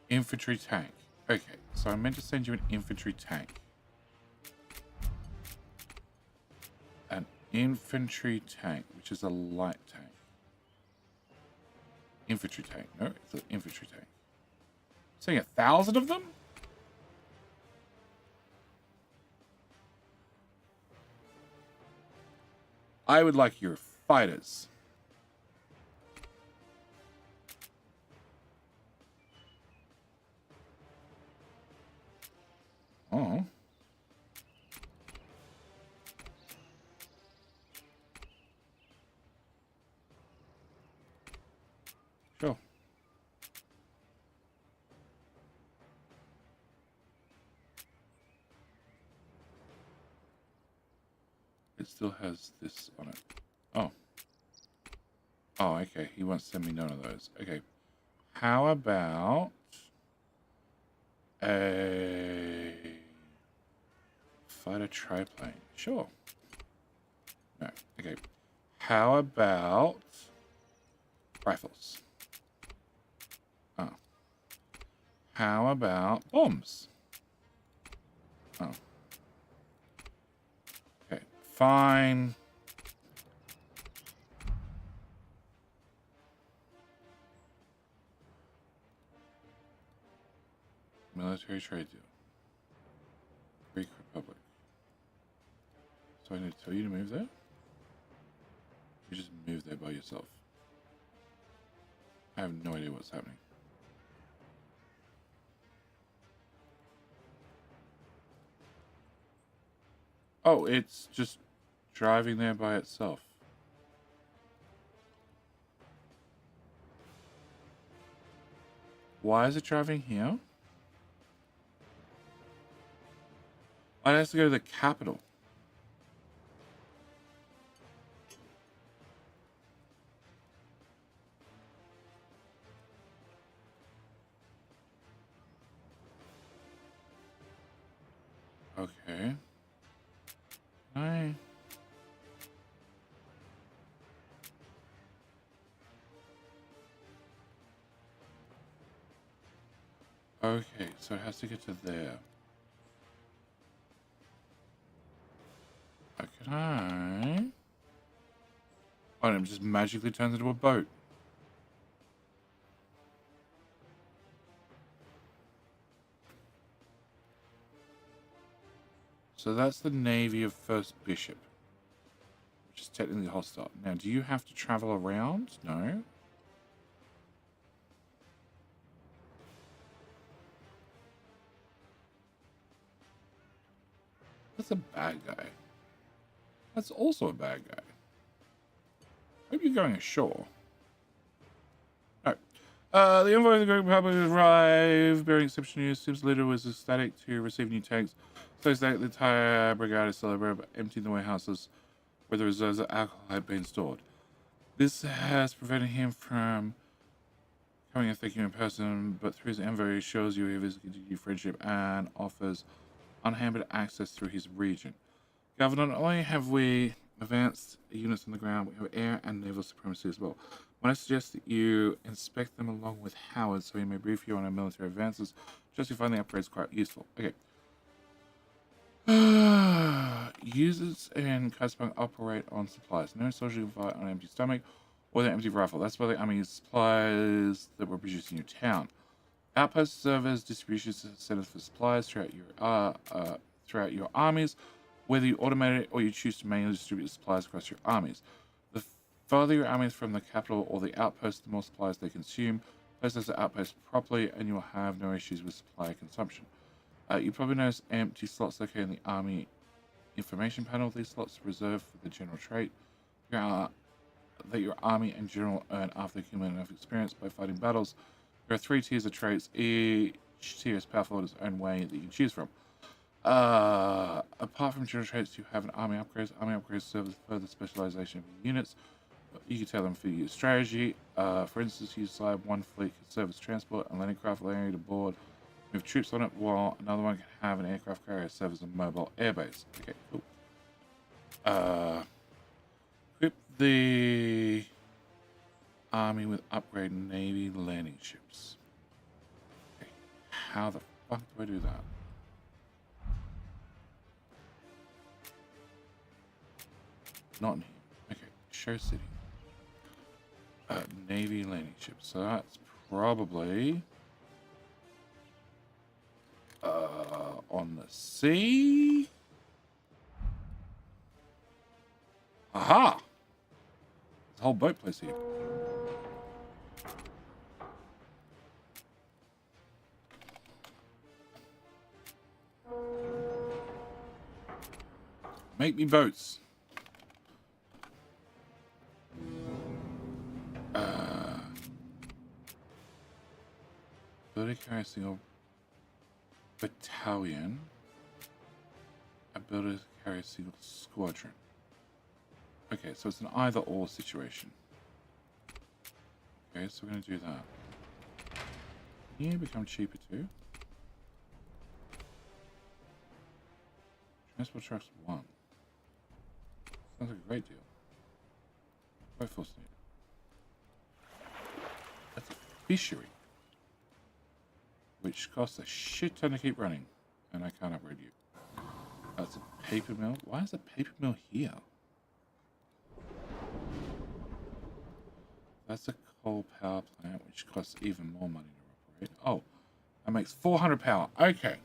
Infantry tank. Okay, so I meant to send you an infantry tank. An infantry tank, which is a light tank. Infantry tank. No, it's an infantry tank. Saying 1,000 of them? I would like your fighters. Oh. Sure. It still has this on it. Oh. Oh, okay. He wants to send me none of those. Okay. How about a fighter triplane? Sure. No. Okay. How about rifles? Oh. How about bombs? Oh. Okay. Fine. Military trade deal. Greek Republic. So I need to tell you to move there? You just move there by yourself. I have no idea what's happening. Oh, it's just driving there by itself. Why is it driving here? Oh, it has to go to the capital. Okay. I... Okay, so it has to get to there. Can I? Oh, and it just magically turns into a boat. So that's the Navy of First Bishop, which is technically hostile. Now, do you have to travel around? No. That's a bad guy. That's also a bad guy. Hope you're going ashore. Alright. The envoy of the Great Republic arrived, bearing exceptional news. Sims leader was ecstatic to receive new tanks. So ecstatic the entire brigade is celebrated, emptying the warehouses where the reserves of alcohol had been stored. This has prevented him from coming and thanking you in person, but through his envoy he shows you his continued friendship and offers unhampered access through his region. Governor, not only have we advanced units on the ground, we have air and naval supremacy as well. When I suggest that you inspect them along with Howard so he may brief you on our military advances, just you find the upgrades quite useful. Okay. Users in Kaiserpunk operate on supplies. No soldier can fight on an empty stomach or an empty rifle. That's why the army supplies that were produced in your town. Outposts serve as distribution centers for supplies throughout your armies. Whether you automate it or you choose to manually distribute supplies across your armies. The farther your army is from the capital or the outpost, the more supplies they consume. Place those outposts properly and you will have no issues with supply consumption. You probably notice empty slots located in the army information panel. These slots are reserved for the general trait that your army and general earn after accumulating enough experience by fighting battles. There are 3 tiers of traits. Each tier is powerful in its own way that you can choose from. Apart from general traits, you have an army upgrades. Army upgrades serve as further specialization of your units. You can tell them for your strategy. For instance, you decide one fleet can serve as transport and landing craft allowing you to board with troops on it, while another one can have an aircraft carrier serve as a mobile airbase. Okay, cool. Equip the army with upgrade Navy landing ships. Okay, how the fuck do I do that? Not in here. Okay, show city. Navy landing ships. So that's probably on the sea. Aha! There's a whole boat place here. Make me boats. Ability to carry a single battalion. Ability to carry a single squadron. Okay, so it's an either-or situation. Okay, so we're going to do that. Can you become cheaper too? Transport trucks 1. Sounds like a great deal. Workforce need. That's a fishery. Which costs a shit ton to keep running. And I can't upgrade you. That's a paper mill. Why is a paper mill here? That's a coal power plant, which costs even more money to operate. Oh, that makes 400 power. Okay.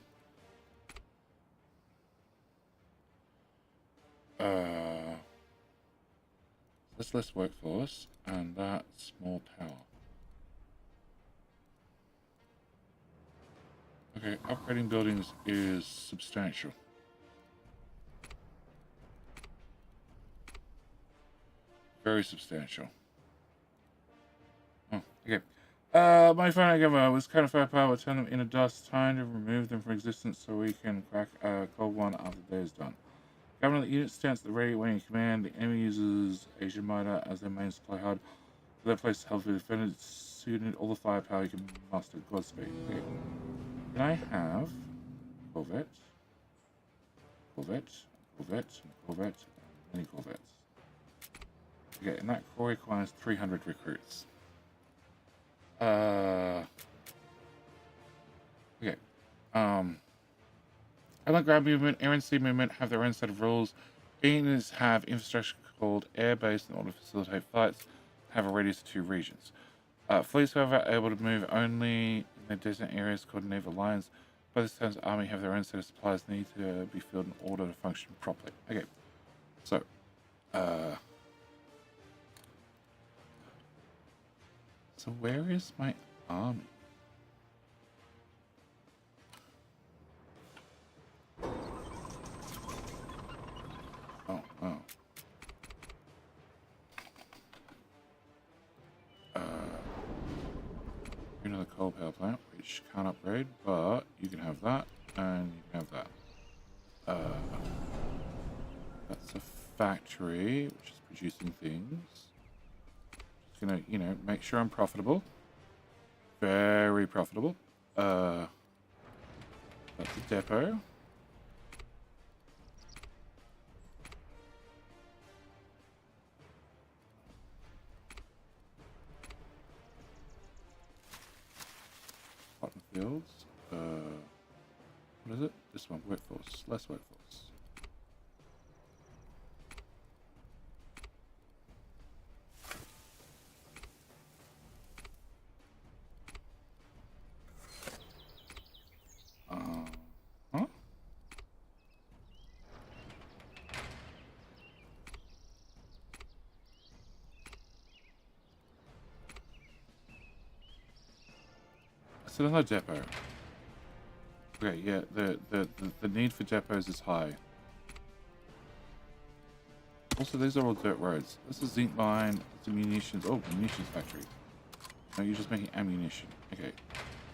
That's less workforce, and that's more power. Okay, upgrading buildings is substantial. Very substantial. Oh, okay. My final governor was kind of firepower. We'll turn them into dust. Time to remove them from existence so we can crack a cold one after the day is done. Governor, the unit stands at the ready when in command. The enemy uses Asian Motor as their main supply hub. Their place to help the defenders. Unit all the firepower you can muster. Godspeed. Okay. Can I have Corvette? corvette, corvette, corvette, and many corvettes. Okay, and that corps requires 300 recruits. Okay. Airline ground movement, air and sea movement have their own set of rules. Units have infrastructure called airbase in order to facilitate flights, have a radius of 2 regions. Fleets, however, are able to move only in their designated areas called naval lines. By this time, the army have their own set of supplies that need to be filled in order to function properly. Okay, so where is my army? Oh. Another coal power plant, which can't upgrade, but you can have that, and you can have that. That's a factory, which is producing things. Just gonna, make sure I'm profitable. Very profitable. That's a depot. Cotton fields. What is it? This one, workforce. Less workforce. Huh? Still another depot. Okay, yeah, the need for depots is high. Also, these are all dirt roads. This is zinc mine, it's a munitions. Oh, munitions factory. No, you're just making ammunition. Okay.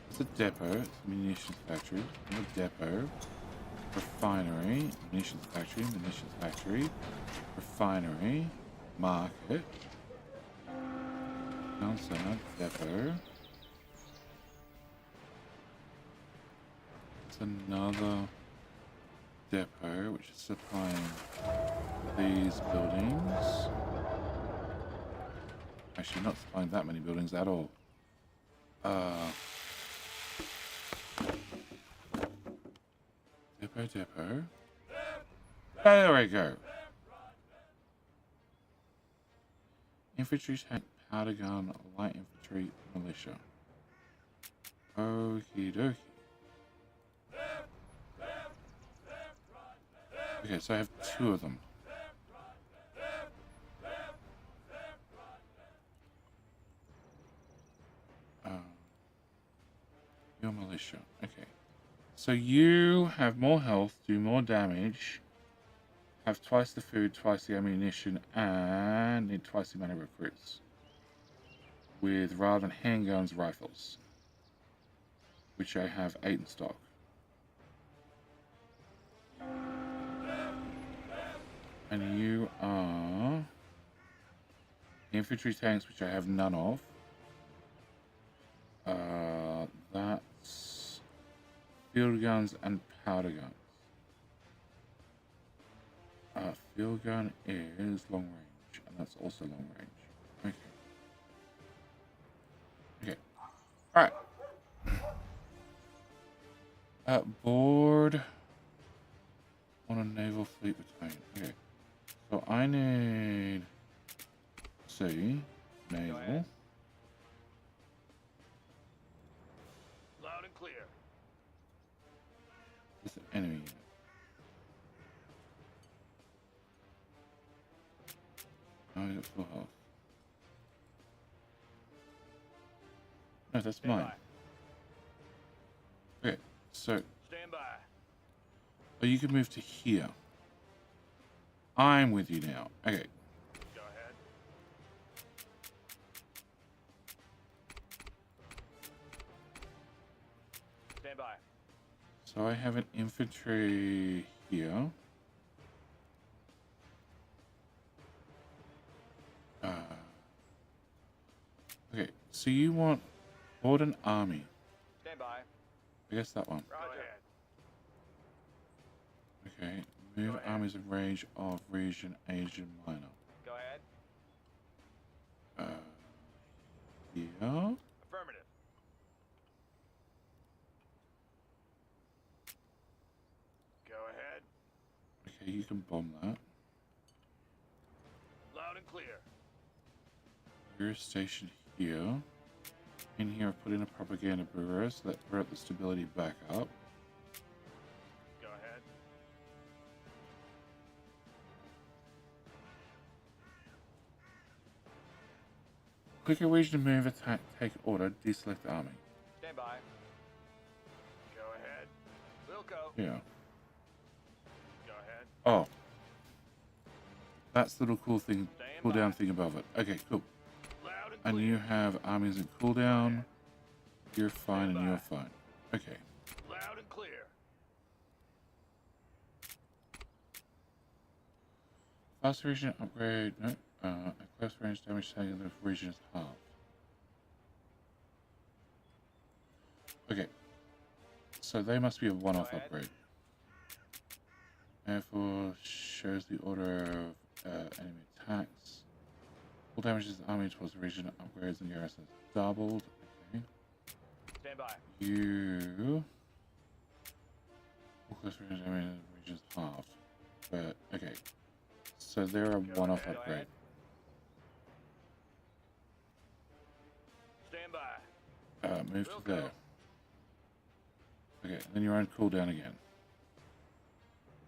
It's a depot, it's a munitions factory, another depot, refinery, munitions factory, refinery, market, town center, depot. It's another depot which is supplying these buildings. Actually, not supplying that many buildings at all. Depot. There we go. Infantry, tank, powder gun, light infantry, militia. Okie dokie. Okay, so I have 2 of them. Your militia. Okay. So you have more health, do more damage, have twice the food, twice the ammunition, and need twice the amount of recruits. With, rather than handguns, rifles. Which I have 8 in stock. And you are infantry tanks, which I have none of. That's field guns and powder guns. Field gun is long range, and that's also long range. Okay. Alright. Board on a naval fleet battalion. Okay. So I need C, naval. Loud and clear. This is an enemy unit. Now I got full health. No, that's mine. Okay, so Stand by. oh, you can move to here. I'm with you now. Okay. Go ahead. Stand by. So I have an infantry here. Okay, so you want board an army. Stand by. I guess that one. Roger. Okay, Move armies in range of region Asian Minor. Go ahead. Yeah. Affirmative. Go ahead. Okay, you can bomb that. Loud and clear. You're stationed here. In here, I've put in a propaganda bureau so that brought the stability back up. Go ahead. Click a region to move, attack, take order, deselect army. Stand by. Go ahead. Wilco. Yeah. Go ahead. Oh. That's the little cool thing, Stand cooldown by. thing above it. Okay, cool. Loud and And clear. you have armies in cooldown. You're fine Stand and you're by. fine. Okay. Loud and clear. Fast region upgrade. No. At close range damage taken in the region is half. Okay. So they must be a one-off Go ahead. upgrade. Therefore, shows the order of enemy attacks. All damages the army towards the region upgrades and garrisons doubled. Okay. Stand by. You. All close range damage in the region is halved. But, okay. So they're a Go one-off ahead. Go upgrade. ahead. Stand by. Move Wilco. to there. Okay, then you're on cooldown again.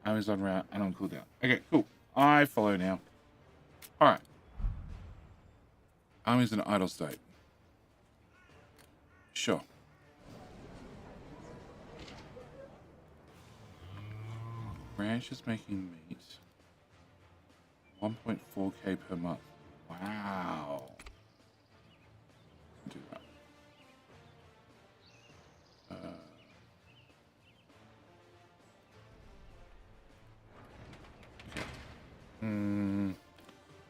Army's on route and on cooldown. Okay, cool. I follow now. Alright. Army's in idle state. Sure. Ranch is making meat. 1.4k per month. Wow. Do that.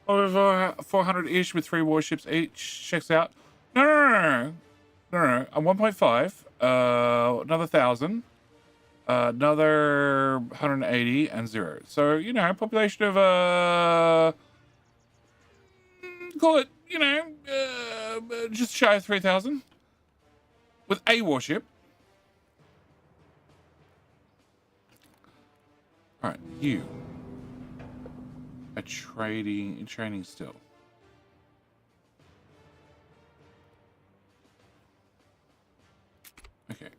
Over 400-ish with 3 warships each. Checks out. No. A 1.5. Another 1,000. Another 180 and 0. So, you know, population of, call it, you know, just shy of 3,000. With a warship. Alright, you. A training still. Okay.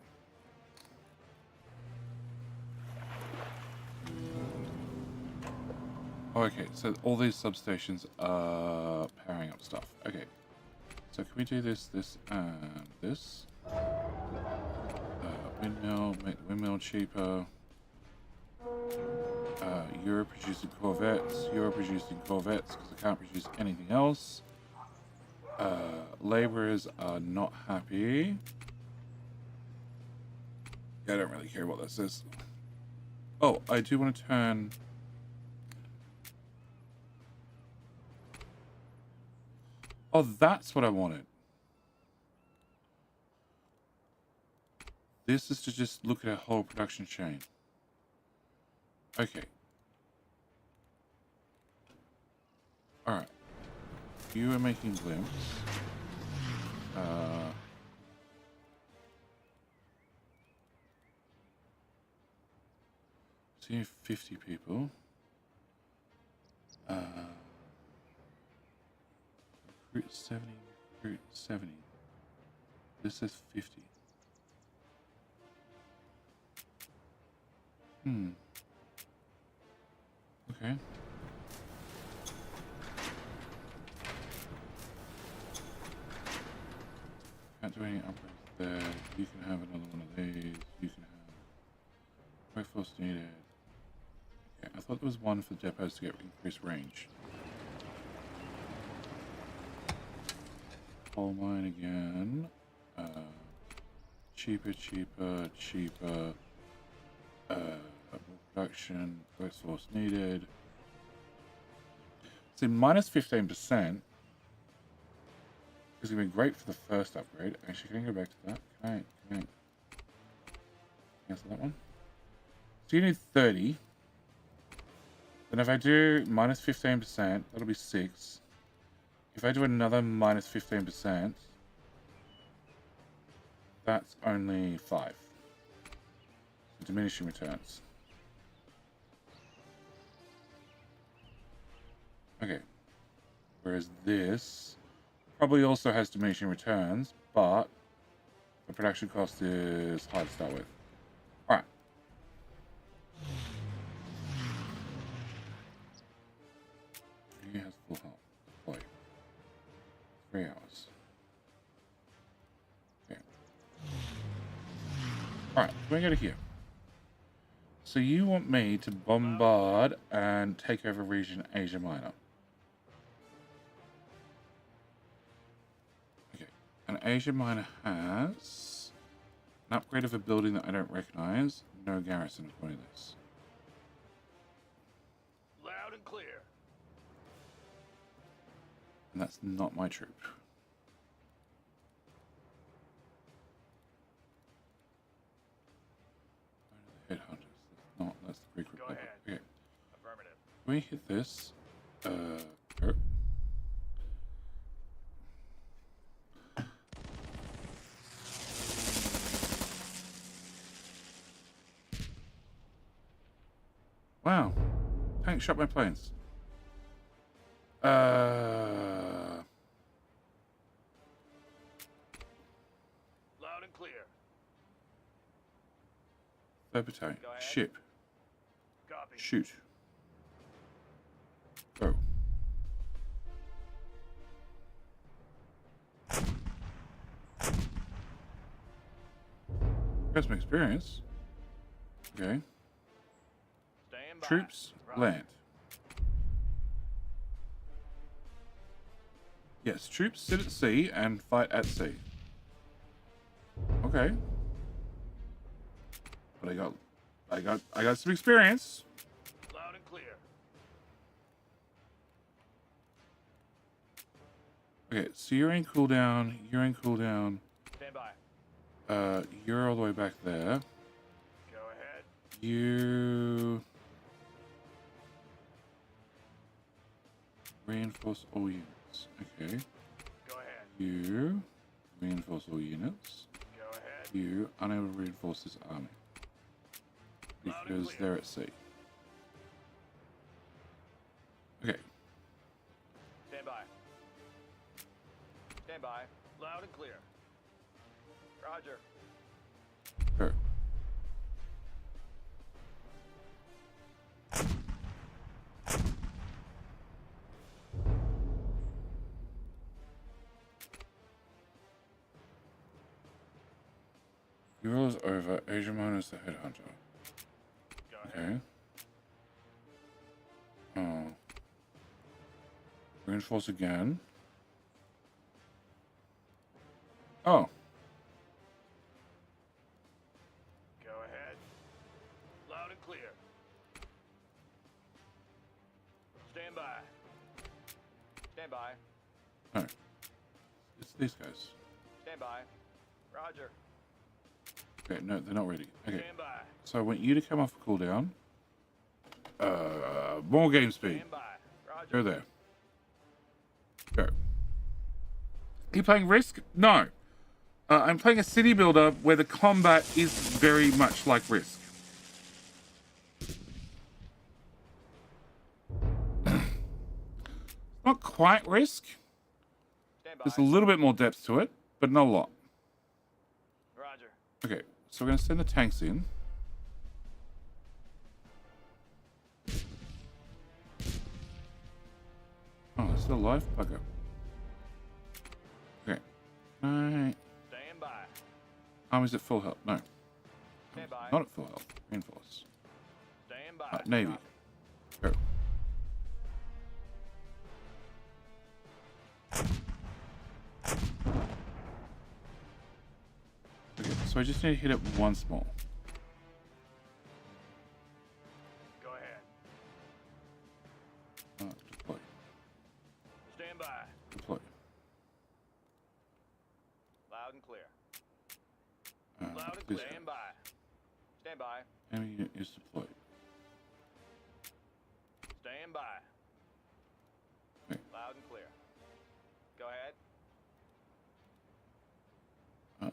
Oh, okay, so all these substations are powering up stuff. Okay. So can we do this, and this? Windmill, make the windmill cheaper. You're producing corvettes. You're producing corvettes because I can't produce anything else. Laborers are not happy. Yeah, I don't really care what this is. Oh, I do want to turn... Oh, that's what I wanted. This is to just look at a whole production chain. Okay. Alright. You are making blimps. So you have 50 people. Recruit 70, recruit 70. This is 50. Okay. Can't do any upgrades there. You can have another one of these. You can have workforce needed. Okay, I thought there was one for depots to get increased range. Coal mine again. Cheaper. Production, workforce needed. See, minus 15% is going to be great for the first upgrade. Actually, can I go back to that? Can I cancel that one? So you need 30. Then if I do minus 15%, that'll be 6. If I do another minus 15%, that's only 5. So diminishing returns. Okay. Whereas this probably also has diminishing returns, but the production cost is high to start with. Alright. He has full health. Deploy. 3 hours. Okay. Alright, we're going to go to here. So you want me to bombard and take over region Asia Minor. Okay. And Asia Minor has an upgrade of a building that I don't recognize. No garrison according to this. Loud and clear. And that's not my troop. Headhunters. That's not. That's the Greek Republic. ahead. Okay. Affirmative. When we hit this, go. Wow. Tank shot my planes. Loud and clear. Third battalion. Go ahead. Ship. Copy. Shoot. Go. Got some experience. Okay. Stand by. Troops, Roger. land. Yes, troops sit at sea and fight at sea. Okay. But I got some experience. Loud and clear. Okay, so you're in cooldown, Stand by. you're all the way back there. Go ahead. You reinforce all units. Okay. Go ahead. You reinforce all units. Go ahead. You unable to reinforce this army Loud and because clear. they're at sea. Okay. Stand by. Stand by. Loud and clear. Roger. Go. Euro is over. Asia Minor is the headhunter. Go ahead. Okay. Oh. Reinforce again. Oh. Go ahead. Loud and clear. Stand by. Stand by. No. It's these guys. Stand by. Roger. Okay, no, they're not ready. Okay. Stand by. So I want you to come off a cooldown. More game speed. Stand by. Roger. Go there. Go. Are you playing Risk? No. I'm playing a city builder where the combat is very much like Risk. Not quite Risk. Stand by. There's a little bit more depth to it, but not a lot. Roger. Okay, so we're going to send the tanks in. Oh, they're still alive? Bugger. Okay. Alright. Stand by. Army's at full health. No. Stand by. Not at full health. Reinforce. Stand by. Navy. Go. Okay, so I just need to hit it once more. Go ahead. Deploy. Stand by. Deploy. Loud and clear. Loud Loud and clear. Stand by. Stand by. Enemy unit is deployed. Stand by. Wait. Loud and clear. Go ahead.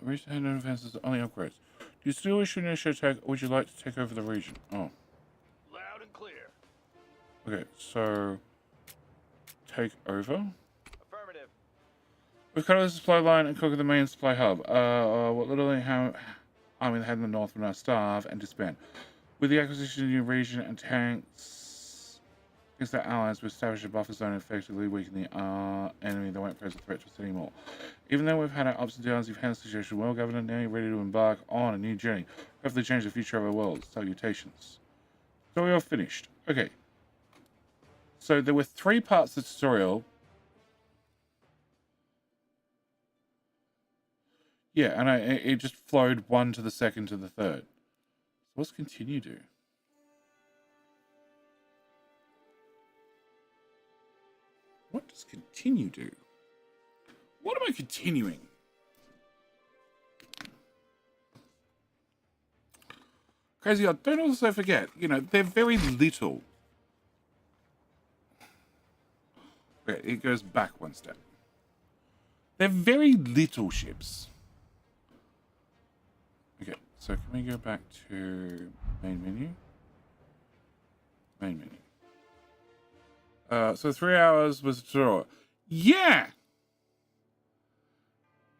Reach the head of defenses only upgrades. Do you still wish to initiate attack, or would you like to take over the region? Oh. Loud and clear. Okay, so take over. Affirmative. We've cut off the supply line and conquered the main supply hub. What literally how army they had in the north will now starve and disband. With the acquisition of the new region and tanks against their allies, we established a buffer zone and effectively weaken the enemy that won't pose a threat to us anymore. Even though we've had our ups and downs, you've handled the situation well, Governor, now you're ready to embark on a new journey. Hopefully change the future of our world. Salutations. So we are finished. Okay. So there were 3 parts of the tutorial. Yeah, and it just flowed one to the second to the third. So what's continue do? What does continue do? What am I continuing? Crazy, I don't also forget, you know, they're very little. Okay, it goes back one step. They're very little ships. Okay, so can we go back to main menu? Main menu. So 3 hours was a tutorial. Yeah!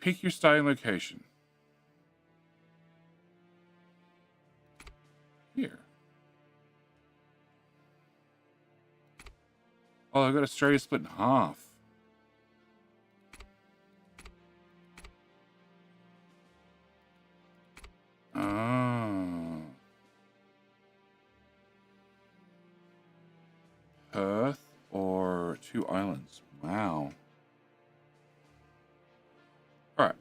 Pick your starting location. Here. Oh, I got Australia split in half. Oh. Perth or 2 islands. Wow. Alright.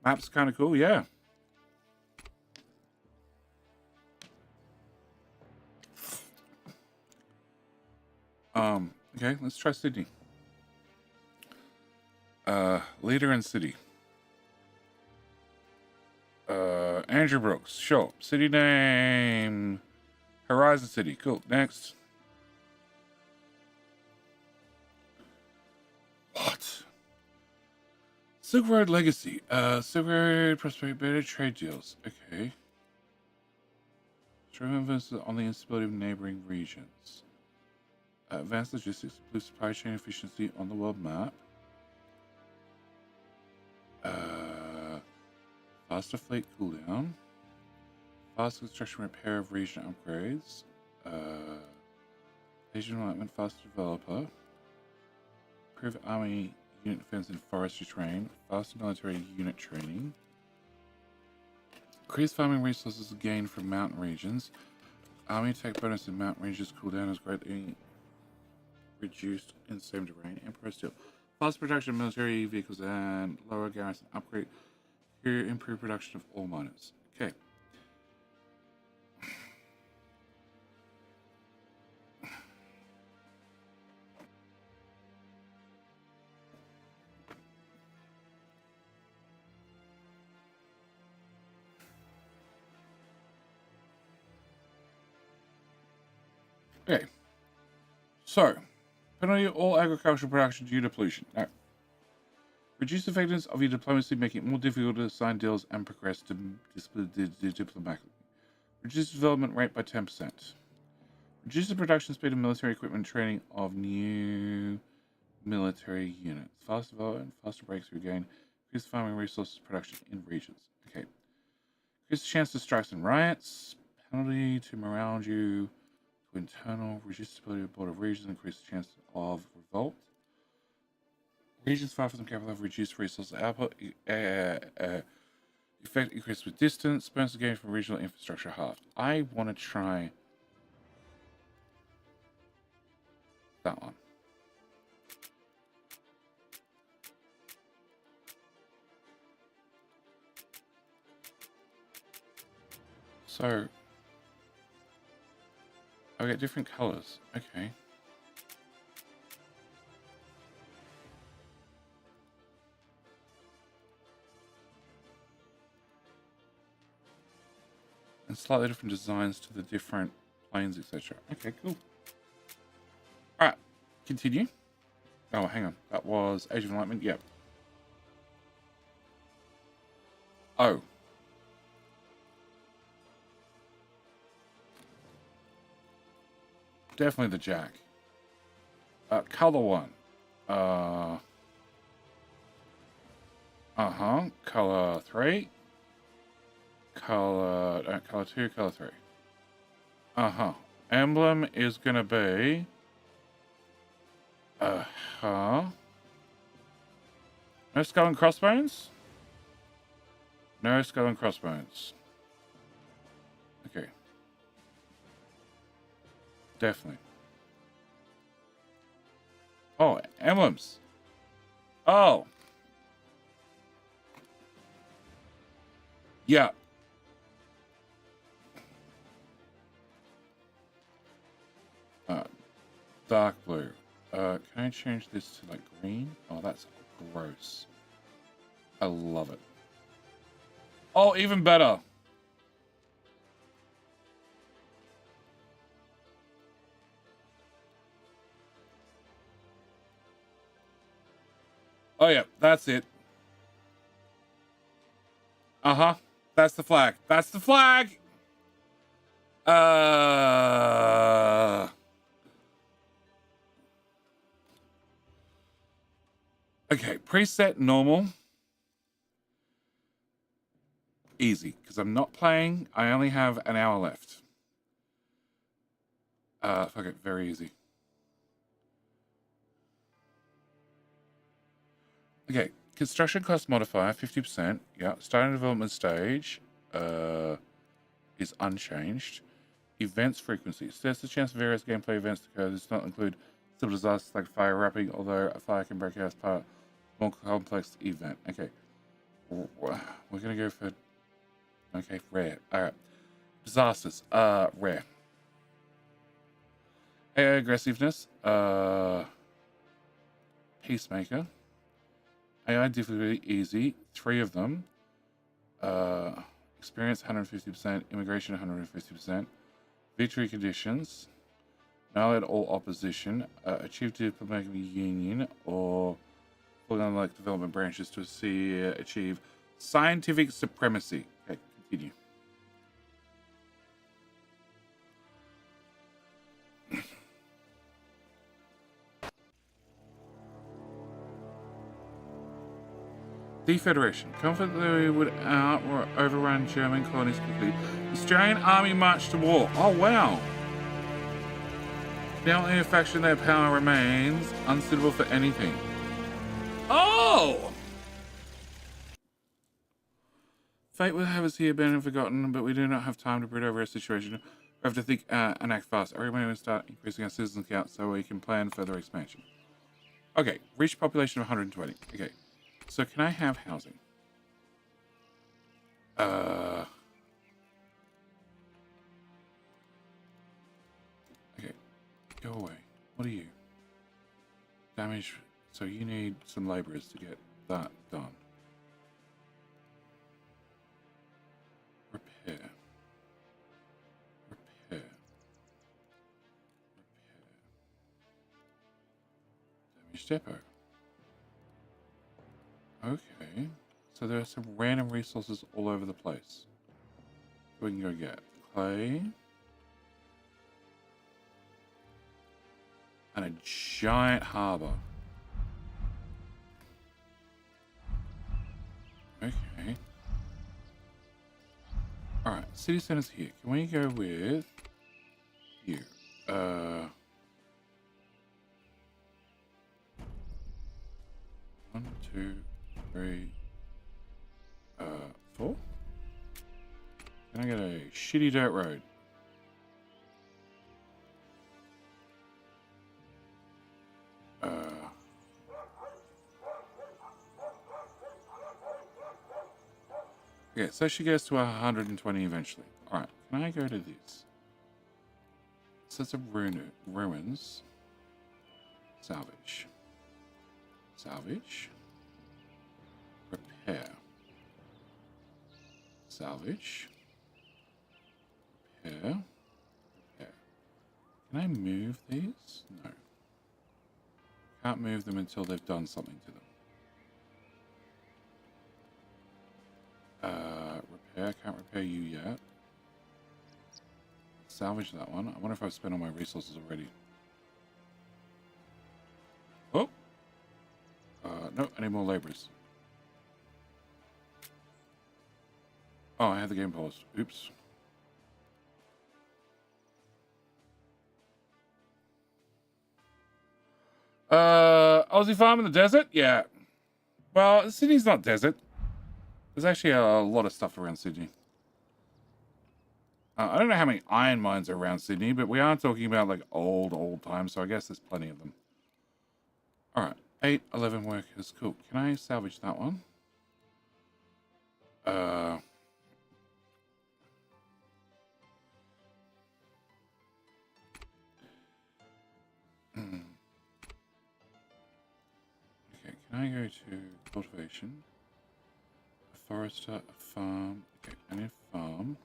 Map's kind of cool, yeah. Okay, let's try Sydney. Leader in city. Andrew Brooks, sure. City name, Horizon City. Cool, next. What? Silk Road Legacy. Silk Road Prosperity Better Trade Deals. Okay. Strong emphasis on the instability of neighboring regions. Advanced logistics, improve supply chain efficiency on the world map. Faster fleet cooldown. Fast construction repair of region upgrades. Asian enlightenment, faster developer. Improve army unit defense in forestry terrain. Faster military unit training. Increase farming resources gained from mountain regions. Army attack bonus in mountain ranges cooldown is greatly reduced in same terrain. Emperor Steel. Fast production of military vehicles and lower garrison upgrade. Here, improve production of all miners. Okay. Okay. So, penalty of all agricultural production due to pollution. Now, reduce the effectiveness of your diplomacy, making it more difficult to sign deals and progress diplomatically. Reduce development rate by 10%. Reduce the production speed of military equipment and training of new military units. Faster development, faster breakthrough gain. Increase farming resources production in regions. Okay. Increase the chance to strikes and riots. Penalty to morale due to internal. Reduce the ability of border regions. Increase the chance of revolt. Regions far from the capital have reduced resource output. Effect increased with distance. Bonus gain from regional infrastructure halved. I want to try that one. So I get different colors. Okay. And slightly different designs to the different planes, etc. Okay, cool. All right, continue. Oh, hang on. That was Age of Enlightenment. Yep. Oh. Definitely the Jack. Color one. Color 3. Color 2, color 3. Emblem is gonna be no skull and crossbones? No skull and crossbones. Okay. Definitely. Oh, emblems. Oh. Yeah. Dark blue. Can I change this to like green? Oh, that's gross. I love it. Oh, even better. Oh yeah, that's it. That's the flag. That's the flag. Okay, preset normal. Easy, because I'm not playing. I only have an hour left. Fuck it, very easy. Okay, construction cost modifier, 50%. Yeah, starting development stage is unchanged. Events frequency. There's the chance of various gameplay events to occur. This does not include civil disasters like fire wrapping, although a fire can break out as part of a more complex event. Okay. We're going to go for... Okay, rare. Alright. Disasters. Rare. AI aggressiveness. Peacemaker. AI difficulty easy. 3 of them. Experience 150%. Immigration 150%. Victory conditions. Annihilate all opposition. Achieve diplomatic union or fully unlike development branches to achieve scientific supremacy. Okay, continue. Defederation. Confidently would overrun German colonies quickly. Australian army marched to war. Oh, wow. The only faction their power remains unsuitable for anything. Oh! Fate will have us here been and forgotten, but we do not have time to brood over a situation. We have to think and act fast. Everybody will start increasing our citizen count so we can plan further expansion. Okay, reach population of 120. Okay. So can I have housing? Okay. Go away. What are you? Damage. So you need some laborers to get that done. Repair. Repair. Damage depot. Okay, so there are some random resources all over the place. We can go get clay. And a giant harbor. Okay. Alright, city center's here. Can we go with you? 1, 2, 3, 4. Can I get a shitty dirt road? Okay, so she goes to 120 eventually. Alright, can I go to this? Sets of ruins. Salvage. Salvage. Repair. Salvage. Repair. Repair. Can I move these? No. Can't move them until they've done something to them. Repair. Can't repair you yet. Salvage that one. I wonder if I've spent all my resources already. Oh! No, I need more laborers. Oh, I had the game paused. Oops. Aussie farm in the desert? Yeah. Well, Sydney's not desert. There's actually a lot of stuff around Sydney. I don't know how many iron mines are around Sydney, but we are talking about like old times, so I guess there's plenty of them. Alright, 8, 11 workers. Cool. Can I salvage that one? Okay, can I go to cultivation? A forester, a farm. Okay, I need a farm.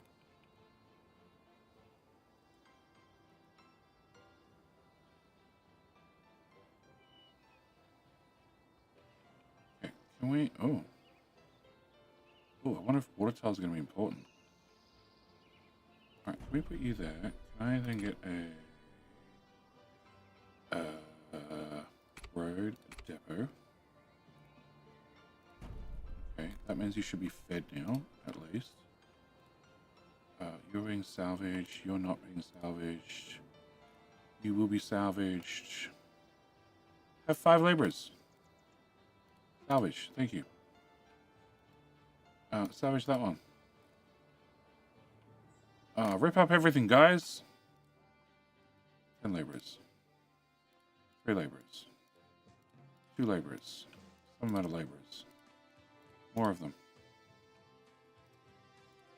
Okay, can we... Oh, I wonder if water tiles are going to be important. Alright, can we put you there? Can I then get a road depot? Okay, that means you should be fed now, at least. You're being salvaged. You're not being salvaged. You will be salvaged. Have 5 laborers. Salvage. Thank you. Salvage that one. Rip up everything, guys. 10 laborers. 3 laborers. 2 laborers. Some amount of laborers. More of them.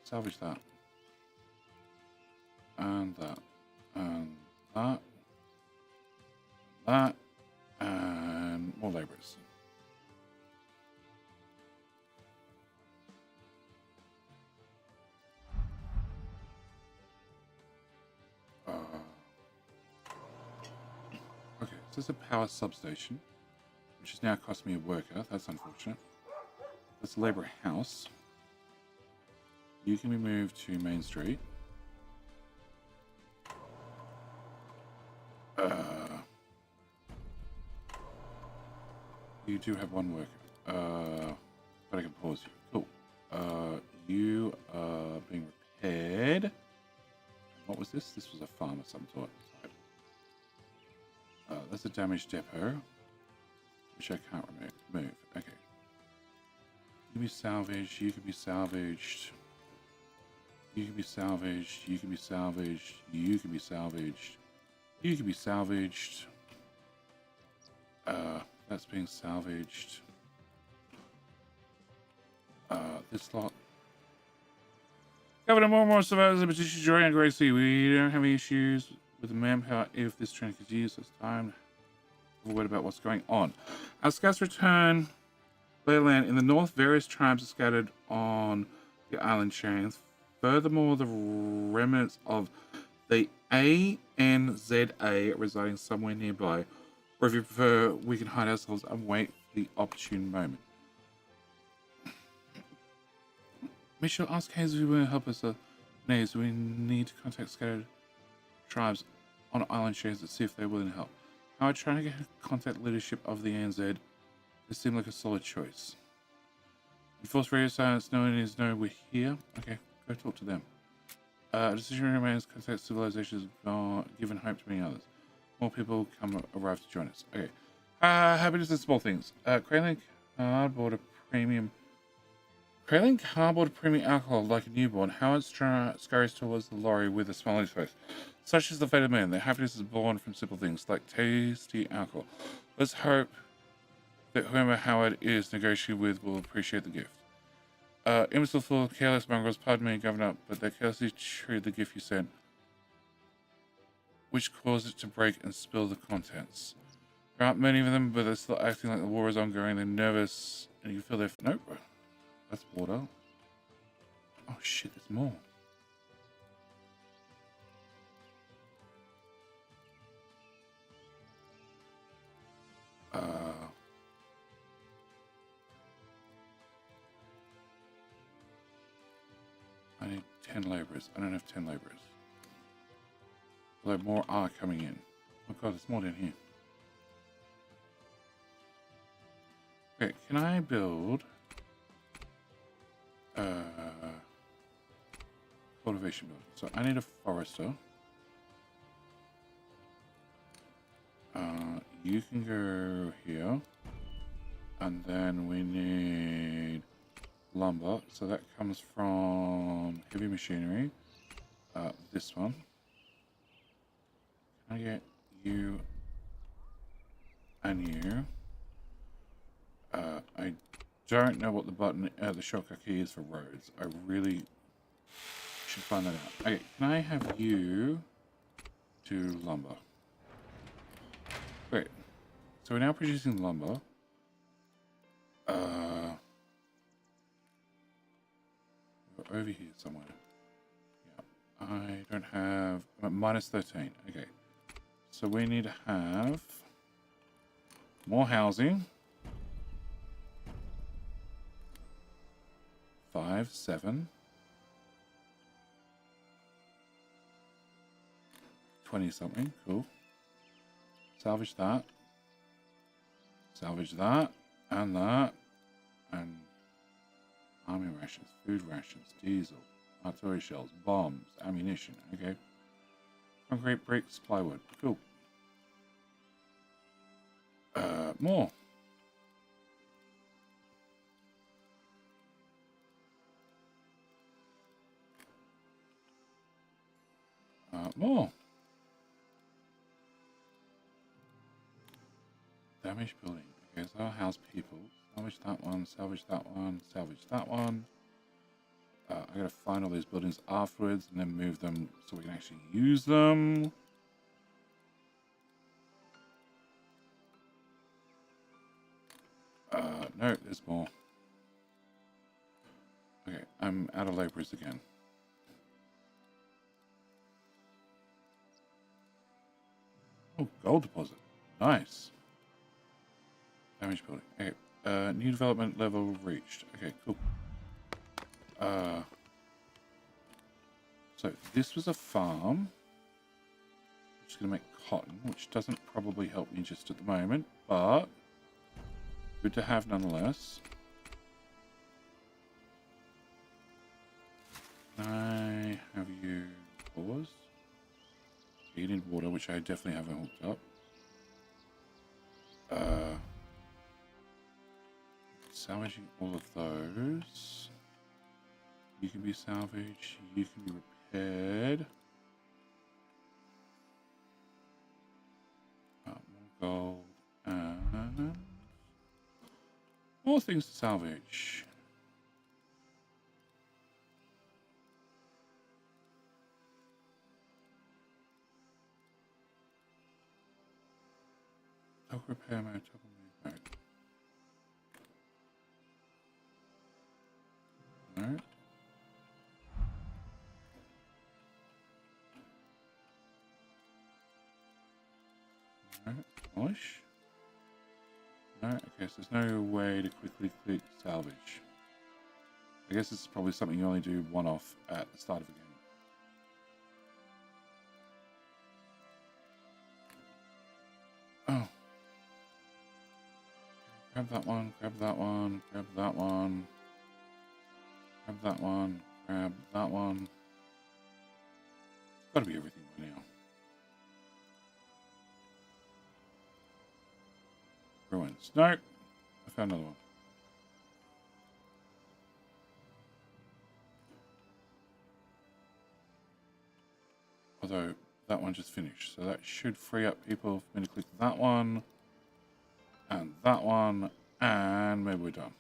Salvage that. And that. And that. That. And more laborers. Okay, so there's a power substation, which is now costing me a worker. That's unfortunate. There's a labourer house. You can be moved to Main Street. You do have 1 worker. But I can pause you. Cool. You are being repaired. What was this? This was a farm of some sort. That's a damaged depot, which I can't move. Okay. You can be salvaged. You can be salvaged. You can be salvaged. You can be salvaged. You can be salvaged. You can be salvaged. That's being salvaged. This lot. Governor, more and more survivors and petitions joining Gracie. We don't have any issues with the manpower if this train continues. It's time to word about what's going on. Our scouts return their land in the north. Various tribes are scattered on the island chains. Furthermore, the remnants of the ANZA residing somewhere nearby. Or if you prefer, we can hide ourselves and wait for the opportune moment. Mitchell, ask Hayes if he will help us. Nays, we need to contact scattered tribes on island chains to see if they're willing to help. Howard, trying to get contact leadership of the ANZ. This seemed like a solid choice. Enforce radio silence, no one is no, we're here. Okay, go talk to them. Decision remains, contact civilizations given hope to many others. More people arrive to join us. Okay. Happiness and small things. Kraling cardboard premium alcohol like a newborn. Howard scurries towards the lorry with a smile on his face. Such is the fate of man. Their happiness is born from simple things like tasty alcohol. Let's hope that whoever Howard is negotiating with will appreciate the gift. Imbecile fool, careless mongrels, pardon me, Governor, but they carelessly treated the gift you sent, which caused it to break and spill the contents. There aren't many of them, but they're still acting like the war is ongoing. They're nervous, and you feel their... Nope. That's water. Oh shit, there's more. 10 laborers. I don't have 10 laborers. Although more are coming in. Oh god, there's more down here. Okay, can I build cultivation building? So I need a forester. You can go here. And then we need lumber. So that comes from heavy machinery. This one. Can I get you and you? I don't know what the button, the shortcut key is for roads. I really should find that out. Okay, can I have you do lumber? Great. So we're now producing lumber. We're over here somewhere. Yeah. I don't have... I'm at -13. Okay. So we need to have more housing. 5, 7. 20 something. Cool. Salvage that. Salvage that. And that. And army rations, food rations, diesel, artillery shells, bombs, ammunition. Okay. Concrete, bricks, plywood. Cool. More. More. Damaged building. Okay, so I'll house people. Salvage that one, salvage that one, salvage that one. I gotta find all these buildings afterwards and then move them so we can actually use them. No, there's more. Okay, I'm out of laborers again. Oh, gold deposit. Nice. Damage building. Okay. New development level reached. Okay, cool. So this was a farm. I'm just gonna make cotton, which doesn't probably help me just at the moment, but good to have nonetheless. Can I have you pause? You need water, which I definitely haven't hooked up. Salvaging all of those. You can be salvaged. You can be repaired. More gold and more things to salvage. Toggle repair mode, toggle move mode. No. No, demolish. No, okay, so there's no way to quickly click salvage. I guess this is probably something you only do one off at the start of the game. Oh. Grab that one, grab that one, grab that one. Grab that one, grab that one. It's gotta be everything by now. Ruins. Nope. I found another one. Although that one just finished, so that should free up people for me to click that one and maybe we're done.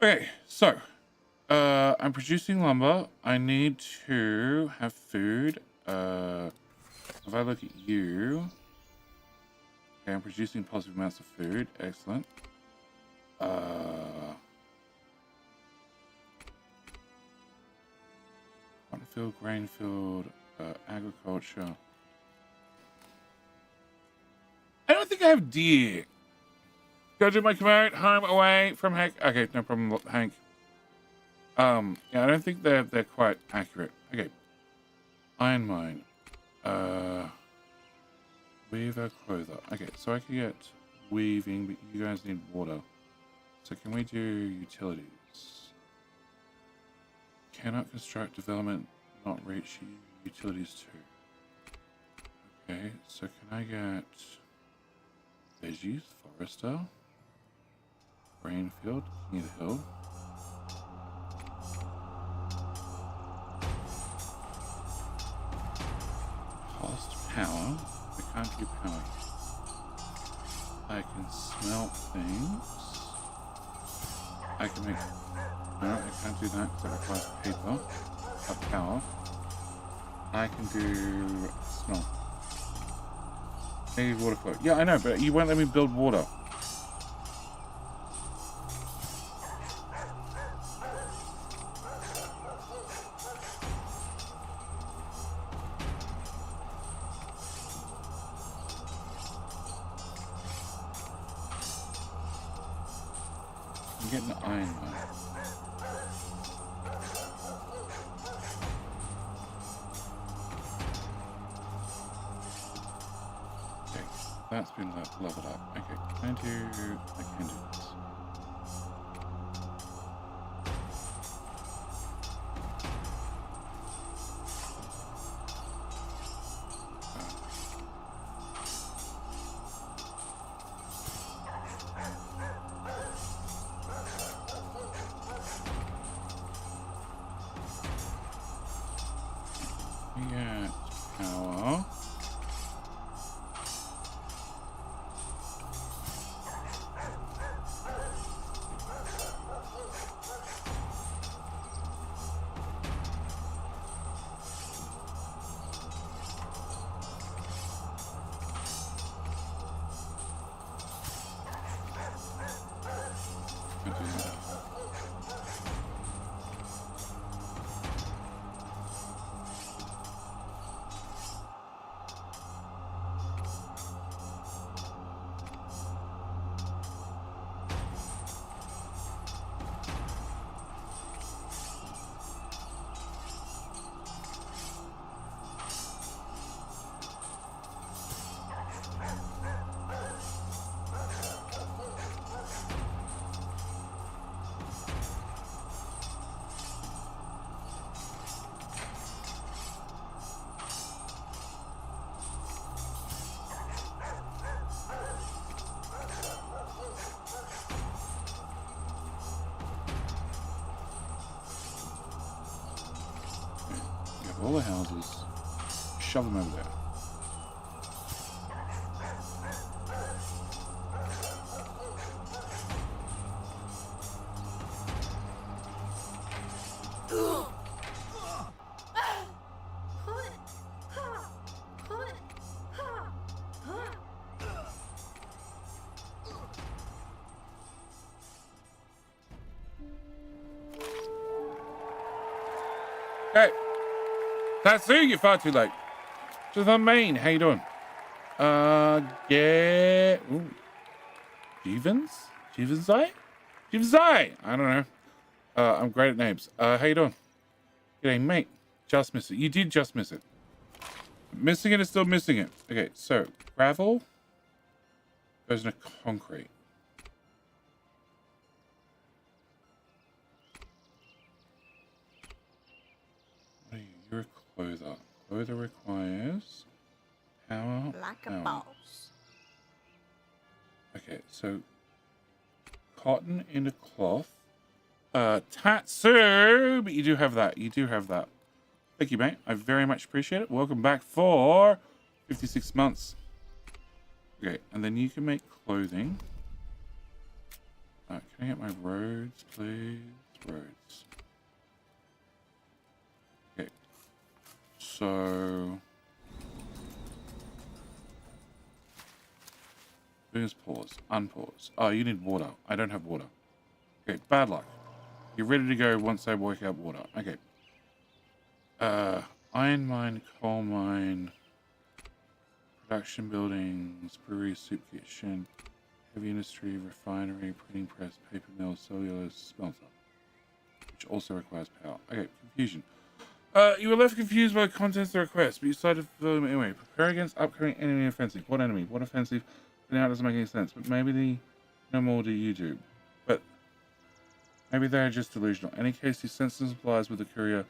Okay, so I'm producing lumber. I need to have food. If I look at you, okay, I'm producing positive amounts of food. Excellent. Cotton field, grain field, agriculture. I don't think I have deer. Go do my commute, home, away from Hank. Okay, no problem, Hank. Yeah, I don't think they're quite accurate. Okay. Iron mine. Weaver, clother. Okay, so I can get weaving, but you guys need water. So can we do utilities? Cannot construct development, not reach utilities too. Okay, so can I get veggies, forester, grainfield, king of the hill. Cost power. I can't do power. I can smelt things. I can make. No, I can't do that because it requires paper. Power. I can do smelt. Maybe water flow. Yeah, I know, but you won't let me build water. I'm getting the iron mine. Okay, that's been leveled up. Okay, I can do this. Yeah, power. I do that. You have all the houses. Shove them over there. Hey, Tatsu, you're far too late. To the main, how you doing? Yeah. Ooh. Jivenzai? I don't know. I'm great at names. How you doing? G'day, mate. Just missed it. You did just miss it. Missing it is still missing it. Okay, so gravel goes into concrete. What are you? You're a clother. Clother requires power. Like a power. boss. Okay, so cotton into cloth. Tatsu, but you do have that. You do have that. Thank you, mate. I very much appreciate it. Welcome back for 56 months. Okay, and then you can make clothing. Can I get my roads, please? Roads. Okay. So please pause. Unpause. Oh, you need water. I don't have water. Okay, bad luck. You're ready to go once I work out water. Okay. Iron mine, coal mine, production buildings, brewery, soup kitchen, heavy industry, refinery, printing press, paper mill, cellulose, smelter. Which also requires power. Okay, confusion. You were left confused by the contents of the request, but you decided to fill them anyway. Prepare against upcoming enemy offensive. What enemy? What offensive? Now it doesn't make any sense, but maybe no more do you do. But maybe they're just delusional. In any case, these sensitive supplies with the courier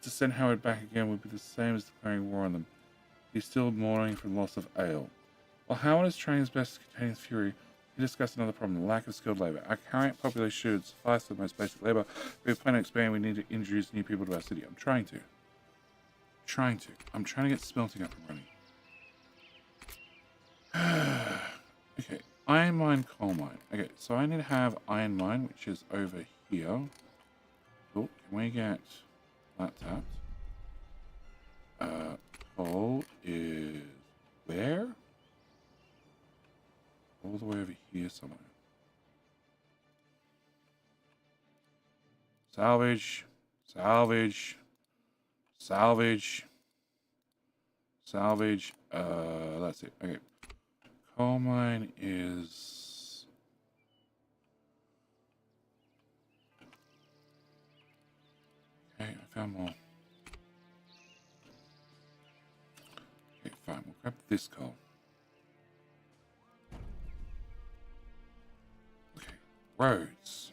to send Howard back again would be the same as declaring war on them. He's still mourning for the loss of Ale. While Howard is trying his best to contain his fury, he discussed another problem, the lack of skilled labor. Our current population should suffice for the most basic labor. If we plan to expand, we need to introduce new people to our city. I'm trying to. I'm trying to get smelting up and running. Okay, iron mine, coal mine. Okay, so I need to have iron mine, which is over here. Oh, can we get that tapped? Coal is where? All the way over here somewhere. Salvage. Salvage. Salvage. Salvage. That's it. Okay. Coal mine is... Okay, I found more. Okay, fine. We'll grab this coal. Okay, roads.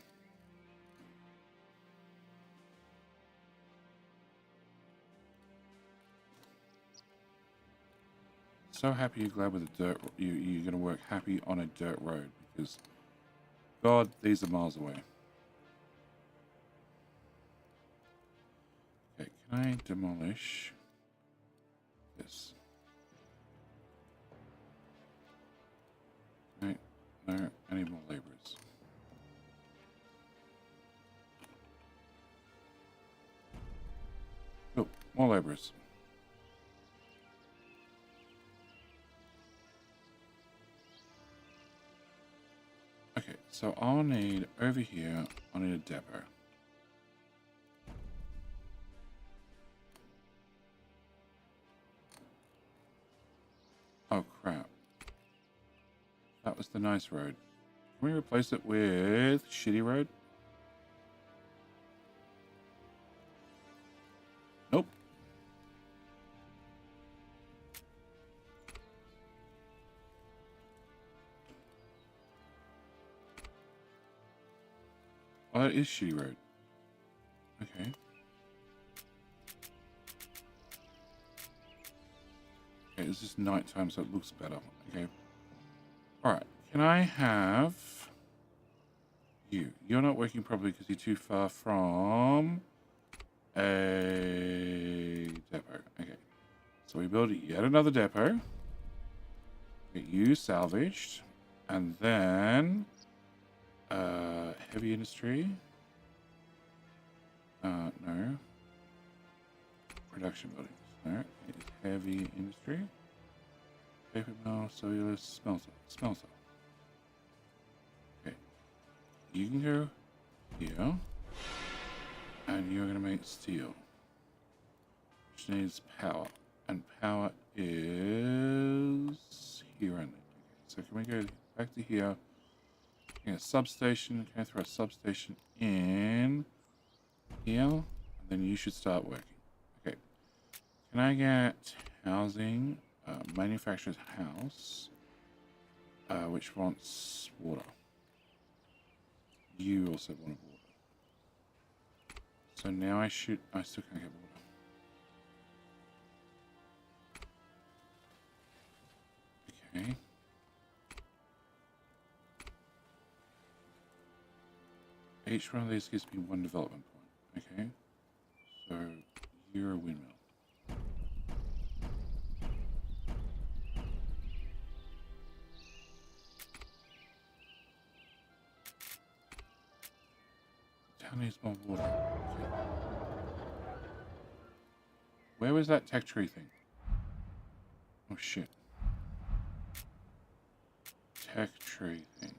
So happy you're glad with a dirt. You're gonna work happy on a dirt road because, God, these are miles away. Okay, can I demolish this? Okay, no, I need more laborers. Oh, more laborers. Okay, so I'll need over here, I'll need a depot. Oh crap. That was the nice road. Can we replace it with shitty road? Nope. Oh, that is shitty road. Okay. Okay, it's just nighttime, so it looks better. Okay. Alright. Can I have you? You're not working properly because you're too far from a depot. Okay. So we build yet another depot. Get you salvaged. And then heavy industry. No. Production buildings. No. It's heavy industry. Paper mill, cellulose, smelter. Okay. You can go here. And you're gonna make steel. Which needs power. And power is here only. Okay. So can we go back to here? Okay, a substation. Can I throw a substation in here? And then you should start working. Okay. Can I get housing? Manufacturer's house. Which wants water. You also want water. So now I still can't get water. Okay. Each one of these gives me one development point. Okay. So you're a windmill. Town needs more water. Okay. Where was that tech tree thing? Oh shit. Tech tree thing.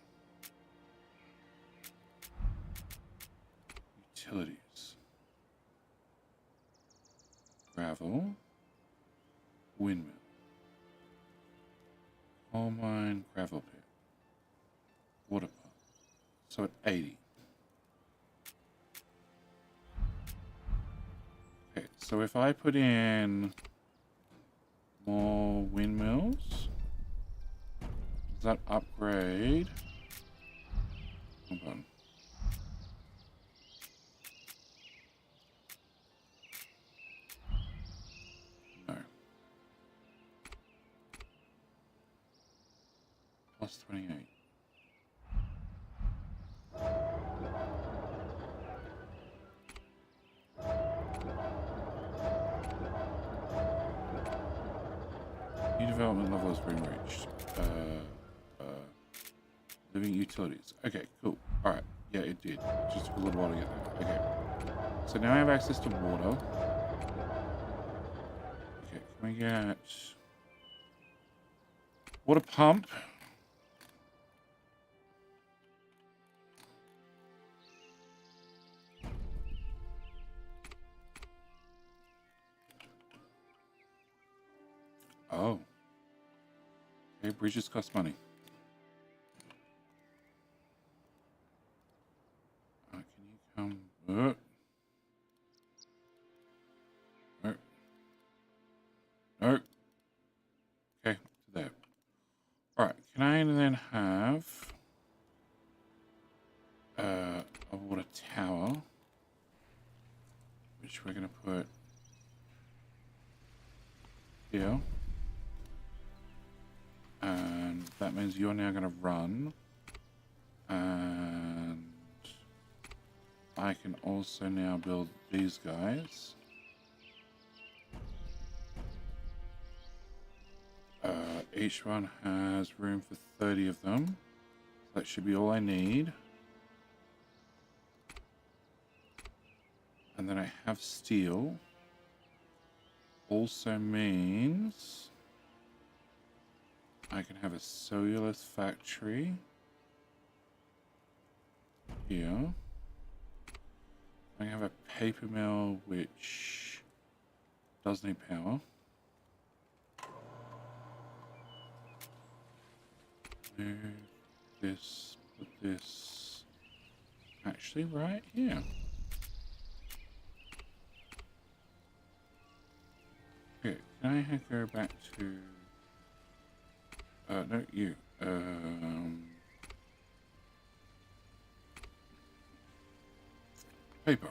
Utilities. Gravel. Windmill. Coal mine, gravel pit. Water pump. So at 80. so if I put in more windmills, does that upgrade? Hold on. No. Plus 28. New development level has been reached. Living utilities. Okay, cool. Alright. Yeah, it did. It just took a little while to get there. Okay. So now I have access to water. Okay, can we get water pump? Oh. Okay, bridges cost money. Can you come? No. No. Okay, to there. Alright, can I then have a water tower, which we're going to put here. And that means you're now going to run. And I can also now build these guys. Each one has room for 30 of them. That should be all I need. And then I have steel. Also means I can have a cellulose factory here. I can have a paper mill which does need power. Move this, put this actually right here. Okay, can I go back to no, you. Paper.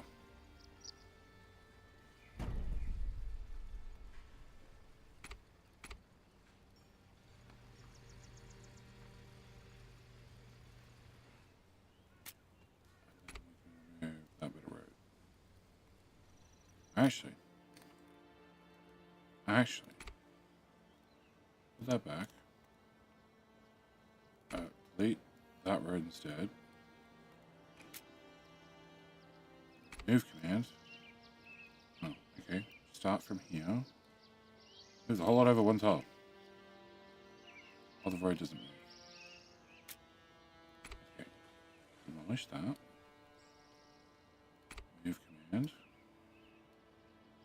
Remove that bit of road. Actually, put that back. Delete that road instead. Move command. Oh, okay. Start from here. Move the whole lot over one tile. Oh, the road doesn't move. Okay. Demolish that. Move command.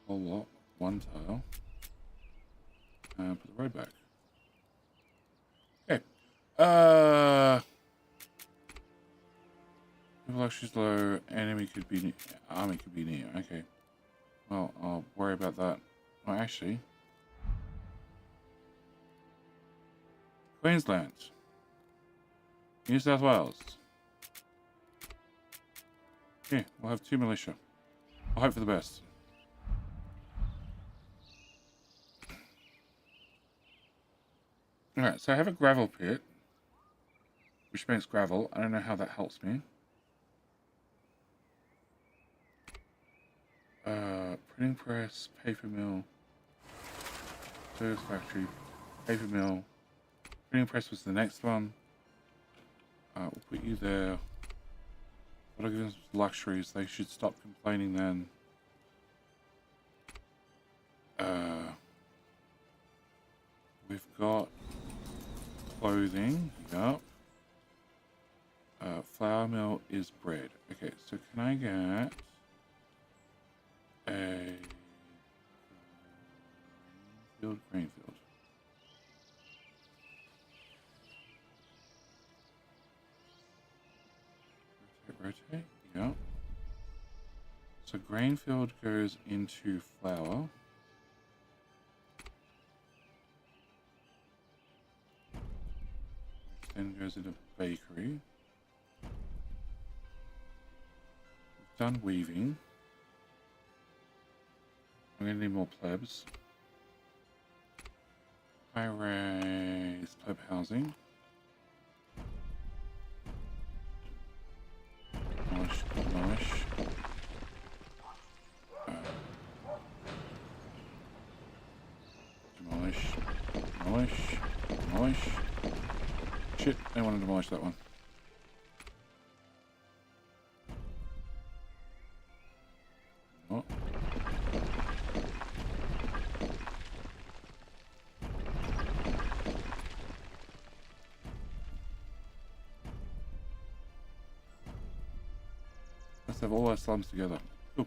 Whole lot, one tile. And put the road back. Okay. Velocity's low, enemy could be near, army could be near. Okay. Well, I'll worry about that. Well, actually. Queensland. New South Wales. Yeah, we'll have 2 militia. I'll hope for the best. Alright, so I have a gravel pit, which makes gravel. I don't know how that helps me. Printing press, paper mill, service factory, paper mill. Printing press was the next one. We'll put you there. But I'll give them some luxuries. They should stop complaining then. We've got clothing. Yup. Flour mill is bread. Okay, so can I get a grainfield? Rotate. Yeah. So grain field goes into flour. Which then goes into bakery. We've done weaving. I'm going to need more plebs. I raise pleb housing. Demolish, demolish. Demolish, demolish, demolish. Shit, I want to demolish that one. Oh. Let's have all our slums together. Cool.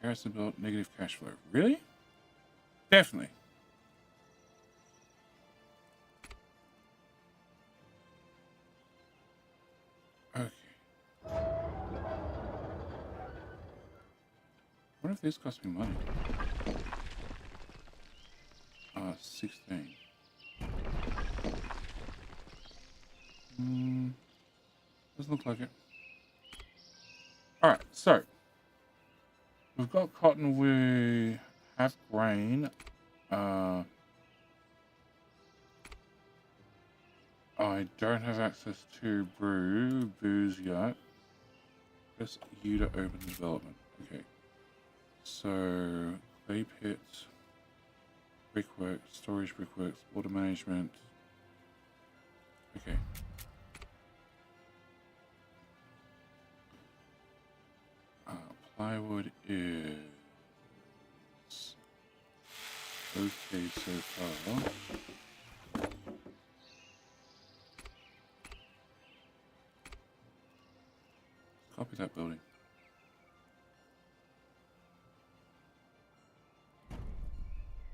Garrison built, negative cash flow. Really? Definitely. Okay. What if this cost me money? 16. Doesn't look like it. Alright, so we've got cotton, we have grain. I don't have access to booze yet. Press U to open development. Okay. So clay pit, brickwork, storage brickworks, water management. Okay. Plywood is okay so far. Copy that building.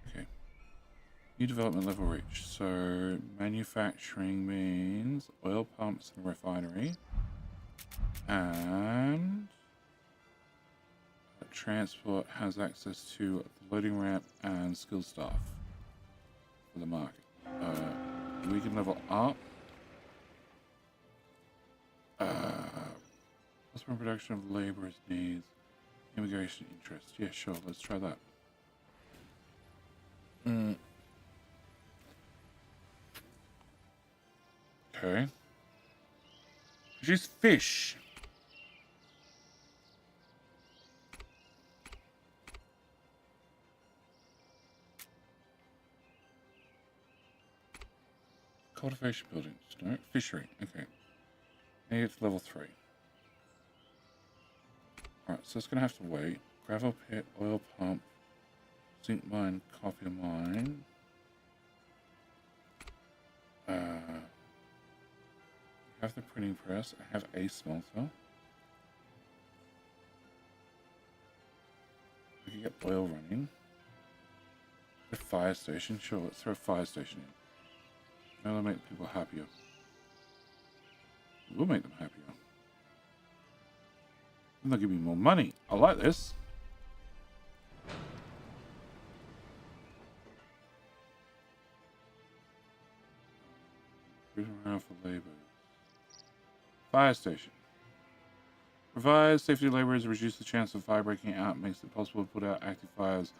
Okay. New development level reached. So manufacturing means oil pumps and refinery. And transport has access to the loading ramp and skill staff for the market. We can level up. Customer production of laborers needs. Immigration interest. Yeah, sure. Let's try that. Okay. Produce fish. Cultivation buildings. No. Fishery. Okay. Need it to level 3. Alright, so it's going to have to wait. Gravel pit, oil pump, zinc mine, copper mine. I have the printing press. I have a smelter. We can get oil running. A fire station. Sure, let's throw a fire station in. That'll make people happier. We'll make them happier. And they'll give me more money. I like this. Around for labor. Fire station. Provides safety laborers, reduce the chance of fire breaking out, makes it possible to put out active fires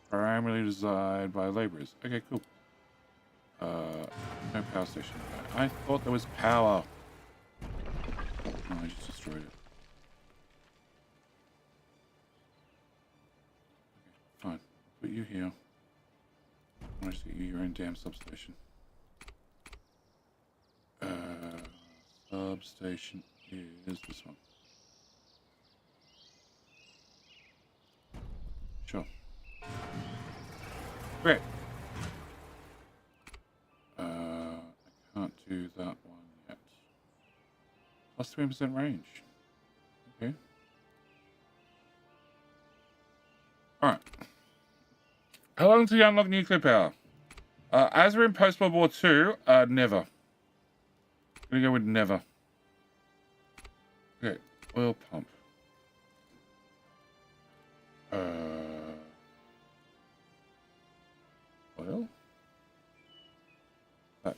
primarily desired by laborers. Okay, cool. No power station. I thought there was power. No, I just destroyed it. Okay, fine. Put you here. I'll just get you your own damn substation. Substation is this one. Sure. Great. I can't do that one yet. Plus 3% range. Okay. Alright. How long till you unlock nuclear power? As we're in post-World War II, never. I'm gonna go with never. Okay, oil pump.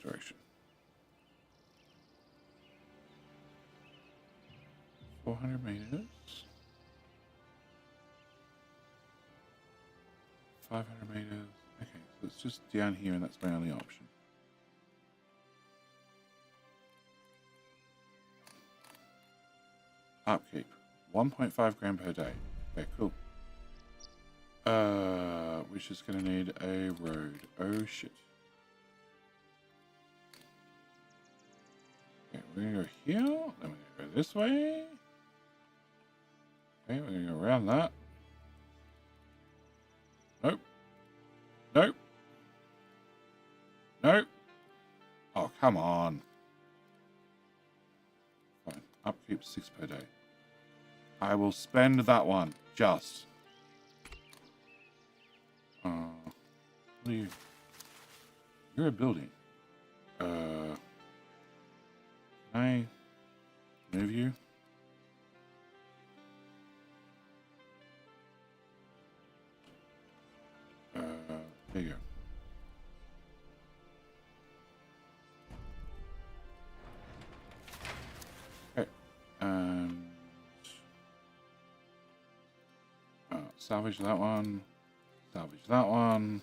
direction. 400 meters. 500 meters. Okay, so it's just down here, and that's my only option. Upkeep. 1.5 grand per day. Okay, cool. Which is going to need a road. Oh, shit. Okay, we're going to go here. Then we're going to go this way. Okay, we're going to go around that. Nope. Nope. Nope. Oh, come on. Fine. Upkeep 6 per day. I will spend that one. Just. What are you? You're a building. Can I move you? There you go. Okay. And salvage that one. Salvage that one.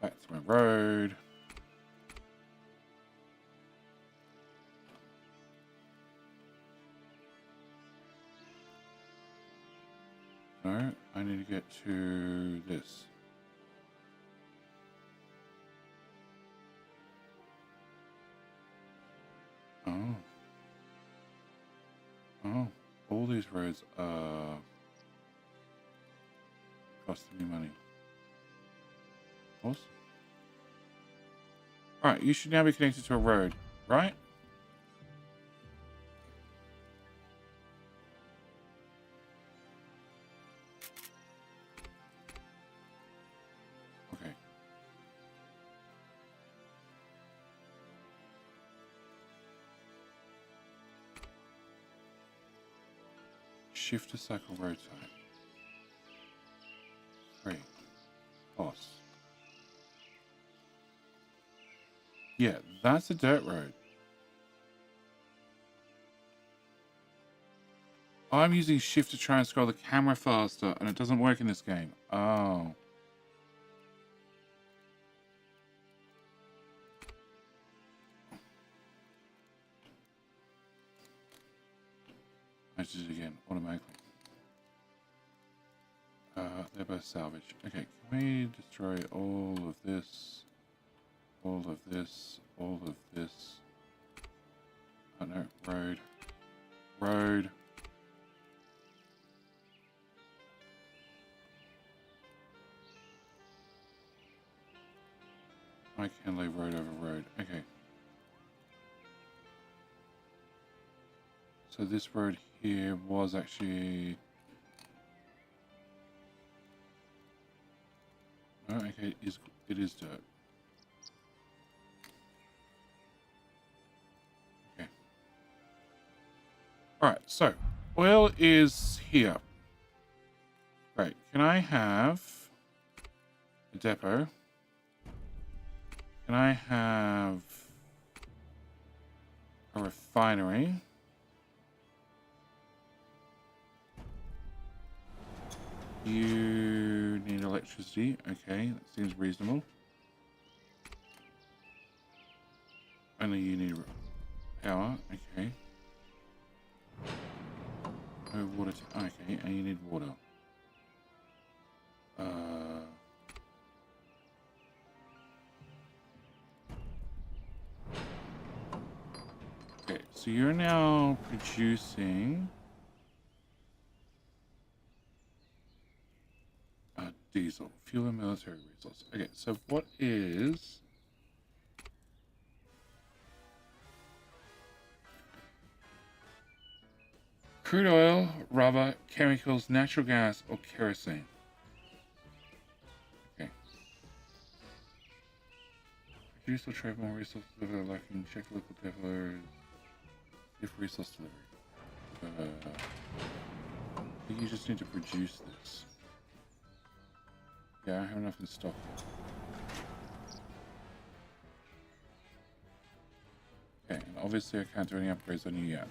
Back to my road. No, I need to get to this. Oh. Oh, all these roads are costing me money. Awesome. Alright, you should now be connected to a road, right? Okay. Shift to cycle road type. 3. Boss. Yeah, that's a dirt road. I'm using shift to try and scroll the camera faster, and it doesn't work in this game. Oh. I did it again, automatically. They're both salvage. Okay, can we destroy all of this? All of this, all of this. Oh no, road. Road. I can lay road over road. Okay. So this road here was actually... Oh, okay, it is dirt. Okay. Alright, so oil is here. Great. Can I have a depot? Can I have a refinery? You need electricity. Okay, that seems reasonable. Only you need power. Okay. No water. Okay, and you need water. Okay, so you're now producing diesel, fuel, and military resources. Okay, so what is crude oil, rubber, chemicals, natural gas, or kerosene? Okay. Produce or trade more resources delivered, lacking check local developers. If resource delivery. I think you just need to produce this. Yeah, I have enough in stock. obviously I can't do any upgrades on you yet.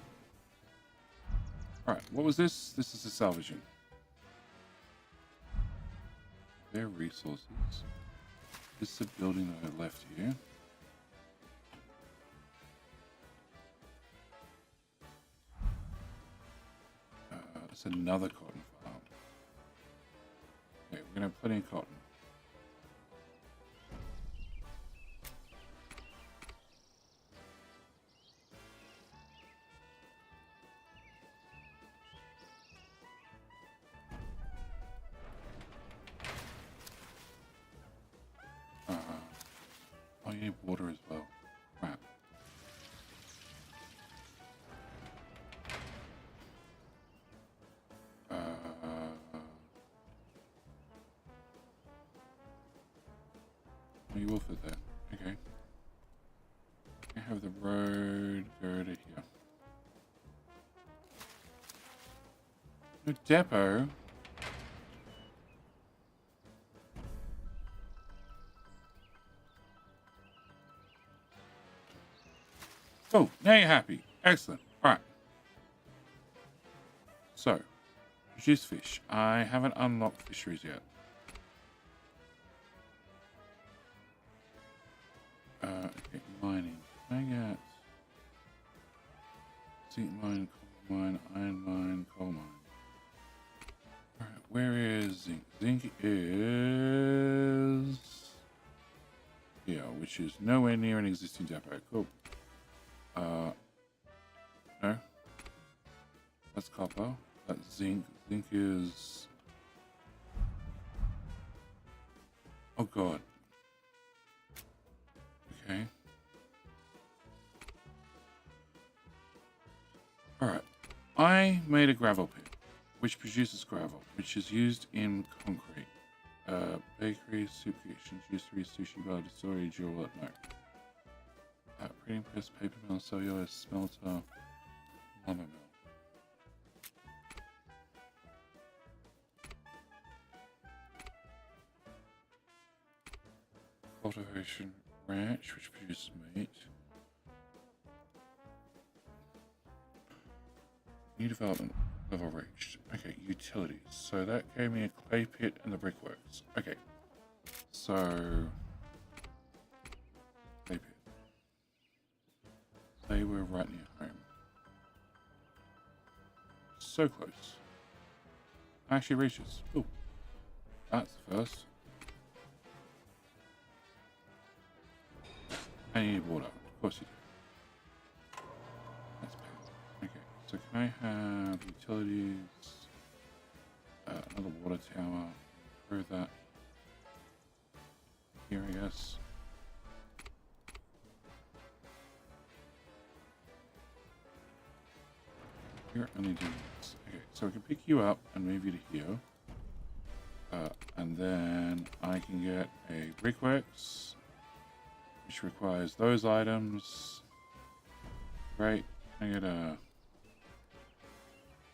Alright, what was this? This is a salvaging. Their resources. This is a building that I left here. It's another cotton farm. Okay, we're gonna have plenty of cotton. Oh, you need water as well. Crap. Oh, you will fit there. Okay. I have the road go to here. No depot. Oh, now you're happy. Excellent. All right. So, produce fish. I haven't unlocked fisheries yet. Okay, mining. Can I get zinc mine, coal mine, iron mine, coal mine? All right, where is zinc? Zinc is here, which is nowhere near an existing depot. Cool. No. That's copper. That's zinc. Zinc is... Oh god. Okay. Alright. I made a gravel pit, which produces gravel, which is used in concrete. Bakery, soup kitchen, juicery, sushi bar, storage, or what? No. Printing press, paper mill, cellulose, smelter, lumber mill. Cultivation ranch, which produces meat. New development level reached. Okay, utilities. So that gave me a clay pit and the brickworks. Okay, so clay pit. They were right near home. So close. Actually reaches. Oh, that's the first. I need water. Of course you do. That's bad. Okay, so can I have utilities? Another water tower. Improve that. Here, I guess. You're only doing this. Okay, so we can pick you up and move you to here. And then I can get a brickworks, which requires those items. Great. I get a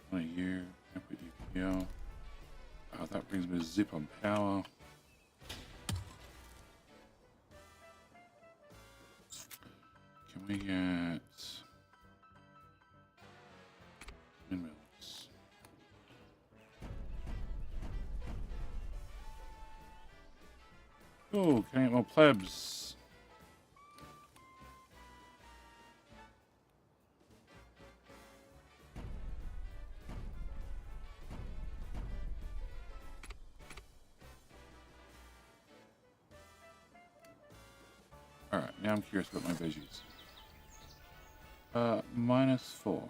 one of you. I put you here. That brings me a zip on power. Can we get windmills? Oh, can I get more plebs? Alright, now I'm curious about my veggies. -4.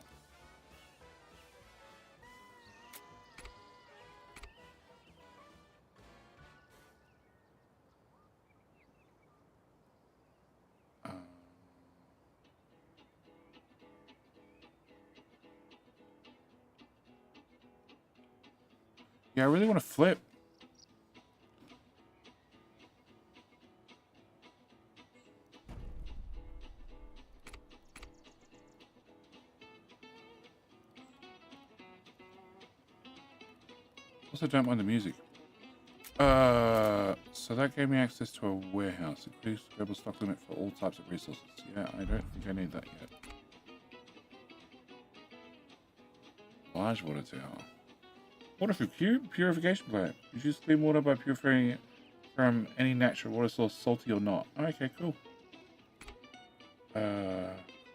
Yeah, I really want to flip. Also don't mind the music. So that gave me access to a warehouse. Increased global stock limit for all types of resources. Yeah, I don't think I need that yet. large water tower. Water for purification plant. You use clean water by purifying it from any natural water source, salty or not. Okay, cool.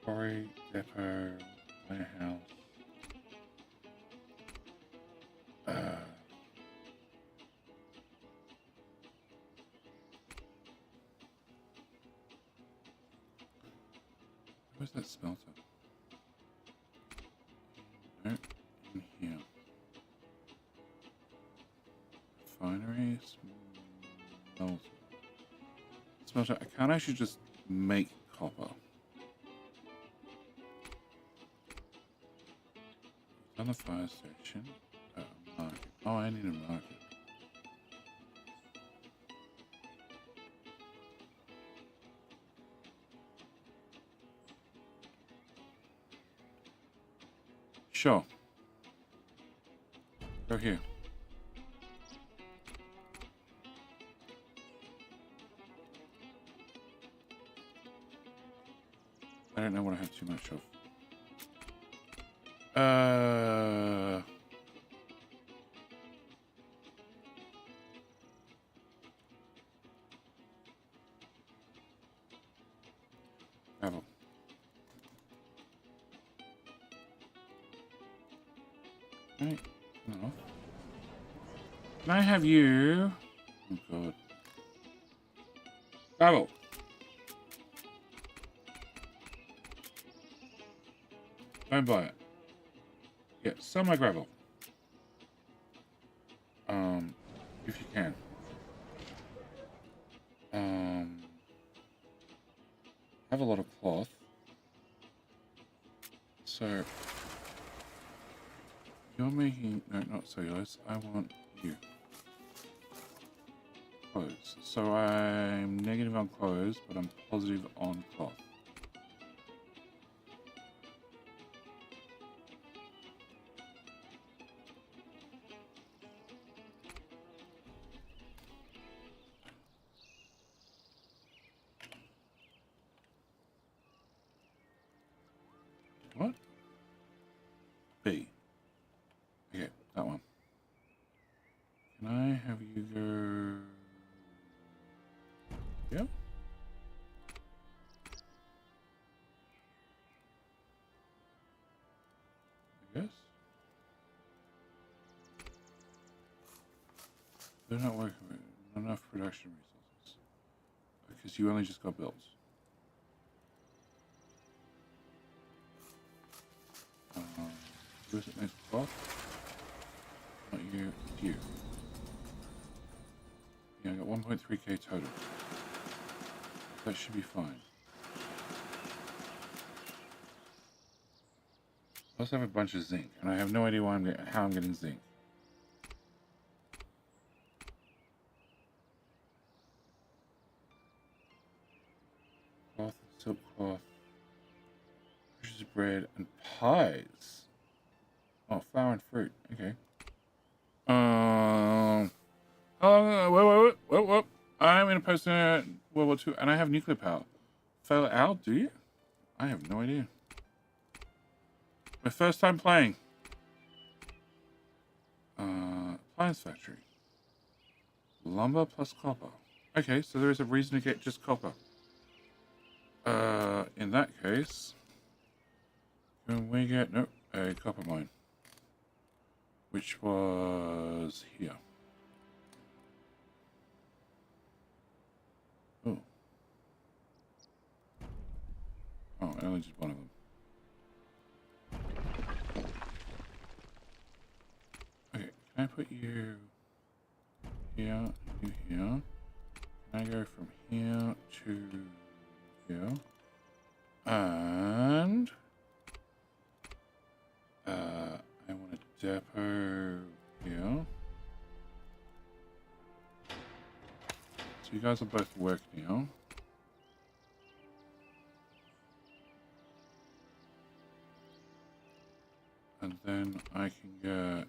Quarry, depot, warehouse. Where's that smelter? No, in here. Refinery, smelter. Smelter. I can't actually just make copper. On the fire station. Market. Oh, I need a market. Sure. Go here. I don't know what I have too much of. Naval. Right. No. Can I have you? Oh god. Naval. Don't buy it. Yeah, sell my gravel. If you can. Have a lot of cloth. So you're making no, not cellulose. I want you. Clothes. So I'm negative on clothes, but I'm positive on cloth. What? B. Okay, that one. Can I have you go? Yeah. I guess. They're not working with not enough production resources because you only just got built. Who is it makes cloth? Not you, it's you. Yeah, I got 1.3k total. That should be fine. I also have a bunch of zinc, and I have no idea why how I'm getting zinc. Cloth, silk cloth, bushes of bread, and pies. Oh, flour and fruit. Okay. Whoa. I'm in a post World War II, and I have nuclear power. Fail it out, do you? I have no idea. My first time playing. Appliance factory. Lumber plus copper. Okay, so there is a reason to get just copper. In that case, can we get a copper mine? Which was here. Oh. Oh, I only just one of them. Okay, can I put you here, you here? Can I go from here to here? And I want a depot here. So you guys will both work now. And then I can get an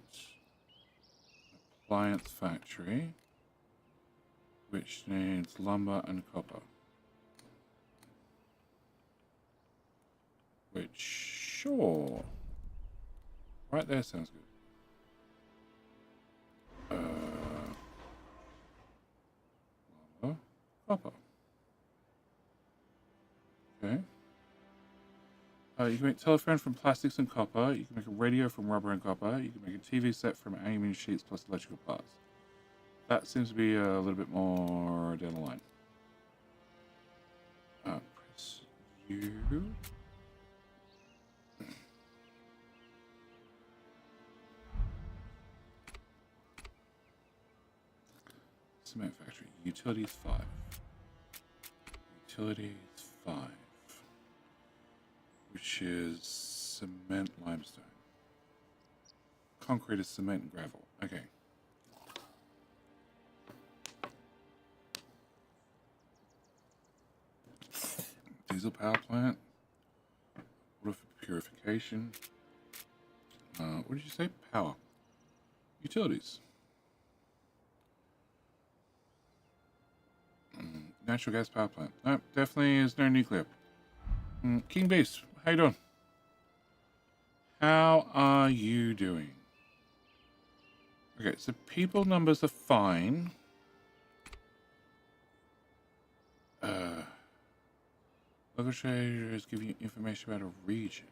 appliance factory, which needs lumber and copper. Which, sure. Right there sounds good. Lava, copper. Okay. You can make telephone from plastics and copper. You can make a radio from rubber and copper. You can make a TV set from aluminum sheets plus electrical parts. That seems to be a little bit more down the line. Press U. Cement factory. Utilities 5. Utilities 5. Which is cement limestone. Concrete is cement and gravel. Okay. Diesel power plant. Water for purification. What did you say? Power. Utilities. Natural gas power plant. Nope, definitely is no nuclear. King Beast, how you doing? How are you doing? Okay, so people numbers are fine. Local traders give you information about a region.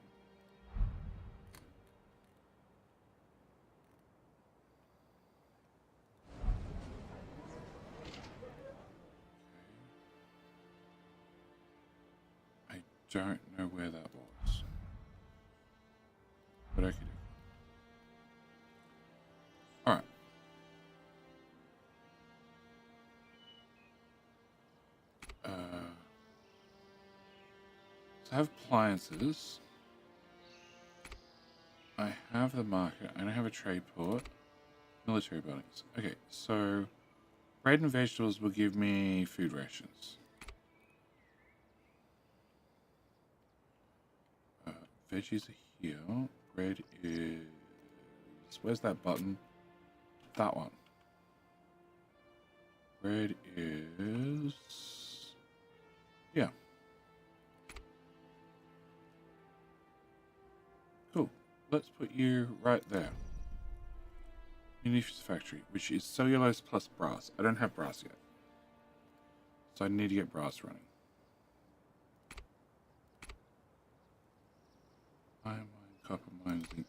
I don't know where that was, but I can do. All right. So I have appliances. I have the market. I don't have a trade port. Military buildings. Okay, so bread and vegetables will give me food rations. Veggies are here. Bread is... Where's that button? That one. Bread is... Yeah. Cool. Let's put you right there. Munitions factory, which is cellulose plus brass. I don't have brass yet. So I need to get brass running. Iron mine, copper mine, zinc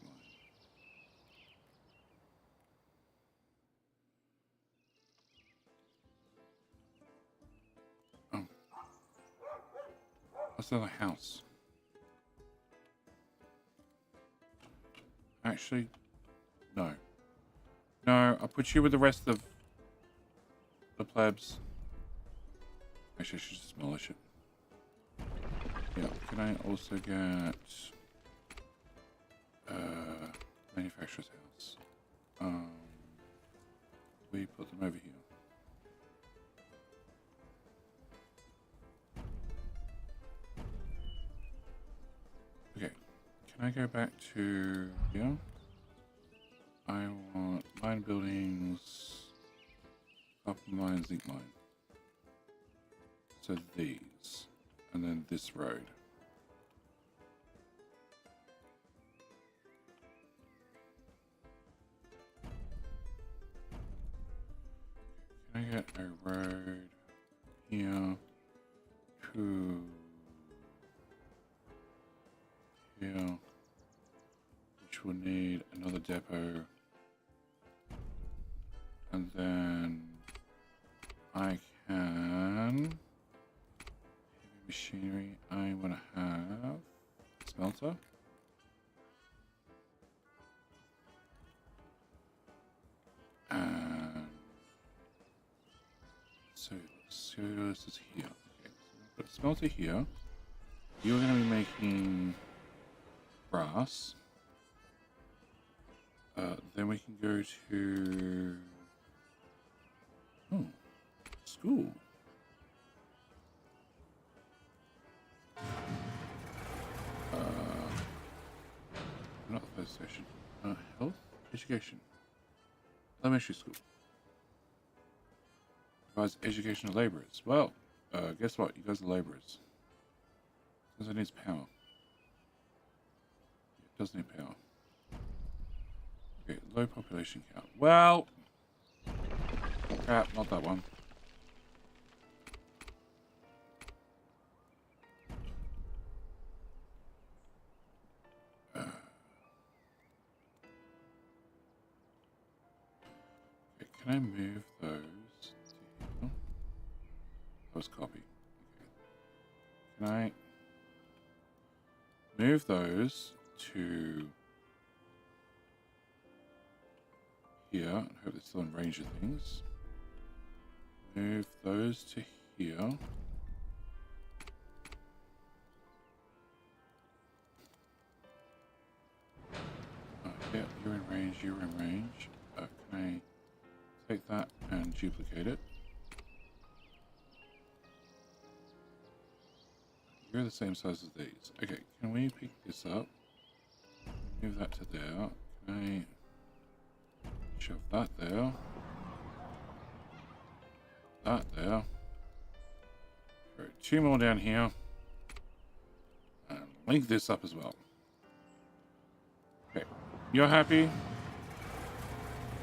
mine. Oh. What's the other house? Actually, no. No, I'll put you with the rest of the plebs. Actually, I should just demolish it. Yeah, can I also get... manufacturer's house. We put them over here. Okay, can I go back to here? I want mine buildings, copper mine, zinc mine. So these, and then this road. Can I get a road here to here, which will need another depot, and then I can heavy machinery. I want to have smelter. And so this is here. Okay, so put smelter here. You're going to be making brass. Then we can go to school. Not the first station. Health, education, elementary school. Provides educational laborers. Well, guess what? You guys are laborers. Because it needs power. It does need power. Okay, low population count. Well, crap, not that one. Okay, can I move those to here? That was copy. Okay. Can I move those to here and hope they're still in range of things? Move those to here. Yeah, you're in range, you're in range. Can I take that and duplicate it? You're the same size as these. Okay, can we pick this up? Move that to there. Can I shove that there? That there. Throw 2 more down here. And link this up as well. Okay, you're happy?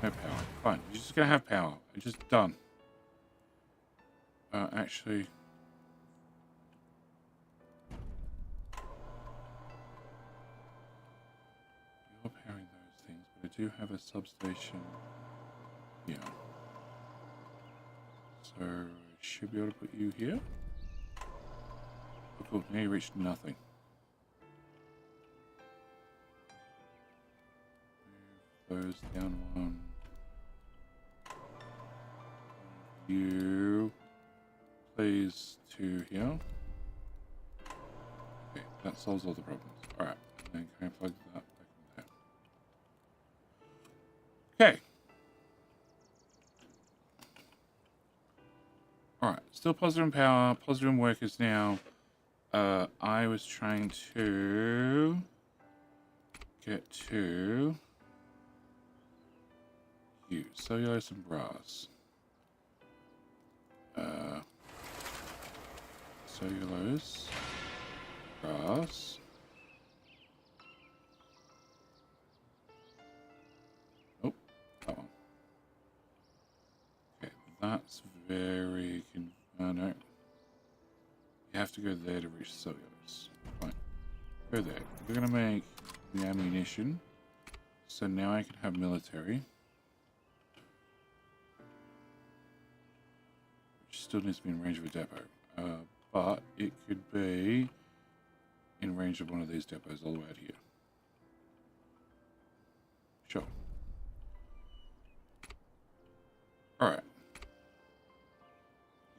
No power. Fine, you're just gonna have power. It's just done. Actually... You're powering those things, but I do have a substation here. So, I should be able to put you here. Oh, cool, now you reached nothing. Move those down one. You please to here. Okay, that solves all the problems. Alright, then can I plug that back in there? Okay. Alright, still positive in power, positive in workers now. I was trying to get to you, cellulose and brass. Cellulose, brass. Oh, that one. Okay, that's very no. You have to go there to reach cellulose. Fine. Go there. We're gonna make the ammunition. So now I can have military. Which still needs to be in range of a depot. But it could be in range of one of these depots all the way out here. Sure. Alright.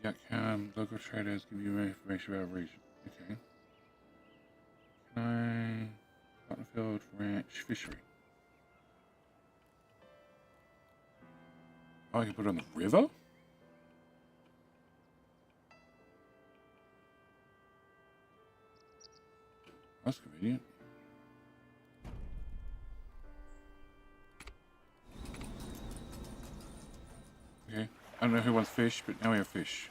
Yeah, can local traders give you information about region? Okay. Can I... Cottonfield Ranch Fishery. Oh, I can put it on the river? That's convenient. Okay. I don't know who wants fish, but now we have fish.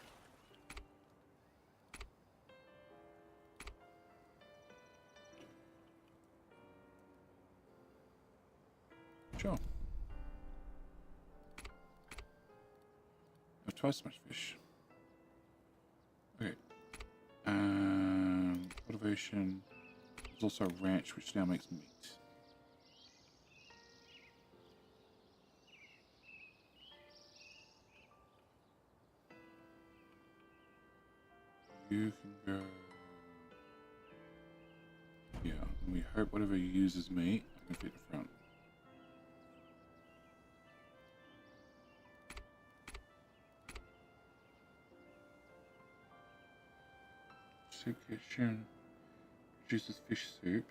Sure. Have twice as much fish. Okay. Cultivation. There's also a ranch, which now makes meat. You can go here, and we hope whatever uses meat, I can fit in front. Soup kitchen produces fish soup,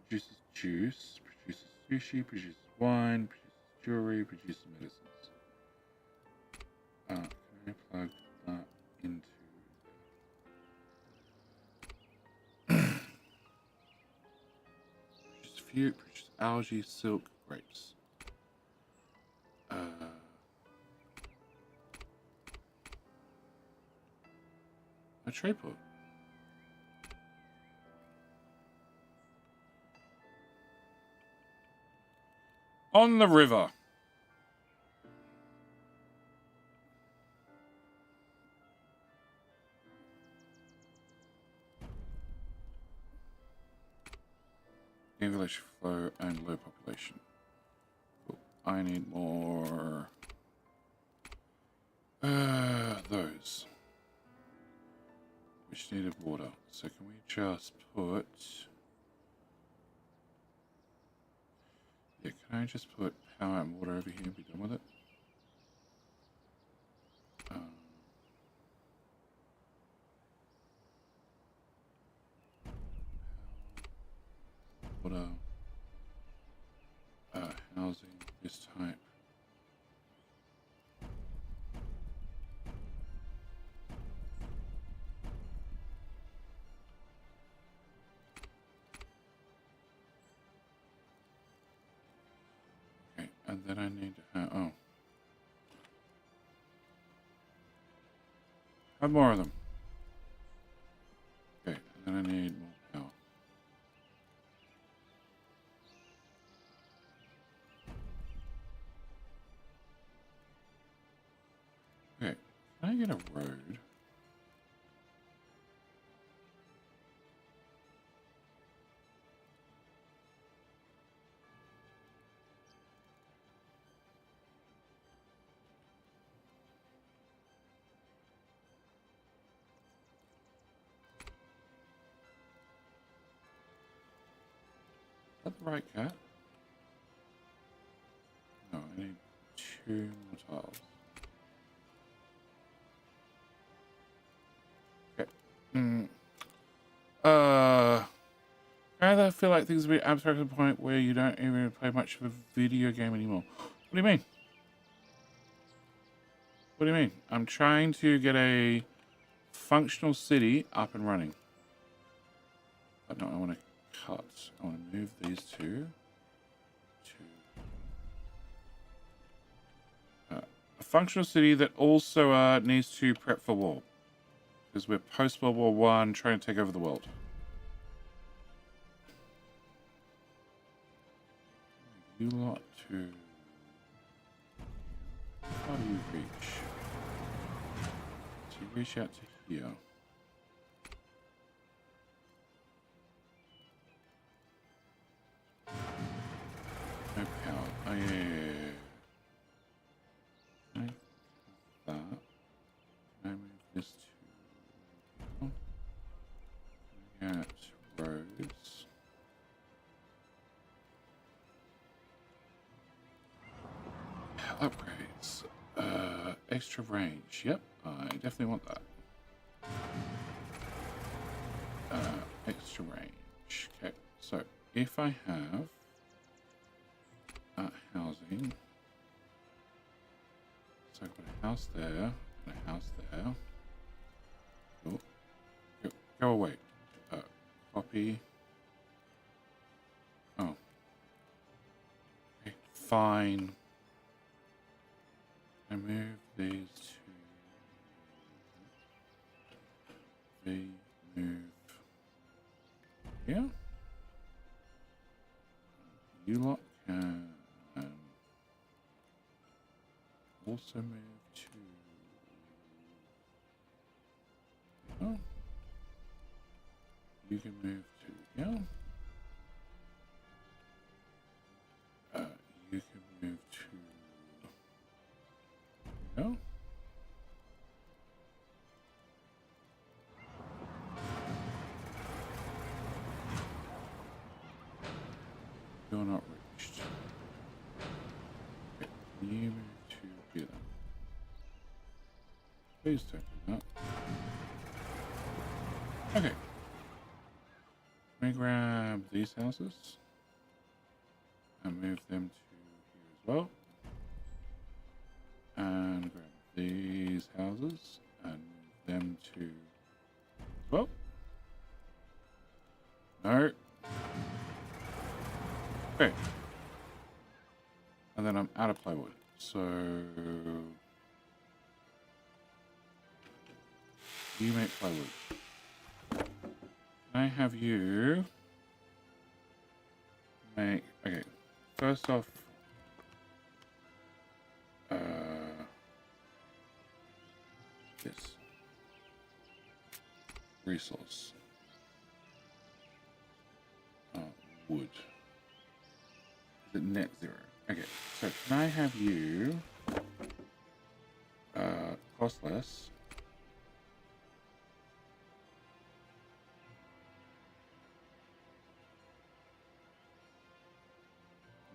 produces juice, produces sushi, produces wine, produces jewelry, produces medicines. Can I plug that into produces fruit, produces algae, silk, grapes. A trade port. On the river. Village flow and low population. Cool. I need more. Those. Which needed water. So can we just put... Yeah, can I just put power and water over here and be done with it? Water. Housing, this type. Okay, and then I need to have, oh. Have more of them. Okay, and then I need more power. Okay, can I get a road? Is that the right cat? No, I need 2 more tiles. Okay. I feel like things are a bit abstract to the point where you don't even play much of a video game anymore. What do you mean? What do you mean? I'm trying to get a functional city up and running. But no, I want to cut. I want to move these two to a functional city that also needs to prep for war. Because we're post World War One, trying to take over the world. You lot to... How do you reach? So you reach out to here. No power. Oh yeah, yeah, yeah. Okay. That. Can I move this to... Can I get roads? Upgrades. Extra range. Yep, I definitely want that. Extra range. Okay, so if I have housing, so I've got a house there and a house there. Cool. Go away. Copy. Oh. Okay, fine. I move these to the move here. You lot can also move to oh. You can move to yeah. You can move to no. You're not reached. Okay. You move to here then. Please don't do that. Okay. Let me grab these houses and move them to here as well. And grab these houses and move them to as well. No. Okay. And then I'm out of plywood. So you make plywood. Can I have you make okay. First off, this? Resource. Wood. Is it net zero? Okay, so can I have you cost less?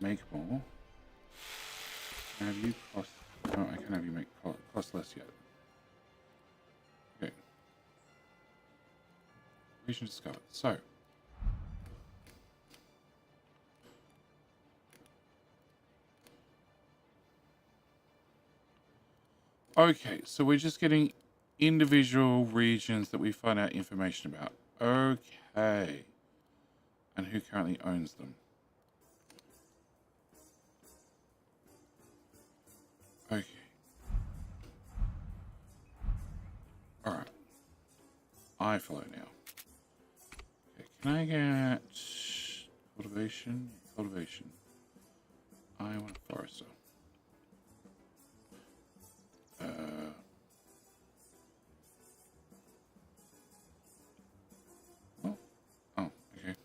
Make more. Have you cost? No, I can't have you make cost less yet. Okay. Region discovered. So. Okay, so we're just getting individual regions that we find out information about. Okay. And who currently owns them? Okay. Alright. I follow now. Okay, can I get cultivation? Cultivation. I want a forester. Oh, okay.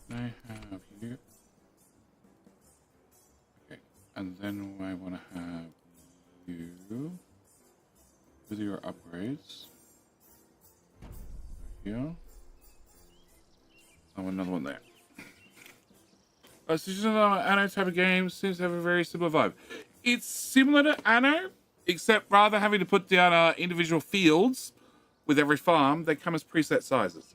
Can I have you? Okay, and then I want to have you with your upgrades. Here. Oh, another one there. So just another Anno type of game. Seems to have a very similar vibe. It's similar to Anno, except rather than having to put down individual fields with every farm, they come as preset sizes.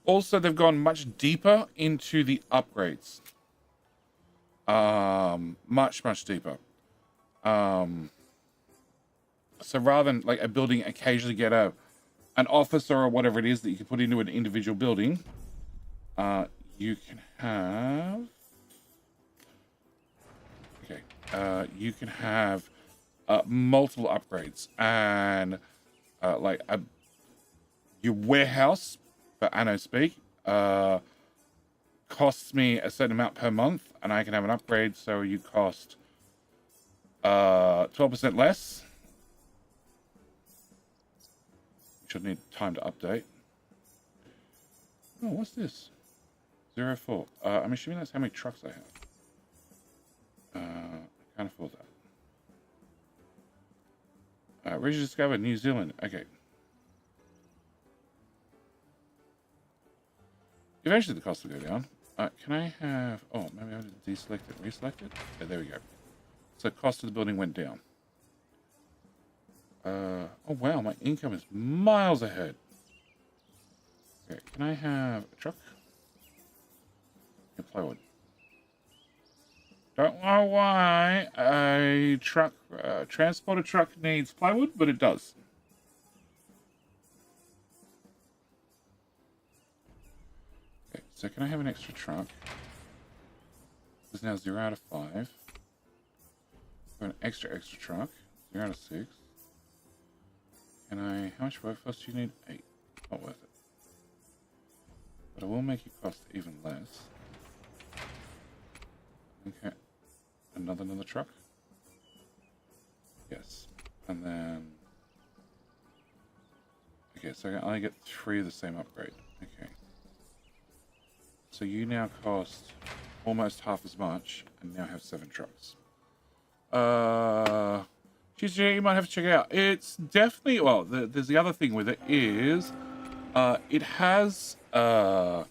Also, they've gone much deeper into the upgrades. Much deeper. So rather than like a building occasionally get an officer or whatever it is that you can put into an individual building, you can have. Okay, you can have multiple upgrades and like your warehouse, for Anno speak, costs me a certain amount per month, and I can have an upgrade so you cost 12% less. Which I need time to update. Oh, what's this? 04. I'm assuming that's how many trucks I have. I can't afford that. Region discovered, New Zealand. Okay. Eventually the cost will go down. Can I have... Oh, maybe I have to deselect it, reselect it? Yeah, there we go. So cost of the building went down. Oh wow, my income is miles ahead. Okay, can I have a truck? Yeah, plywood. Don't know why a truck, transporter truck needs plywood, but it does. Okay, so can I have an extra truck? There's now 0 out of 5. An extra truck, 0 out of 6. Can I, how much workforce do you need? 8. Not worth it. But I will make it cost even less. Okay. Another truck? Yes. And then... Okay, so I only get 3 of the same upgrade. Okay. So you now cost almost half as much, and now have 7 trucks. You might have to check it out. It's definitely, well, there's the other thing with it is, it has, has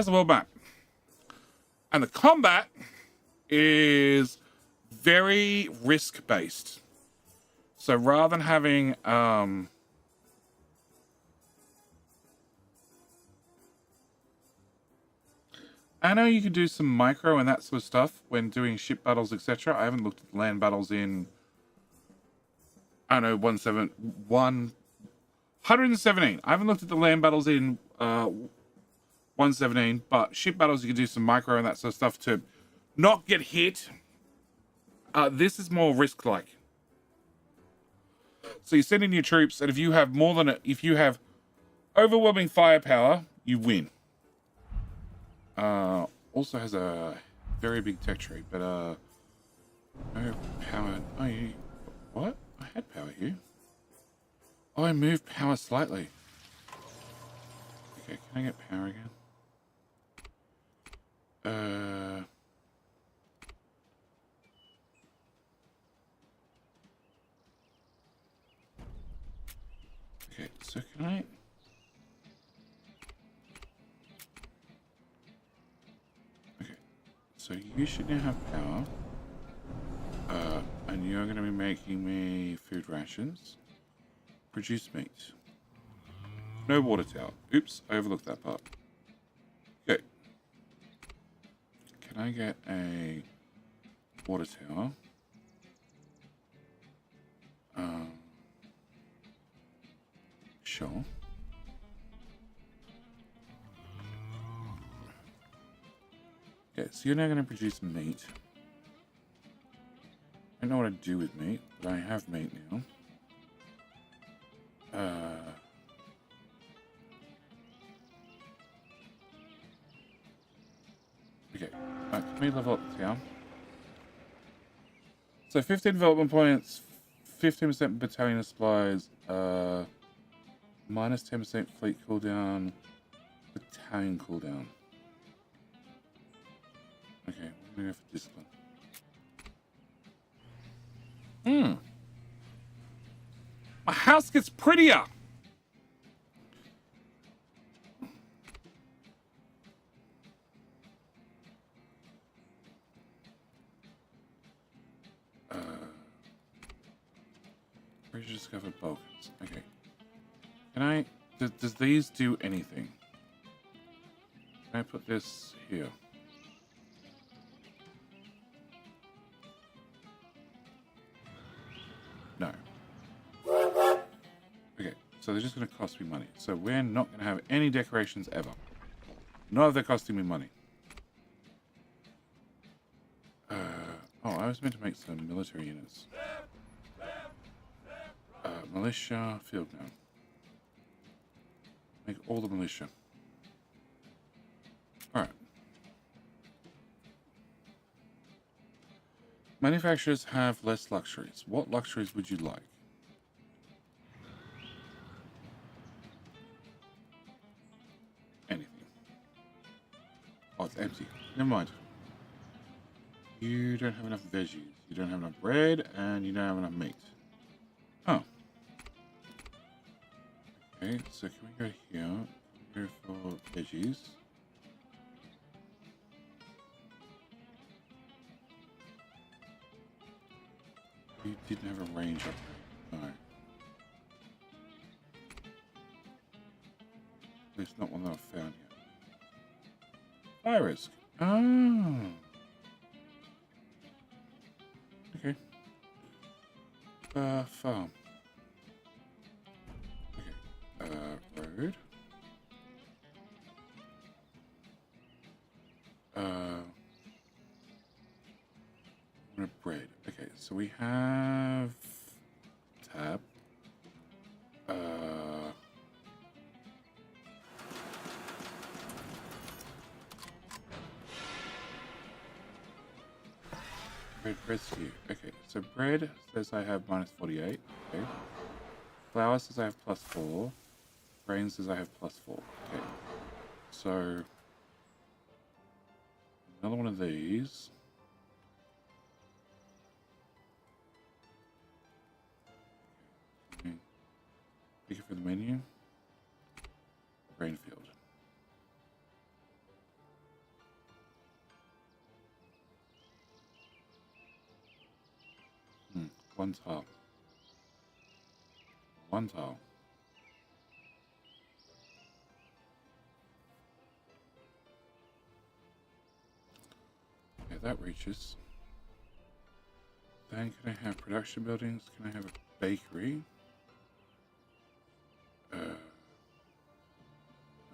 a world map. And the combat is very risk-based. So rather than having, I know you can do some micro and that sort of stuff when doing ship battles, etc. I haven't looked at land battles in, I don't know, 117. I haven't looked at the land battles in 117, but ship battles you can do some micro and that sort of stuff to not get hit. This is more risk-like. So you send in your troops, and if you have if you have overwhelming firepower, you win. Also has a very big tech tree, but no power. Oh, you, what? I had power here. Oh, I moved power slightly. Okay, can I get power again? Okay, so can I? Okay, so you should now have power. And you're going to be making me food rations. Produce meat. No water tower. Oops, I overlooked that part. Okay. Can I get a water tower? Sure. Okay, so you're now going to produce meat. I don't know what to do with meat, but I have meat now. Okay, can we level up the town? So 15 development points, 15% battalion supplies, minus 10% fleet cooldown, battalion cooldown. Okay, we're gonna go for discipline. My house gets prettier! Bridge discovered Balkans. Okay. Can I... Does these do anything? Can I put this here? No. Okay, so they're just going to cost me money. So we're not going to have any decorations ever. None of they're costing me money. Oh, I was meant to make some military units. Militia, field now. Make all the militia. Alright. Manufacturers have less luxuries. What luxuries would you like? Anything. Oh, it's empty. Never mind. You don't have enough veggies. You don't have enough bread, and you don't have enough meat. Oh. Okay, so can we go here? Go for veggies. You didn't have a range up there. No. There's not one that I've found yet. Fire risk. Oh. Okay. Farm. Okay. Road. Bread. Okay, so we have tab. Bread rescue. Okay, so bread says I have minus 48. Okay. Flour says I have plus 4. Grain says I have plus 4. Okay. So another one of these. Pick it for the menu. Grain field. One tile. One tile. Okay, that reaches. Then can I have production buildings? Can I have a bakery?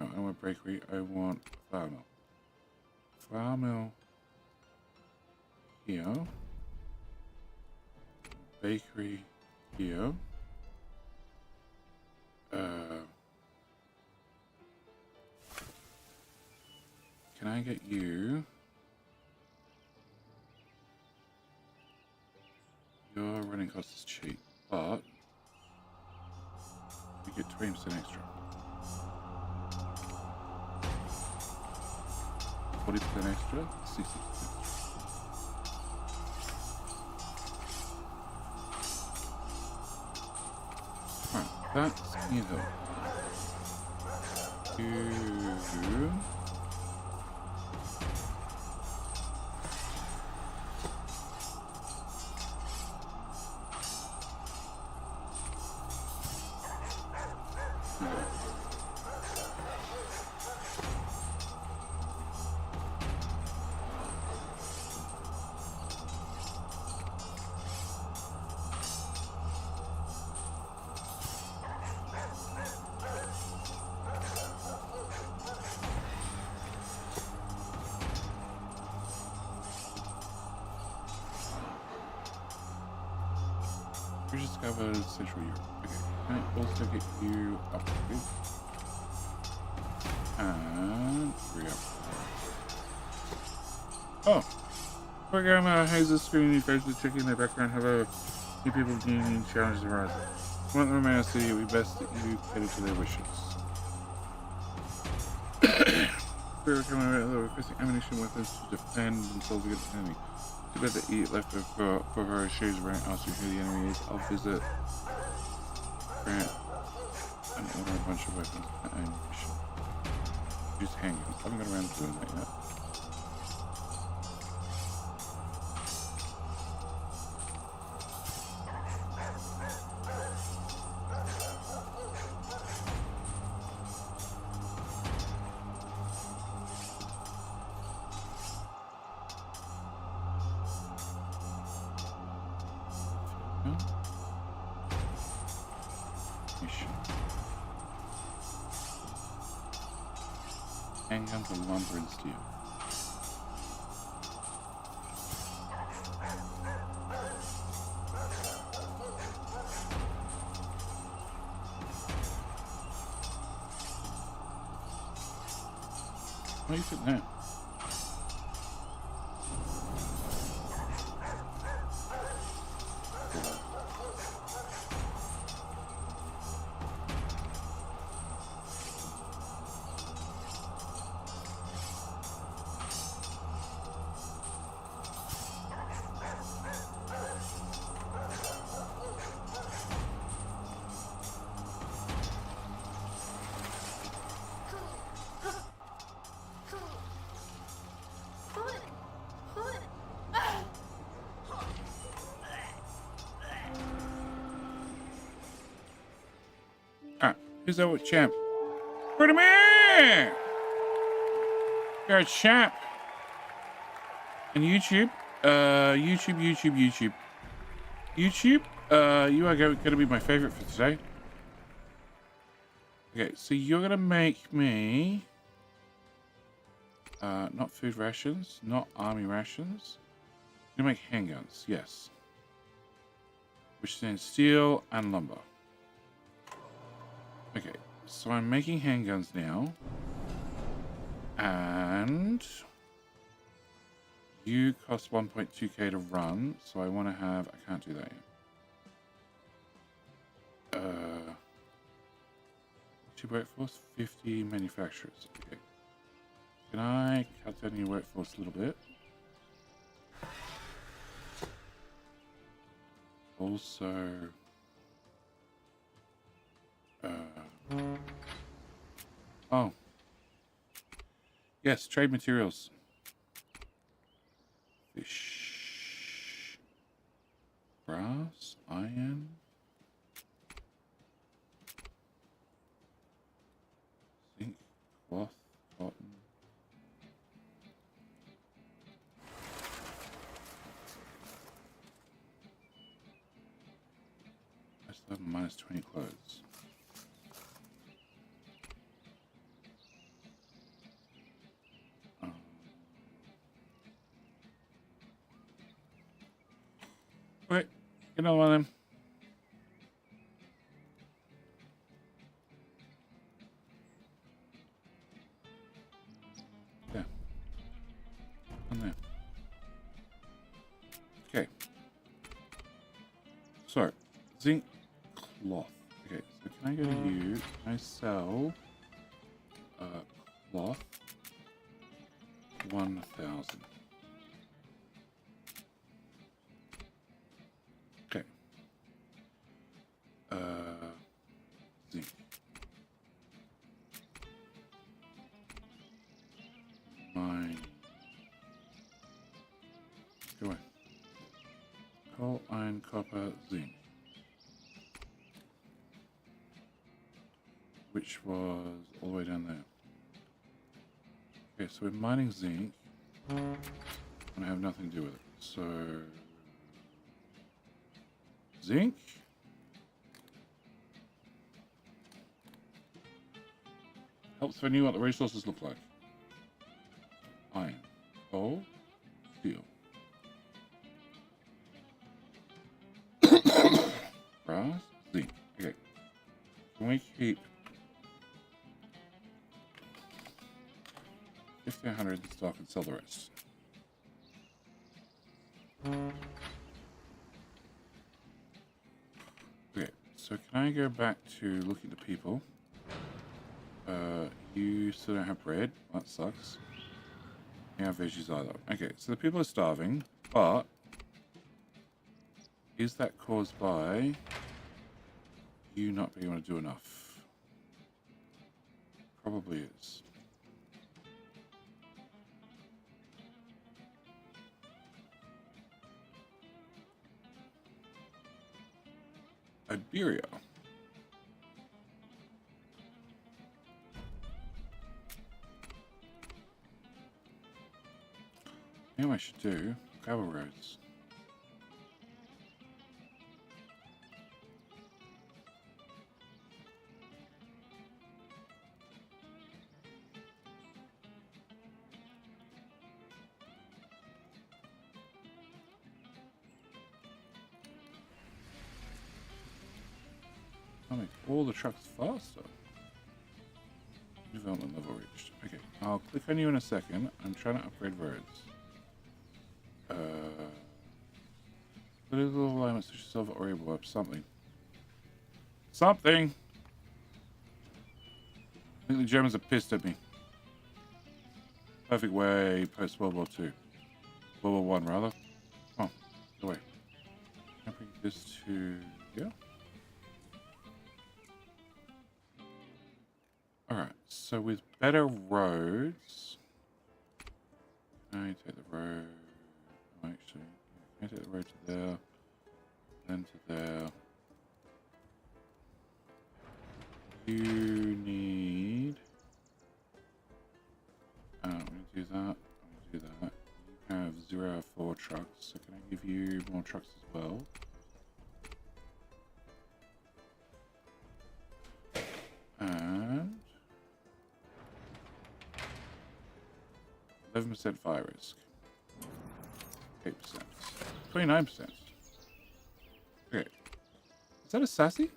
No, I don't want a bakery. I want a flour mill. Flour mill here. Bakery here. Can I get you running cost is cheap, but we get 20% extra. 40% extra, 60% extra. Alright, that's either. We just covered Central Europe. Okay, can I also get you upgraded? And re-up. Oh! Program houses screen faces checking their background. Hello. New people gaining challenges arising. Want to remain in the city, we best that you cater to their wishes. We're requesting ammunition weapons to defend themselves against the enemy. Too bad the idiot left for her shoes around asking who the enemy is. I'll visit Grant and order a bunch of weapons and ammunition. Use handguns. I haven't got around to doing that yet. Handguns and lumber and steel. What are you sitting there? Who's that with champ? Pretty man! You're a champ. And YouTube? YouTube. You are going to be my favorite for today. Okay, so you're going to make me... not food rations, not army rations. You're going to make handguns, yes. Which is in steel and lumber. Okay, so I'm making handguns now. And you cost 1.2k to run, so I want to have... I can't do that yet. What's your workforce? 50 manufacturers. Okay. Can I cut down your workforce a little bit? Also... oh. Yes, trade materials. Fish. Brass. Iron. Zinc. Cloth. Cotton. That's 11 minus 20 clothes. Okay, get another one of them. There. And there. Okay. Zinc cloth. Okay, so can I go to you? Can I sell cloth? 1,000. Okay. Zinc. Mine. Go away. Coal, iron, copper, zinc. Which was all the way down there. Okay, so we're mining zinc. And I have nothing to do with it. So zinc. Helps if I knew what the resources look like. Iron, coal, steel. Brass, zinc. Okay. Can we keep 1,500 in stock and sell the rest? Okay, so can I go back to looking at people? You still don't have bread. That sucks. You don't have veggies either. Okay, so the people are starving, but is that caused by you not being able to do enough? Probably is. Iberia. You know what I should do? Gravel roads. I'll make all the trucks faster. Development level reached. Okay, I'll click on you in a second. I'm trying to upgrade roads. Political alignments to yourself or able up something. Something! I think the Germans are pissed at me. Perfect way post World War II. World War I, rather. Oh, go away. Can I bring this to here? Alright, so with better roads... Can I take the road... Oh, actually, can I take the road to there? Then to there. You need... I'm going to do that. I'm going to do that. You have 0 out of 4 trucks, so can I give you more trucks as well? And... 11% fire risk. 8%. 29%. Okay. Is that a sassy?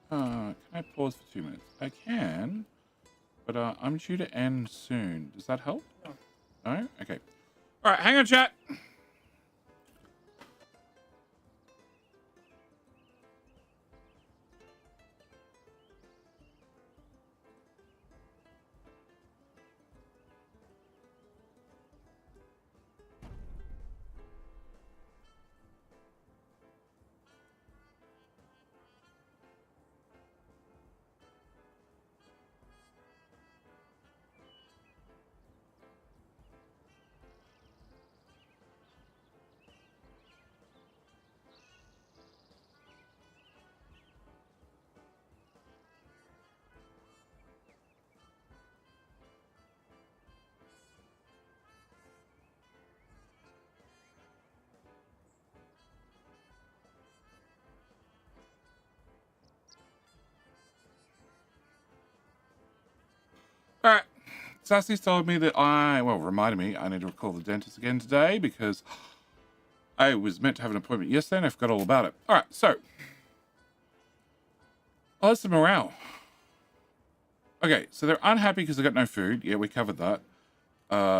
Can I pause for 2 minutes? I can, but I'm due to end soon. Does that help? No. No? Okay. Alright, hang on, chat. Alright. Sassy's told me that reminded me I need to call the dentist again today because I was meant to have an appointment yesterday and I forgot all about it. Alright, so. Oh, that's the morale. Okay, so they're unhappy because they got no food. Yeah, we covered that.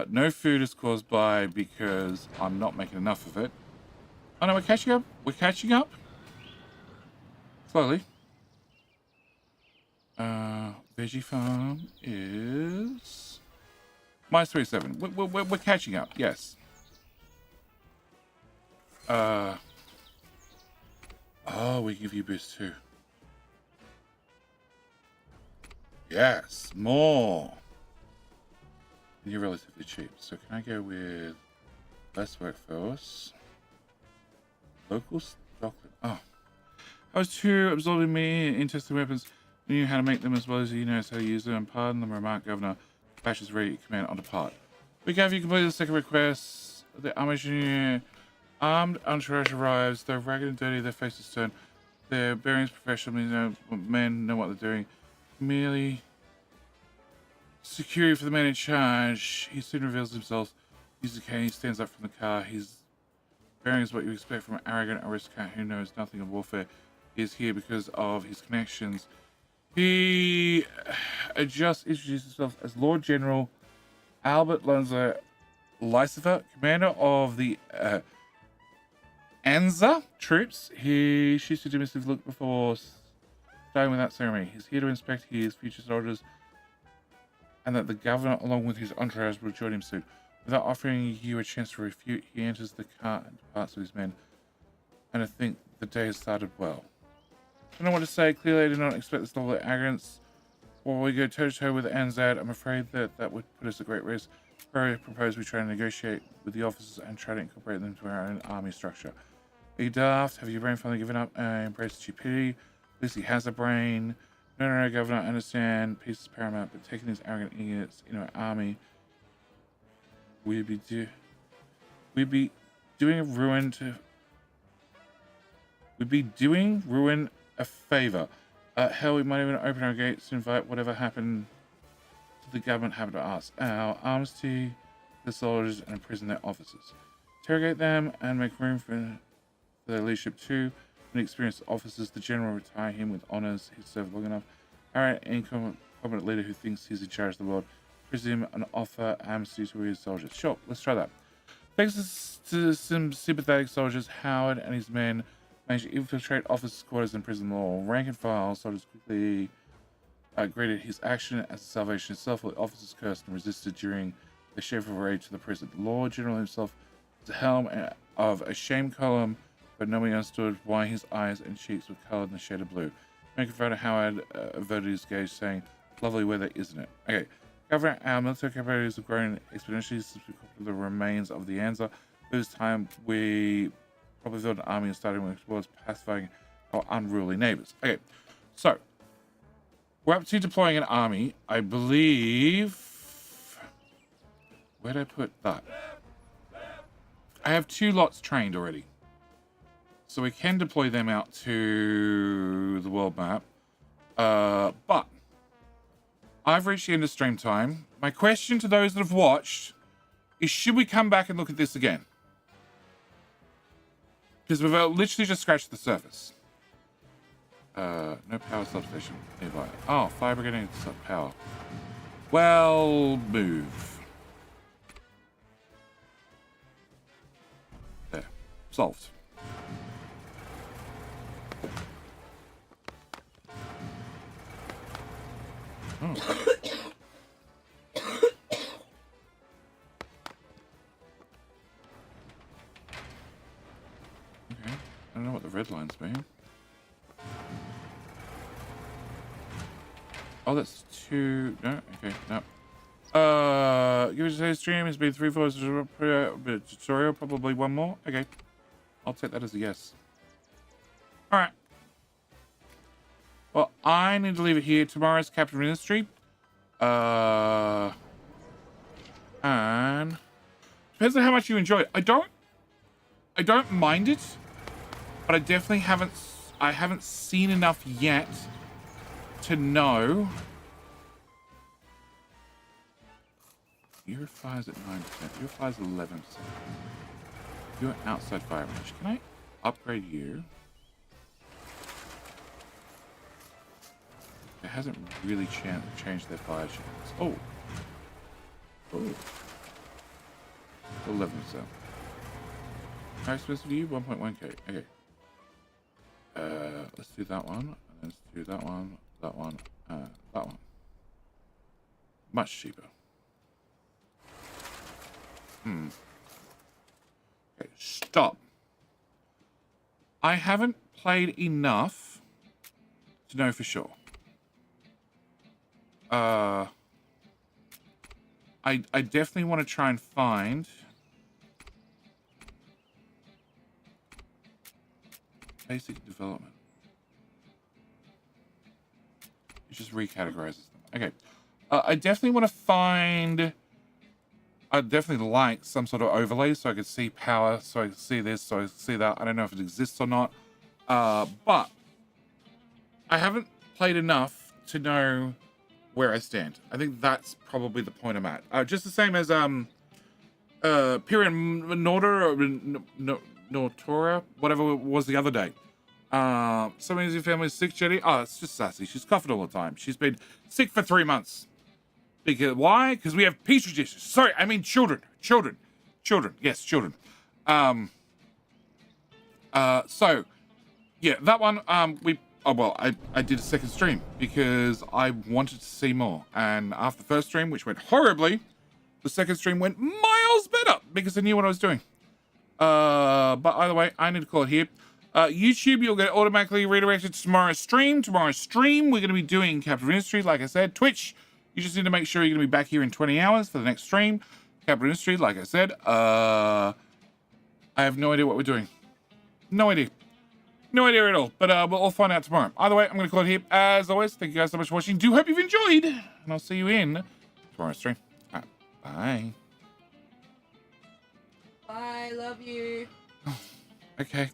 No food is caused by because I'm not making enough of it. Oh no, we're catching up. We're catching up. Slowly. Veggie farm is -37. We're catching up. Yes. Oh, we give you boost too. Yes, more. And you're relatively cheap. So can I go with less workforce? Local stock. Oh. I was too absorbing me in testing weapons. You knew how to make them as well as you know how to use them. And pardon the remark, Governor. Bash is ready to command on depart. We gave you completed the second request. The armed entourage arrives. They're ragged and dirty. Their faces turned. Their bearings professional. Men know what they're doing. Merely security for the man in charge. He soon reveals himself. He's a cane. He stands up from the car. His bearing is what you expect from an arrogant aristocrat who knows nothing of warfare. He is here because of his connections. He just introduced himself as Lord General Albert Lonzo Lycifer, commander of the Anza troops. He shoots a dismissive look before starting without ceremony. He's here to inspect his future soldiers, and that the governor, along with his entourage, will join him soon. Without offering you a chance to refute, he enters the car and departs with his men. And I think the day has started well. I don't know what to say. Clearly, I did not expect this level of arrogance. While we go toe-to-toe with Anzad, I'm afraid that would put us at great risk. I propose we try to negotiate with the officers and try to incorporate them into our own army structure. Are you daft? Have your brain finally given up and embraced stupidity? At least he has a brain. No, Governor, I understand. Peace is paramount, but taking these arrogant idiots in our army, we'd be doing ruin a favor. Hell, we might even open our gates to invite whatever happened to the government happen to us. Our arms to the soldiers and imprison their officers. Interrogate them and make room for their leadership too. When experienced officers, the general retire him with honors. He's served long enough. Our incompetent leader who thinks he's in charge of the world. Presume and offer amnesty to his soldiers. Sure, let's try that. Thanks to some sympathetic soldiers, Howard and his men managed to infiltrate officers' quarters and prison law. Rank and file soldiers quickly greeted his action as a salvation itself, while the officers cursed and resisted during the shameful raid to the prison. The Lord General himself was the helm of a shame column, but nobody understood why his eyes and cheeks were colored in the shade of blue. Rank and file Howard averted his gaze, saying, "Lovely weather, isn't it?" Okay. Governor, our military capabilities have grown exponentially since we caught the remains of the Anza. This time, we probably built an army and started working towards pacifying our unruly neighbors. Okay, so we're up to deploying an army. I believe. Where'd I put that? I have 2 lots trained already, so we can deploy them out to the world map. But I've reached the end of stream time. My question to those that have watched is, should we come back and look at this again? Because we've literally just scratched the surface. No power substation nearby. Oh, fire brigade needs power. Well, move. There. Solved. Oh. Okay. I don't know what the red lines mean. Oh, that's 2. No? Okay, no. Give us a stream. It's been 3 floors tutorial. Probably 1 more. Okay. I'll take that as a yes. Alright. Well, I need to leave it here. Tomorrow's Captain Industry. And depends on how much you enjoy it. I don't mind it, but I definitely haven't seen enough yet to know. Your fire's at 9%. Your fire's 11%. You're outside fire range. Can I upgrade you? It hasn't really changed their fire chance. Oh. Oh. 11%. How expensive are you? 1.1k. Okay. Let's do that one. And let's do that one. That one. That one. Much cheaper. Okay, stop. I haven't played enough to know for sure. I definitely want to try and find basic development. It just recategorizes them. Okay. I definitely want to find... I'd definitely like some sort of overlay so I could see power, so I could see this, so I could see that. I don't know if it exists or not. But I haven't played enough to know where I stand. I think that's probably the point I'm at. Just the same as Pyrian Nortora, whatever it was the other day. Somebody in your family is sick, Jetty. Oh, it's just sassy. She's coughing all the time. She's been sick for 3 months. Because why? Because we have petri dishes. Sorry, I mean children. Children. Yes, children. So yeah, that one. I did a second stream because I wanted to see more. And after the first stream, which went horribly, the second stream went miles better because I knew what I was doing. But either way, I need to call it here. YouTube, you'll get automatically redirected to tomorrow's stream. Tomorrow's stream, we're going to be doing Capital Industry, like I said. Twitch, you just need to make sure you're going to be back here in 20 hours for the next stream. Capital Industry, like I said. I have no idea what we're doing. No idea. No idea at all. But we'll all find out tomorrow. Either way, I'm going to call it here. As always, thank you guys so much for watching. Do hope you've enjoyed. And I'll see you in tomorrow's stream. All right. Bye. Bye. Love you. Okay.